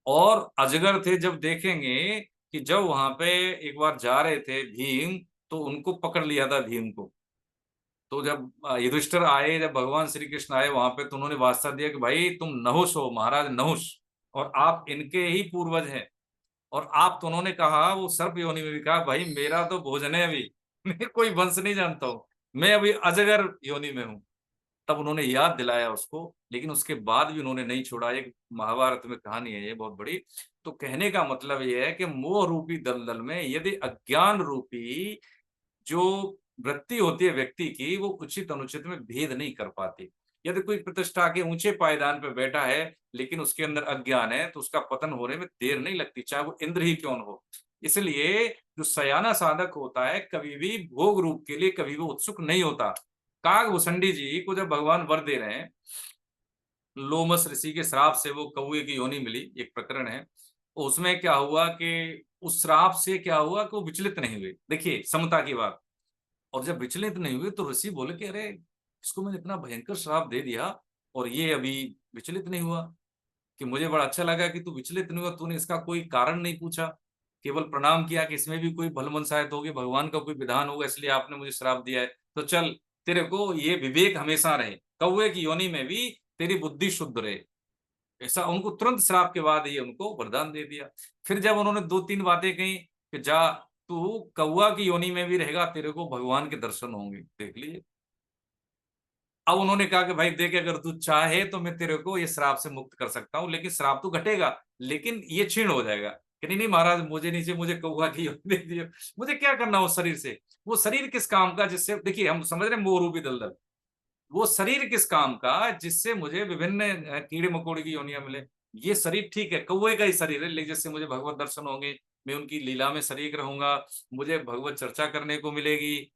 और अजगर थे, जब देखेंगे कि जब वहां पे एक बार जा रहे थे भीम, तो उनको पकड़ लिया था भीम को। तो जब युधिष्ठिर आए, जब भगवान श्री कृष्ण आए वहां पे, तो उन्होंने वास्ता दिया कि भाई तुम नहुष हो, महाराज नहुष, और आप इनके ही पूर्वज हैं। और आप, तो उन्होंने कहा, वो सर्प योनि में भी कहा भाई मेरा तो भोजन है अभी, मैं कोई वंश नहीं जानता हूं, मैं अभी अजगर योनि में हूं। तब उन्होंने याद दिलाया उसको, लेकिन उसके बाद भी उन्होंने नहीं छोड़ा। एक महाभारत में कहानी है ये बहुत बड़ी। तो कहने का मतलब ये है कि मोह रूपी दलदल में यदि अज्ञान रूपी जो वृत्ति होती है व्यक्ति की, वो उचित अनुचित में भेद नहीं कर पाती। यदि कोई प्रतिष्ठा के ऊंचे पायदान पर बैठा है लेकिन उसके अंदर अज्ञान है, तो उसका पतन होने में देर नहीं लगती, चाहे वो इंद्र ही क्यों न हो। इसलिए जो सयाना साधक होता है कभी भी भोग रूप के लिए कभी भी उत्सुक नहीं होता। कागभूषणी जी को जब भगवान वर दे रहे हैं, लोमस ऋषि के श्राप से वो कौए की योनि मिली, एक प्रकरण है। उसमें क्या हुआ कि उस श्राप से क्या हुआ कि वो विचलित नहीं हुए। देखिए समता की बात। और जब विचलित नहीं हुए तो ऋषि बोले कि अरे इसको मैंने इतना भयंकर श्राप दे दिया और ये अभी विचलित नहीं हुआ, कि मुझे बड़ा अच्छा लगा कि तू विचलित नहीं हुआ, तूने इसका कोई कारण नहीं पूछा, केवल प्रणाम किया कि इसमें भी कोई भल मनसायत होगी, भगवान का कोई विधान होगा, इसलिए आपने मुझे श्राप दिया है। तो चल तेरे को ये विवेक हमेशा रहे, कौवे की योनि में भी तेरी बुद्धि शुद्ध रहे। ऐसा उनको तुरंत श्राप के बाद ये उनको वरदान दे दिया। फिर जब उन्होंने 2-3 बातें कही कि जा तू कौवा की योनि में भी रहेगा, तेरे को भगवान के दर्शन होंगे, देख लीजिए। अब उन्होंने कहा कि भाई देख, अगर तू चाहे तो मैं तेरे को ये श्राप से मुक्त कर सकता हूँ, लेकिन श्राप तो घटेगा, लेकिन ये क्षीण हो जाएगा। कि नहीं नहीं महाराज, मुझे नहीं चाहिए, मुझे कौवा की योनि दे दियो, मुझे क्या करना उस शरीर से। वो शरीर किस काम का जिससे, देखिए हम समझ रहे हैं मोह रूपी दलदल, वो शरीर किस काम का जिससे मुझे विभिन्न कीड़े मकोड़े की योनियां मिले। ये शरीर ठीक है, कौवे का ही शरीर है, लेकिन जिससे मुझे भगवत दर्शन होंगे, मैं उनकी लीला में शरीक रहूंगा, मुझे भगवत चर्चा करने को मिलेगी।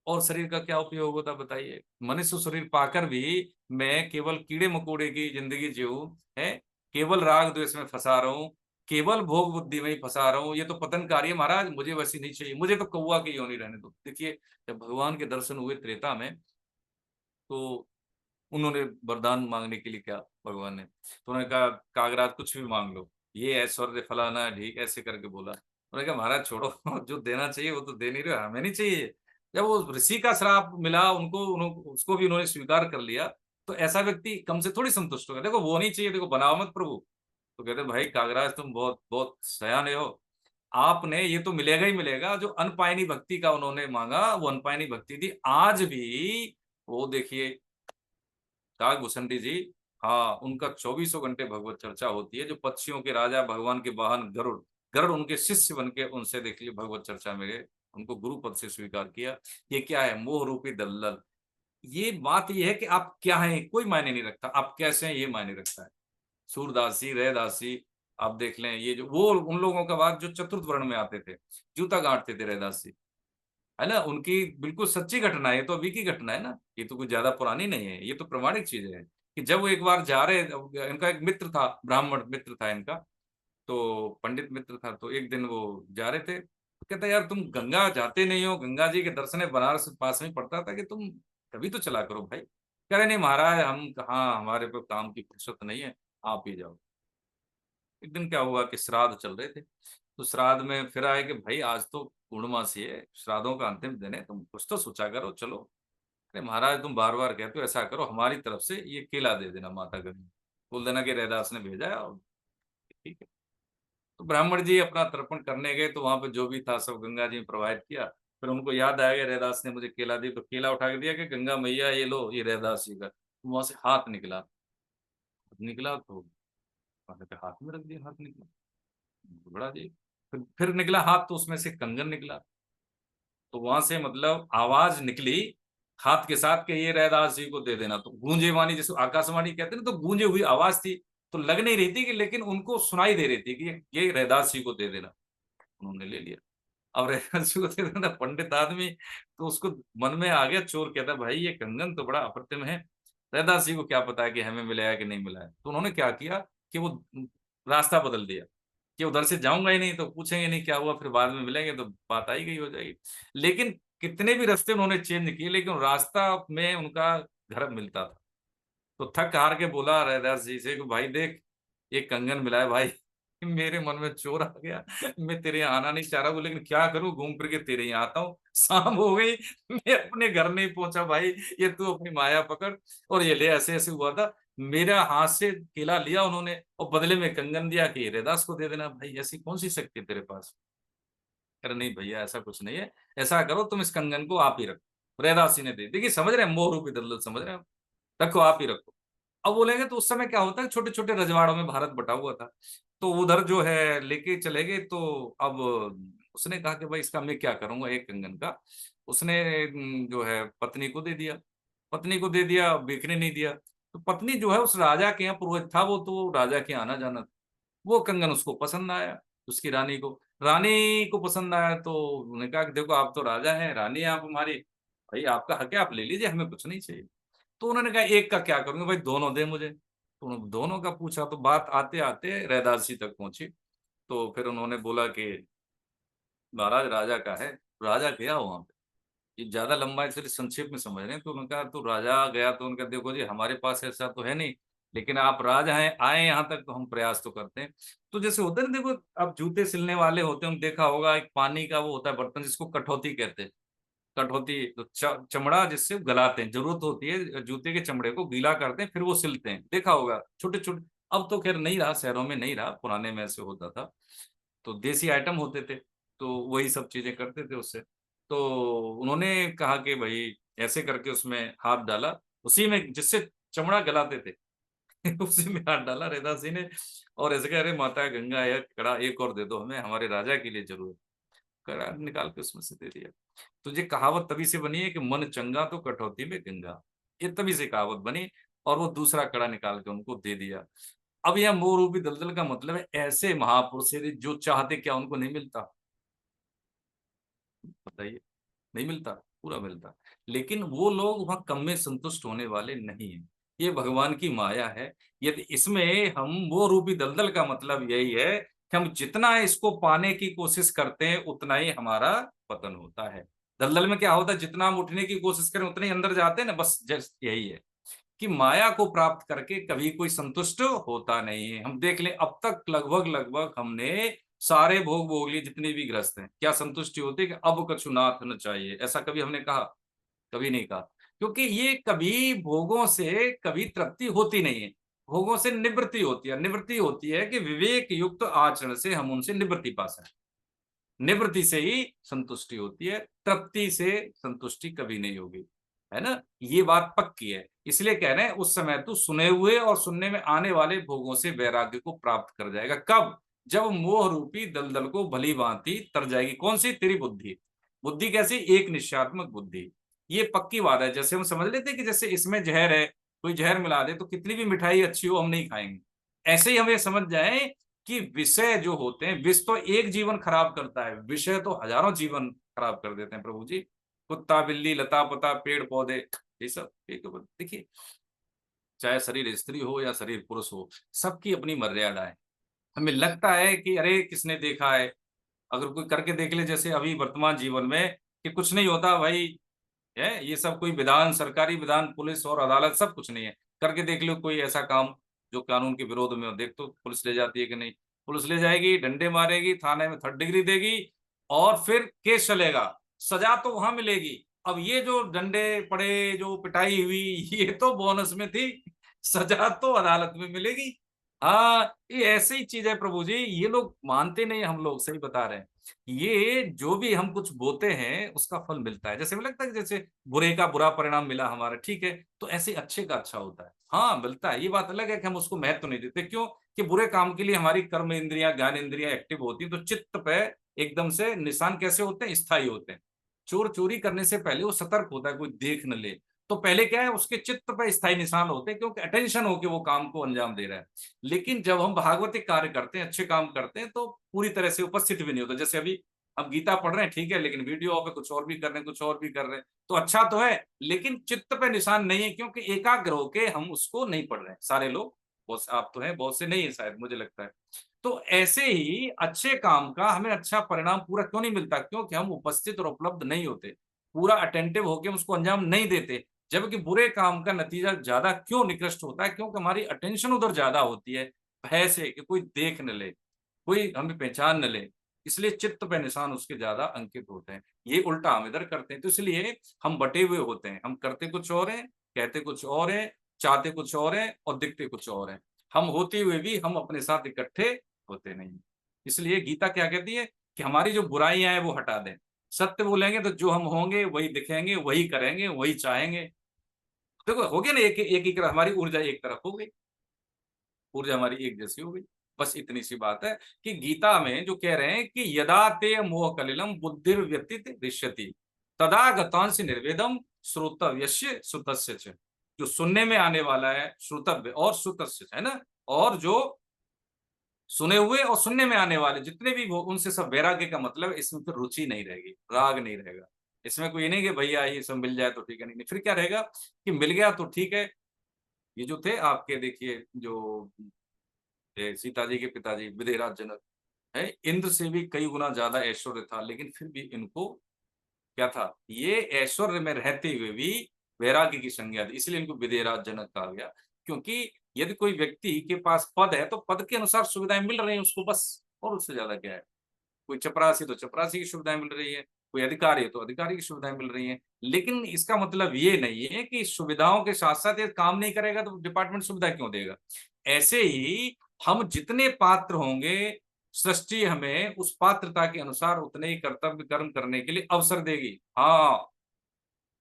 और शरीर का क्या उपयोग होता बताइए। मनुष्य शरीर पाकर भी मैं केवल कीड़े मकोड़े की जिंदगी जीऊं, है, केवल राग द्वेष में फंसा रहा हूं, केवल भोग बुद्धि में ही फंसा रहा हूं, ये तो पतनकारी है महाराज, मुझे वैसी नहीं चाहिए, मुझे तो कौवा की योनि रहने दो। देखिए जब भगवान के दर्शन हुए त्रेता में, तो उन्होंने वरदान मांगने के लिए क्या भगवान ने, तो उन्होंने कहा कागराज कुछ भी मांग लो, ये ऐश्वर्य फलाना ढीक ऐसे करके बोला। उन्होंने कहा महाराज छोड़ो, जो देना चाहिए वो तो दे नहीं रहे, हमें नहीं चाहिए। जब वो ऋषि का श्राप मिला उनको, उसको भी उन्होंने स्वीकार कर लिया, तो ऐसा व्यक्ति कम से थोड़ी संतुष्ट होगा। देखो वो नहीं चाहिए, देखो बनाओ मत प्रभु। तो कहते भाई कागराज तुम बहुत बहुत सयाने हो, आपने ये तो मिलेगा ही मिलेगा। जो अनपायनी भक्ति का उन्होंने मांगा, वो अनपायनी भक्ति थी। आज भी वो देखिए काग भूषणी जी, हाँ, उनका 24 घंटे भगवत चर्चा होती है। जो पक्षियों के राजा, भगवान के वाहन गरुड़, गरुड़ उनके शिष्य बन के उनसे देख लिए भगवत चर्चा में गए, उनको गुरु पद से स्वीकार किया। ये क्या है, मोह रूपी दलदल। ये बात ये है कि आप क्या हैं कोई मायने नहीं रखता, आप कैसे हैं ये मायने रखता है। सूरदासी, रैदासी, आप देख लें, ये जो वो उन लोगों का बात जो चतुर्थ वर्ण में आते थे, जूता गांठते थे रैदासी, है ना, उनकी बिल्कुल सच्ची घटना है। ये तो अभी की घटना है ना, ये तो कुछ ज्यादा पुरानी नहीं है, ये तो प्रमाणिक चीज है। कि जब वो एक बार जा रहे, इनका एक मित्र था, ब्राह्मण मित्र था इनका, तो पंडित मित्र था। तो एक दिन वो जा रहे थे, तो कहता यार तुम गंगा जाते नहीं हो, गंगा जी के दर्शन है बनारस पास में पड़ता था, कि तुम कभी तो चला करो भाई। कह रहे नहीं महाराज, हम कहाँ, हमारे पे काम की फुर्सत नहीं है, आप ही जाओ। एक दिन क्या हुआ कि श्राद्ध चल रहे थे, तो श्राद्ध में फिर आए कि भाई आज तो पूर्णमासी है, श्राद्धों का अंतिम दिन है, तुम कुछ तो सोचा करो, चलो। अरे महाराज तुम बार बार कहते हो, ऐसा करो हमारी तरफ से ये केला दे देना माता गंगा, बोल देना कि रैदास ने भेजा है, और ठीक है। तो ब्राह्मण जी अपना तर्पण करने गए, तो वहां पे जो भी था सब गंगा जी ने प्रोवाइड किया। फिर उनको याद आया कि रैदास ने मुझे केला दी, तो केला उठा के दिया कि गंगा मैया ये लो, ये रैदास जी का। तो वहां से हाथ निकला, तो वहां पे हाथ में रख दिया, हाथ निकला बड़ा जी। फिर निकला हाथ, तो उसमें से कंगन निकला। तो वहां से मतलब आवाज निकली हाथ के साथ कि ये रैदास जी को दे देना। तो गूंजे वाणी, जैसे आकाशवाणी कहते हैं ना, तो गूंजे हुई आवाज थी, तो लग नहीं रही थी कि, लेकिन उनको सुनाई दे रही थी कि ये रैदास जी को दे देना। उन्होंने ले लिया। अब रैदास जी को दे देना, पंडित आदमी, तो उसको मन में आ गया, चोर कहता भाई ये कंगन तो बड़ा अप्रतिम है, रैदास जी को क्या पता है कि हमें मिला है कि नहीं मिला है। तो उन्होंने क्या किया कि वो रास्ता बदल दिया, कि उधर से जाऊंगा ही नहीं, तो पूछेंगे नहीं क्या हुआ, फिर बाद में मिलेंगे तो बात आई गई हो जाएगी। लेकिन कितने भी रास्ते उन्होंने चेंज किए, लेकिन रास्ता में उनका घर मिलता था। तो थक हार के बोला रैदास जी से कि भाई देख, ये कंगन मिला है भाई, मेरे मन में चोर आ गया, मैं तेरे यहाँ आना नहीं चाह रहा हूँ, लेकिन क्या करूं, घूम फिर के तेरे यहाँ आता हूँ। शाम हो गई, मैं अपने घर नहीं पहुंचा भाई, ये तू अपनी माया पकड़ और ये ले। ऐसे ऐसे हुआ था, मेरा हाथ से केला लिया उन्होंने, और बदले में कंगन दिया कि रैदास को दे देना। भाई ऐसी कौन सी शक्ति है तेरे पास। अरे नहीं भैया ऐसा कुछ नहीं है, ऐसा करो तुम इस कंगन को आप ही रखो। रैदास जी ने दे, देखिए समझ रहे हैं, मोह रूपी दलदल समझ रहे हैं, रखो आप ही रखो। अब बोलेंगे तो उस समय क्या होता है, छोटे छोटे रजवाड़ों में भारत बटा हुआ था, तो उधर जो है लेके चले गए। तो अब उसने कहा कि भाई इसका मैं क्या करूंगा एक कंगन का। उसने जो है पत्नी को दे दिया, पत्नी को दे दिया, बेचने नहीं दिया। तो पत्नी जो है उस राजा के यहाँ पुरोहित था, वो तो राजा के आना जाना था। वो कंगन उसको पसंद आया, उसकी रानी को पसंद आया। तो उन्होंने कहा कि देखो आप तो राजा हैं, रानी है आप हमारी, भाई आपका हक है, आप ले लीजिए, हमें कुछ नहीं चाहिए। तो उन्होंने कहा एक का क्या करूंगा भाई, दोनों दे मुझे। तो उन्होंने दोनों का पूछा, तो बात आते आते रैदास जी तक पहुंची। तो फिर उन्होंने बोला कि महाराज राजा का है। राजा गया वहां पे, ये ज्यादा लंबा है इसलिए संक्षेप में समझ रहे हैं। तो उन्होंने कहा तो राजा गया, तो उनका देखो जी हमारे पास ऐसा तो है नहीं, लेकिन आप राजा हैं, आए यहाँ तक तो हम प्रयास तो करते हैं। तो जैसे होता है ना, देखो अब जूते सिलने वाले होते हैं, देखा होगा एक पानी का वो होता है बर्तन जिसको कठौती कहते हैं, कठौती तो चमड़ा जिससे गलाते हैं, जरूरत होती है जूते के चमड़े को गीला करते हैं फिर वो सिलते हैं, देखा होगा छोटे छोटे। अब तो खैर नहीं रहा, शहरों में नहीं रहा, पुराने में ऐसे होता था, तो देसी आइटम होते थे, तो वही सब चीजें करते थे उससे। तो उन्होंने कहा कि भाई ऐसे करके उसमें हाथ डाला, उसी में जिससे चमड़ा गलाते थे उसी में हाथ डाला रैदास जी ने, और ऐसे कह रहे माता गंगा या कड़ा एक और दे दो हमें, हमारे राजा के लिए जरूर। कड़ा निकाल के उसमें से दे दिया। तो ये कहावत तभी से बनी है कि मन चंगा तो कटौती में गंगा, ये तभी से कहावत बनी, और वो दूसरा कड़ा निकाल के उनको दे दिया। अब यह मोह रूपी दलदल का मतलब है ऐसे महापुरुष जो चाहते क्या उनको नहीं मिलता, बताइए, नहीं मिलता, पूरा मिलता। लेकिन वो लोग वहां कम में संतुष्ट होने वाले नहीं है, ये भगवान की माया है। यदि इसमें हम वो रूपी दलदल का मतलब यही है कि हम जितना इसको पाने की कोशिश करते हैं उतना ही हमारा पतन होता है। दलदल में क्या होता है, जितना हम उठने की कोशिश करें उतने ही अंदर जाते हैं ना, बस जस्ट यही है कि माया को प्राप्त करके कभी कोई संतुष्ट होता नहीं है। हम देख लें अब तक लगभग लगभग हमने सारे भोग भोग लिए जितने भी ग्रस्त हैं, क्या संतुष्टि होती है कि अब कछु नाथ न चाहिए, ऐसा कभी हमने कहा? कभी नहीं कहा, क्योंकि ये कभी भोगों से कभी तृप्ति होती नहीं है, भोगों से निवृत्ति होती है। निवृत्ति होती है कि विवेक युक्त आचरण से हम उनसे निवृत्ति पा सकें, निवृत्ति से ही संतुष्टि होती है, तृप्ति से संतुष्टि कभी नहीं होगी, है ना, ये बात पक्की है। इसलिए कह रहे हैं उस समय तू सुने हुए और सुनने में आने वाले भोगों से वैराग्य को प्राप्त कर जाएगा। कब? जब मोह रूपी दलदल को भली भांति तर जाएगी। कौन सी? तेरी बुद्धि। बुद्धि कैसी? एक निश्चयात्मक बुद्धि। ये पक्की बात है। जैसे हम समझ लेते हैं कि जैसे इसमें जहर है, कोई जहर मिला दे तो कितनी भी मिठाई अच्छी हो हम नहीं खाएंगे, ऐसे ही हमें समझ जाए कि विषय जो होते हैं, विष तो एक जीवन खराब करता है, विषय तो हजारों जीवन खराब कर देते हैं प्रभु जी। कुत्ता बिल्ली लता पता पेड़ पौधे ये सब देखिए, चाहे शरीर स्त्री हो या शरीर पुरुष हो, सबकी अपनी मर्यादा है। हमें लगता है कि अरे किसने देखा है, अगर कोई करके देख ले, जैसे अभी वर्तमान जीवन में कि कुछ नहीं होता भाई, है ये सब कोई विधान, सरकारी विधान, पुलिस और अदालत सब कुछ नहीं है, करके देख लो कोई ऐसा काम जो कानून के विरोध में हो, देख तो पुलिस ले जाती है कि नहीं? पुलिस ले जाएगी, डंडे मारेगी, थाने में 3rd डिग्री देगी, और फिर केस चलेगा, सजा तो वहां मिलेगी। अब ये जो डंडे पड़े, जो पिटाई हुई, ये तो बोनस में थी, सजा तो अदालत में मिलेगी। हाँ, ये ऐसी ही चीज है प्रभु जी, ये लोग मानते नहीं, हम लोग सही बता रहे हैं। ये जो भी हम कुछ बोते हैं उसका फल मिलता है। जैसे हमें लगता है कि जैसे बुरे का बुरा परिणाम मिला हमारा, ठीक है, तो ऐसे अच्छे का अच्छा होता है, हाँ मिलता है। ये बात अलग है कि हम उसको महत्व नहीं देते, क्यों? कि बुरे काम के लिए हमारी कर्म इंद्रियां, ज्ञान इंद्रियां एक्टिव होती है, तो चित्त पे एकदम से निशान कैसे होते हैं? स्थायी होते हैं। चोर चोरी करने से पहले वो सतर्क होता है, कोई देख न ले, तो पहले क्या है, उसके चित्त पे स्थायी निशान होते हैं, क्योंकि अटेंशन होके वो काम को अंजाम दे रहा है। लेकिन जब हम भागवतिक कार्य करते हैं, अच्छे काम करते हैं, तो पूरी तरह से उपस्थित भी नहीं होता। जैसे अभी हम गीता पढ़ रहे हैं, ठीक है, लेकिन वीडियो पे कुछ और भी कर रहे हैं, कुछ और भी कर रहे हैं, तो अच्छा तो है, लेकिन चित्त पे निशान नहीं है, क्योंकि एकाग्र होके हम उसको नहीं पढ़ रहे हैं। सारे लोग, बहुत आप तो हैं, बहुत से नहीं है शायद, मुझे लगता है। तो ऐसे ही अच्छे काम का हमें अच्छा परिणाम पूरा क्यों नहीं मिलता? क्योंकि हम उपस्थित और उपलब्ध नहीं होते, पूरा अटेंटिव होके हम उसको अंजाम नहीं देते। जबकि बुरे काम का नतीजा ज्यादा क्यों निकृष्ट होता है? क्योंकि हमारी अटेंशन उधर ज्यादा होती है, भय से कि कोई देख न ले, कोई हमें पहचान न ले, इसलिए चित्त पे निशान उसके ज्यादा अंकित होते हैं। ये उल्टा हम इधर करते हैं, तो इसलिए हम बटे हुए होते हैं, हम करते कुछ और हैं, कहते कुछ और हैं, चाहते कुछ और हैं और दिखते कुछ और हैं। हम होते हुए भी हम अपने साथ इकट्ठे होते नहीं। इसलिए गीता क्या कहती है कि हमारी जो बुराइयां हैं वो हटा दें, सत्य बोलेंगे तो जो हम होंगे वही दिखेंगे, वही करेंगे, वही चाहेंगे। देखो हो गया ना, एक ही हमारी ऊर्जा एक तरफ हो गई, ऊर्जा हमारी एक जैसी हो गई। बस इतनी सी बात है कि गीता में जो कह रहे हैं कि यदा ते मोह कलिलम बुद्धिर व्यतीत दृश्यति तदा गतांश निर्वेदम श्रोतव्यस्य श्रुतस्य च। जो सुनने में आने वाला है श्रुतव्य और श्रुतस्य है ना, और जो सुने हुए और सुनने में आने वाले जितने भी वो, उनसे सब वैराग्य का मतलब है, इसमें फिर रुचि नहीं रहेगी, राग नहीं रहेगा। इसमें कोई नहीं कि भैया ये सब मिल जाए तो ठीक है, नहीं फिर क्या रहेगा कि मिल गया तो ठीक है। ये जो थे आपके, देखिए जो सीता जी के पिताजी विदेहराज जनक है, इंद्र से भी कई गुना ज्यादा ऐश्वर्य था, लेकिन फिर भी इनको क्या था, ये ऐश्वर्य में रहते हुए भी वैराग्य की संज्ञा थी, इसलिए इनको विदेहराज जनक कहा गया। क्योंकि यदि कोई व्यक्ति के पास पद है तो पद के अनुसार सुविधाएं मिल रही हैं उसको, बस, और उससे ज्यादा क्या है। कोई चपरासी तो चपरासी की सुविधाएं मिल रही है, कोई अधिकारी है तो अधिकारी की सुविधाएं मिल रही हैं। लेकिन इसका मतलब ये नहीं है कि सुविधाओं के साथ साथ ये काम नहीं करेगा तो डिपार्टमेंट सुविधा क्यों देगा। ऐसे ही हम जितने पात्र होंगे, सृष्टि हमें उस पात्रता के अनुसार उतने ही कर्तव्य कर्म करने के लिए अवसर देगी। हाँ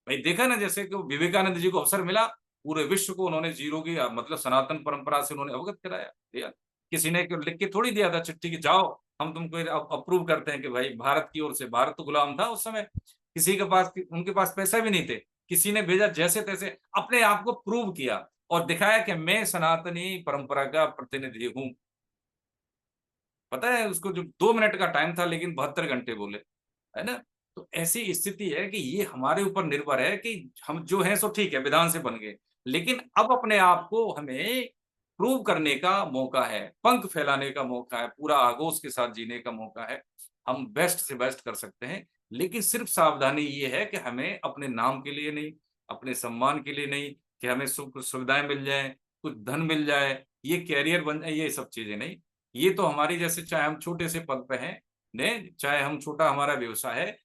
भाई, देखा ना, जैसे कि विवेकानंद जी को अवसर मिला, पूरे विश्व को उन्होंने जीरो की मतलब सनातन परंपरा से उन्होंने अवगत कराया दिया। किसी ने लिख के थोड़ी दिया था चिट्ठी की जाओ हम तुमको अप्रूव करते हैं कि भाई भारत की ओर से, भारत तो गुलाम था उस समय, किसी के पास, उनके पास पैसा भी नहीं थे, किसी ने भेजा, जैसे तैसे अपने आप को प्रूव किया और दिखाया कि मैं सनातनी परंपरा का प्रतिनिधि हूं। पता है उसको, जो 2 मिनट का टाइम था लेकिन 72 घंटे बोले, है ना। तो ऐसी स्थिति है कि ये हमारे ऊपर निर्भर है कि हम जो हैं सो ठीक है, विधान से बन गए, लेकिन अब अपने आप को हमें प्रूव करने का मौका है, पंख फैलाने का मौका है, पूरा आगोश के साथ जीने का मौका है। हम बेस्ट से बेस्ट कर सकते हैं, लेकिन सिर्फ सावधानी ये है कि हमें अपने नाम के लिए नहीं, अपने सम्मान के लिए नहीं, कि हमें सुख सुविधाएं मिल जाए, कुछ धन मिल जाए, ये कैरियर बन जाए, ये सब चीजें नहीं। ये तो हमारी, जैसे चाहे हम छोटे से पद पे हैं ने, चाहे हम छोटा हमारा व्यवसाय है,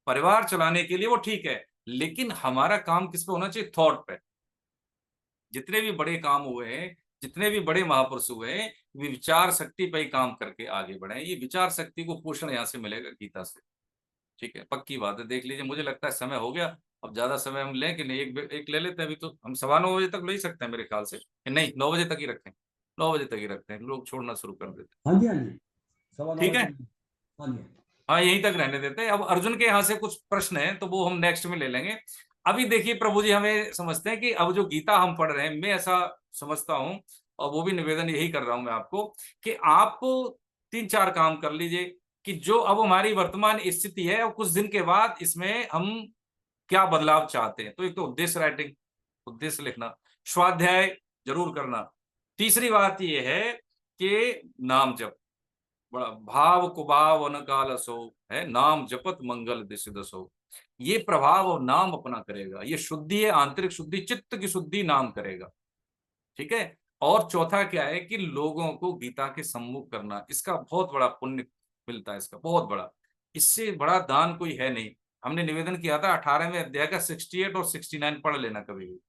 परिवार चलाने के लिए वो ठीक है, लेकिन हमारा काम किस पे होना चाहिए? थॉट पे। जितने भी बड़े काम हुए हैं, जितने भी बड़े महापुरुष हुए हैं, वे विचार शक्ति पे ही काम करके आगे बढ़े। ये विचार शक्ति को पोषण यहाँ से मिलेगा, गीता से। ठीक है, पक्की बात है। देख लीजिए, मुझे लगता है समय हो गया, अब ज्यादा समय हम लें कि नहीं, एक ले लेते हैं। अभी तो हम 9:15 बजे तक ले ही सकते हैं मेरे ख्याल से, नहीं 9 बजे तक ही रखें, 9 बजे तक ही रखते हैं, लोग छोड़ना शुरू कर देते हैं।
हाँ जी, हाँ जी, 9:15
ठीक है,
बजे। हाँ जी।
हाँ यहीं तक रहने देते हैं। अब अर्जुन के यहाँ से कुछ प्रश्न हैं तो वो हम नेक्स्ट में ले लेंगे। अभी देखिए प्रभु जी, हमें समझते हैं कि अब जो गीता हम पढ़ रहे हैं, मैं ऐसा समझता हूं, और वो भी निवेदन यही कर रहा हूं मैं आपको, कि आप 3-4 काम कर लीजिए कि जो अब हमारी वर्तमान स्थिति है और कुछ दिन के बाद इसमें हम क्या बदलाव चाहते हैं। तो एक तो उद्देश्य राइटिंग, उद्देश्य लिखना, स्वाध्याय जरूर करना। तीसरी बात यह है कि नाम जप, बड़ा भाव कुभाव अनकाल सो, है नाम जपत मंगल दिश दसो। ये प्रभाव और नाम अपना करेगा, ये शुद्धि है, आंतरिक शुद्धि, चित्त की शुद्धि नाम करेगा। ठीक है। और चौथा क्या है कि लोगों को गीता के सम्मुख करना, इसका बहुत बड़ा पुण्य मिलता है, इसका बहुत बड़ा, इससे बड़ा दान कोई है नहीं। हमने निवेदन किया था 18वें अध्याय का 68 और 69 पढ़ लेना कभी भी।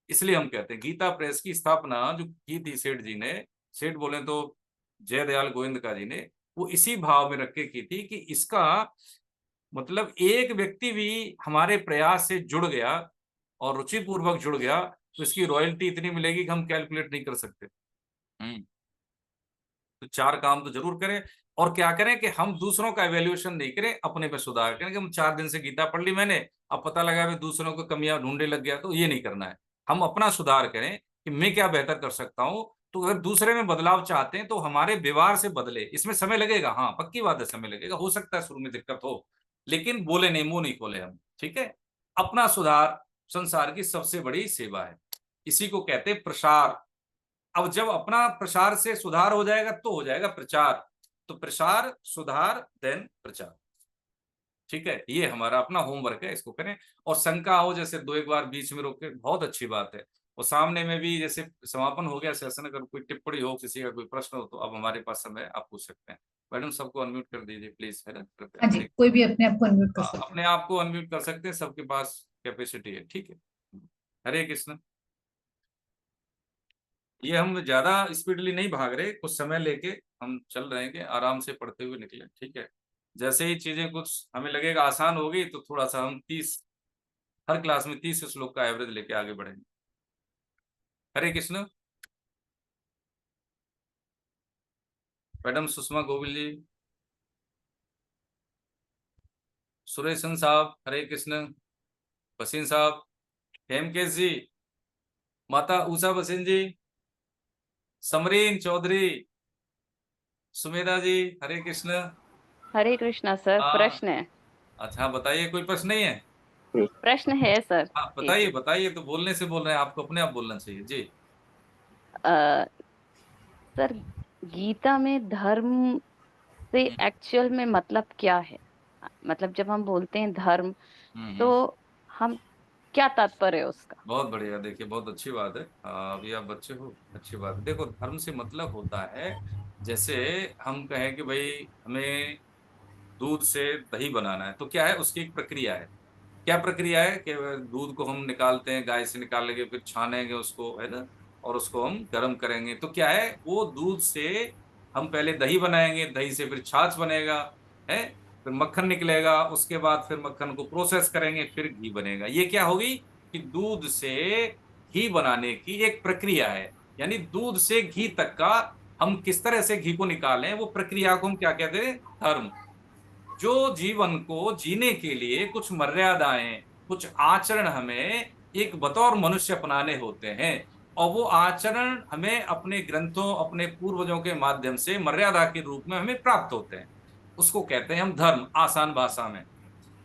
इसलिए हम कहते हैं गीता प्रेस की स्थापना जो की थी सेठ जी ने, सेठ बोले तो जयदयाल गोविंद जी ने, वो इसी भाव में रख के की थी कि इसका मतलब एक व्यक्ति भी हमारे प्रयास से जुड़ गया और रुचि पूर्वक जुड़ गया तो इसकी रॉयल्टी इतनी मिलेगी कि हम कैलकुलेट नहीं कर सकते। तो 4 काम तो जरूर करें। और क्या करें कि हम दूसरों का एवेल्युएशन नहीं करें, अपने पे सुधार करें कि हम 4 दिन से गीता पढ़ ली मैंने, अब पता लगा मैं दूसरों को कमियां ढूंढने लग गया, तो ये नहीं करना है। हम अपना सुधार करें कि मैं क्या बेहतर कर सकता हूं। तो अगर दूसरे में बदलाव चाहते हैं तो हमारे व्यवहार से बदले, इसमें समय लगेगा, हाँ पक्की बात है, समय लगेगा, हो सकता है शुरू में दिक्कत हो, लेकिन बोले नहीं, मुंह नहीं खोले हम। ठीक है, अपना सुधार संसार की सबसे बड़ी सेवा है, इसी को कहते हैं प्रसार। अब जब अपना प्रसार से सुधार हो जाएगा तो हो जाएगा प्रचार। तो प्रसार, सुधार, देन प्रचार। ठीक है, ये हमारा अपना होमवर्क है, इसको करें। और शंका हो जैसे 2-1 बार बीच में रोक के, बहुत अच्छी बात है। और सामने में भी जैसे समापन हो गया सेशन, अगर कोई टिप्पणी हो, किसी का कोई प्रश्न हो, तो अब हमारे पास समय, आप पूछ सकते हैं। मैडम सबको अनम्यूट कर दीजिए प्लीज, है ना, कृपया।
हाँ जी, कोई भी अपने आप को अनम्यूट कर सकता है।
अपने आप को अनम्यूट कर सकते हैं, सबके पास कैपेसिटी है। ठीक है, हरे कृष्ण। ये हम ज्यादा स्पीडली नहीं भाग रहे, कुछ समय लेके हम चल रहे हैं कि आराम से पढ़ते हुए निकले। ठीक है, जैसे ही चीजें कुछ हमें लगेगा आसान हो गई तो थोड़ा सा हम 30, हर क्लास में 30 श्लोक का एवरेज लेके आगे बढ़ेंगे। हरे कृष्ण। मैडम सुषमा गोविल जी, सुरेशन साहब, हरे कृष्ण, बसीन साहब, हेमकेश जी, माता उषा बसीन जी, समरीन चौधरी, सुमेधा जी, हरे कृष्ण।
हरे कृष्णा सर,
हाँ,
प्रश्न है।
अच्छा बताइए, कोई प्रश्न नहीं है?
प्रश्न है सर।
हाँ
एक
बताइए बताइए, तो बोलने से बोल रहे हैं, आपको अपने आप बोलना चाहिए जी।
अ, सर, गीता में धर्म से एक्चुअल में मतलब क्या है? मतलब जब हम बोलते हैं धर्म, तो हम क्या तात्पर्य है उसका?
बहुत बढ़िया, देखिए बहुत अच्छी बात है। अभी आप बच्चे हो, अच्छी बात है। देखो, धर्म से मतलब होता है, जैसे हम कहें कि भाई हमें दूध से दही बनाना है, तो क्या है, उसकी एक प्रक्रिया है। क्या प्रक्रिया है कि दूध को हम निकालते हैं, गाय से निकालेंगे, फिर छानेंगे उसको, है ना, और उसको हम गर्म करेंगे। तो क्या है, वो दूध से हम पहले दही बनाएंगे, दही से फिर छाछ बनेगा, है, फिर मक्खन निकलेगा, उसके बाद फिर मक्खन को प्रोसेस करेंगे, फिर घी बनेगा। ये क्या होगी कि दूध से घी बनाने की एक प्रक्रिया है। यानी दूध से घी तक का हम किस तरह से घी को निकालें, वो प्रक्रिया को हम क्या कहते हैं, धर्म। जो जीवन को जीने के लिए कुछ मर्यादाएं, कुछ आचरण हमें एक बतौर मनुष्य अपनाने होते हैं, और वो आचरण हमें अपने ग्रंथों, अपने पूर्वजों के माध्यम से मर्यादा के रूप में हमें प्राप्त होते हैं, उसको कहते हैं हम धर्म, आसान भाषा में।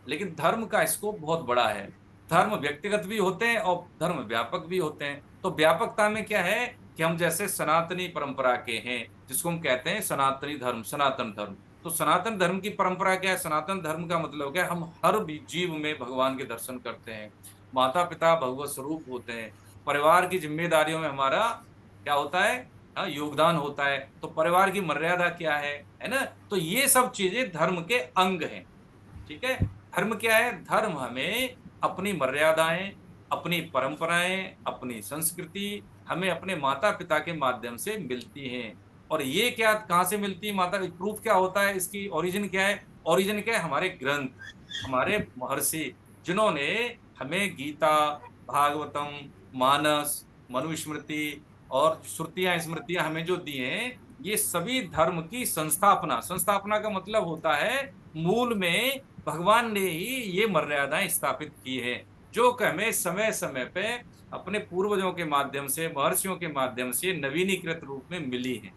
लेकिन धर्म का स्कोप बहुत बड़ा है। धर्म व्यक्तिगत भी होते हैं और धर्म व्यापक भी होते हैं। तो व्यापकता में क्या है कि हम जैसे सनातनी परंपरा के हैं, जिसको हम कहते हैं सनातनी धर्म, सनातन धर्म। तो सनातन धर्म की परंपरा क्या है, सनातन धर्म का मतलब क्या है, हम हर भी जीव में भगवान के दर्शन करते हैं। माता पिता भगवत स्वरूप होते हैं। परिवार की जिम्मेदारियों में हमारा क्या होता है, हाँ, योगदान होता है। तो परिवार की मर्यादा क्या है ना। तो ये सब चीजें धर्म के अंग हैं। ठीक है। धर्म क्या है, धर्म हमें अपनी मर्यादाएं, अपनी परंपराएं, अपनी संस्कृति हमें अपने माता पिता के माध्यम से मिलती हैं। और ये क्या, कहाँ से मिलती है, माता, प्रूफ क्या होता है, इसकी ओरिजिन क्या है, ओरिजिन क्या है, हमारे ग्रंथ, हमारे महर्षि, जिन्होंने हमें गीता, भागवतम, मानस, मनुस्मृति और श्रुतियां स्मृतियां हमें जो दी हैं, ये सभी धर्म की संस्थापना, संस्थापना का मतलब होता है मूल में भगवान ने ही ये मर्यादाएं स्थापित की है, जो कि हमें समय समय पे अपने पूर्वजों के माध्यम से, महर्षियों के माध्यम से नवीनीकृत रूप में मिली है।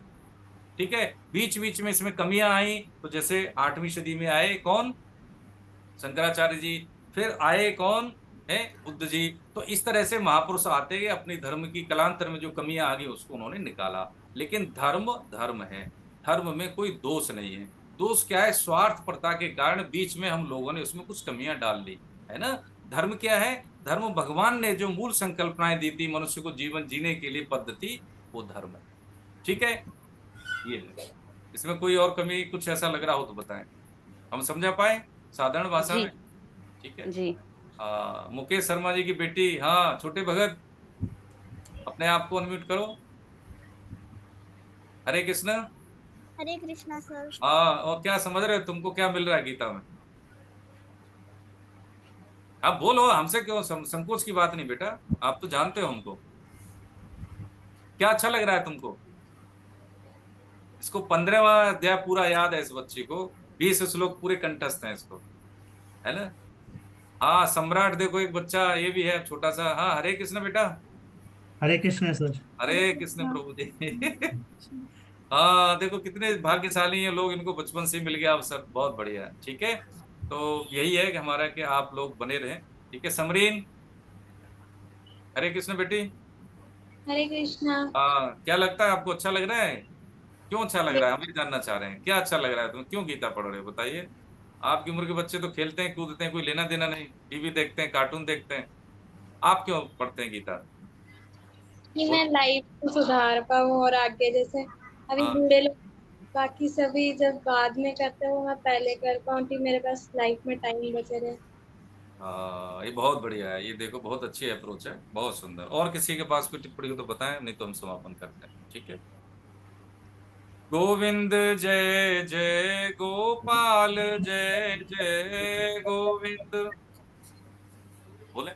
ठीक है। बीच बीच में इसमें कमियां आई, तो जैसे 8वीं सदी में आए कौन, शंकराचार्य जी, फिर आए कौन है, बुद्ध जी। तो इस तरह से महापुरुष आते गए, अपने धर्म की कलांतर में जो कमियां आ गई उसको उन्होंने निकाला। लेकिन धर्म धर्म है, धर्म में कोई दोष नहीं है। दोष क्या है, स्वार्थपरता के कारण बीच में हम लोगों ने उसमें कुछ कमियां डाल ली, है ना। धर्म क्या है, धर्म भगवान ने जो मूल संकल्पनाएं दी थी मनुष्य को जीवन जीने के लिए, पद्धति, वो धर्म है। ठीक है। ये है। इसमें कोई और कमी कुछ ऐसा लग रहा हो तो बताएं, हम समझा पाए साधारण भाषा
जी
में। ठीक है।
जी।
मुकेश शर्मा जी की बेटी, हाँ, छोटे भगत, अपने आप को अनम्यूट करो। हरे कृष्णा।
हरे कृष्णा सर।
हाँ, और क्या समझ रहे हो, तुमको क्या मिल रहा है गीता में? आप बोलो, हमसे क्यों संकोच की बात नहीं बेटा, आप तो जानते हो हमको। क्या अच्छा लग रहा है तुमको? इसको 15वां अध्याय पूरा याद है इस बच्ची को, 20 श्लोक पूरे कंठस्थ हैं इसको, है ना। हाँ, सम्राट देखो, एक बच्चा ये भी है छोटा सा। हाँ, हरे कृष्ण बेटा।
हरे कृष्ण सर।
हरे कृष्ण प्रभु जी। हाँ, देखो कितने भाग्यशाली हैं लोग, इनको बचपन से मिल गया अवसर, बहुत बढ़िया है। ठीक है। तो यही है कि हमारा, कि आप लोग बने रहें। ठीक है। समरीन, हरे कृष्ण बेटी।
हरे कृष्णा।
हाँ, क्या लगता है आपको, अच्छा लग रहा है? क्यों अच्छा लग रहा है, हम भी जानना चाह रहे हैं, क्या अच्छा लग रहा है तुम्हें, क्यों गीता पढ़ रहे हो, बताइए। आपकी उम्र के बच्चे तो खेलते हैं, कूदते हैं, कोई लेना देना नहीं, टीवी देखते हैं, कार्टून देखते हैं। आप क्यों पढ़ते हैं गीता?
कि मैं लाइफ को सुधार पाऊँ और आगे जैसे अभी
हाँ,
बूढ़े लोग बाकी सभी जब बाद में करते हैं वो मैं पहले कर पाऊँ कि मेरे पास लाइफ में टाइम बचे रहे।
हाँ, ये बहुत बढ़िया है, ये देखो बहुत अच्छी अप्रोच है, बहुत सुंदर। और किसी के पास कोई टिप्पणी हो तो बताएं, नहीं तो हम समापन करते हैं। ठीक है। गोविंद जय जय गोपाल, जय जय गोविंद। बोले,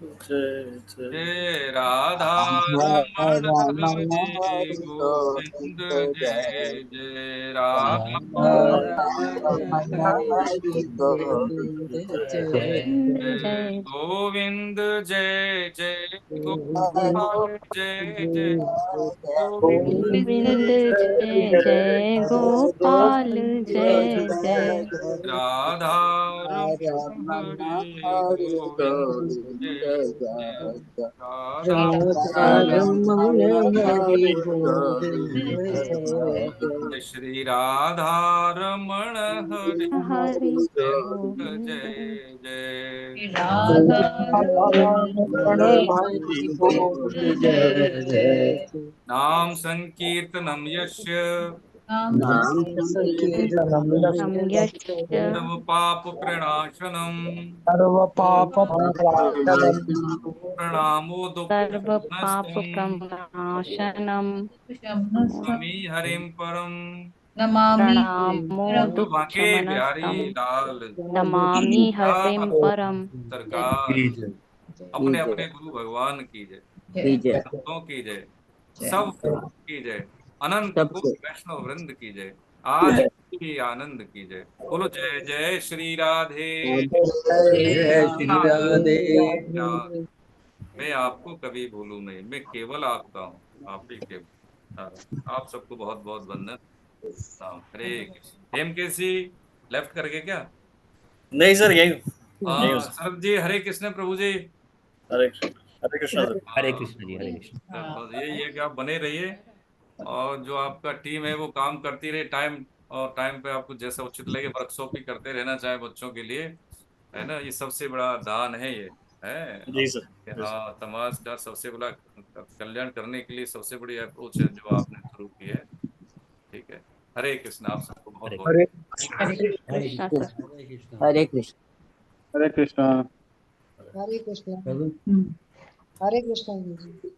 जय जय
जय राधा रमण हरे गोविंद, जय जय राधा जय गोविंद, जय जय गोपाल, जय जय गोविंद,
गोविंद जय जय गोपाल, जय जय
राधा रमण हरे गोविंद, जय जय राधा जय श्री राधा रमण हरि
हरि
गोविंद,
गोविंद,
जय जय
राधा
नाम संकीर्तनम यस्य
सम्यश्च
सर्व पाप प्रणाशनम प्रणामो
सर्व पाप
दुःखनाशनम
प्रणाशनम
नमामि हरिं परम।
प्रणामो
बोल बांके बिहारी
दुःखशमनस्तम
लाल
नमामि हरिं परम।
सरकार अपने अपने गुरु भगवान की जय, संतों की जय, सब की जय, अनंत कोटि वैष्णव वृंद की जय, आज भी आनंद की जय। बोलो जय जय श्री राधे।
जय श्री राधे।
मैं आपको कभी भूलूं नहीं, मैं केवल आपका हूँ, आप ही केवल। आप सबको बहुत बहुत वंदन। हरे कृष्ण। हेमकेश जी लेफ्ट करके क्या?
नहीं सर, यही यही हूँ सर।
सरब जी हरे कृष्ण प्रभु जी।
हरे कृष्ण सर।
हरे कृष्ण जी, हरे कृष्ण।
बस यही है कि आप बने रहिए और जो आपका टीम है वो काम करती रहे टाइम और टाइम पे आपको जैसा उचित लगे वर्कशॉप भी करते रहना चाहे बच्चों के लिए, है ना। ये सबसे बड़ा दान है ये, है।
जी सर।
हाँ, समाज का सबसे बड़ा कल्याण करने के लिए सबसे बड़ी अप्रोच है जो आपने शुरू की है। ठीक है। हरे कृष्ण। आप सबको बहुत
हरे
बहुत
हरे
हरे
कृष्णा
कृष्ण।
सर।
हरे कृष्ण।
हरे कृष्ण।
हरे कृष्ण।
हरे कृष्ण।
प्रभु
हरे कृष्ण जी।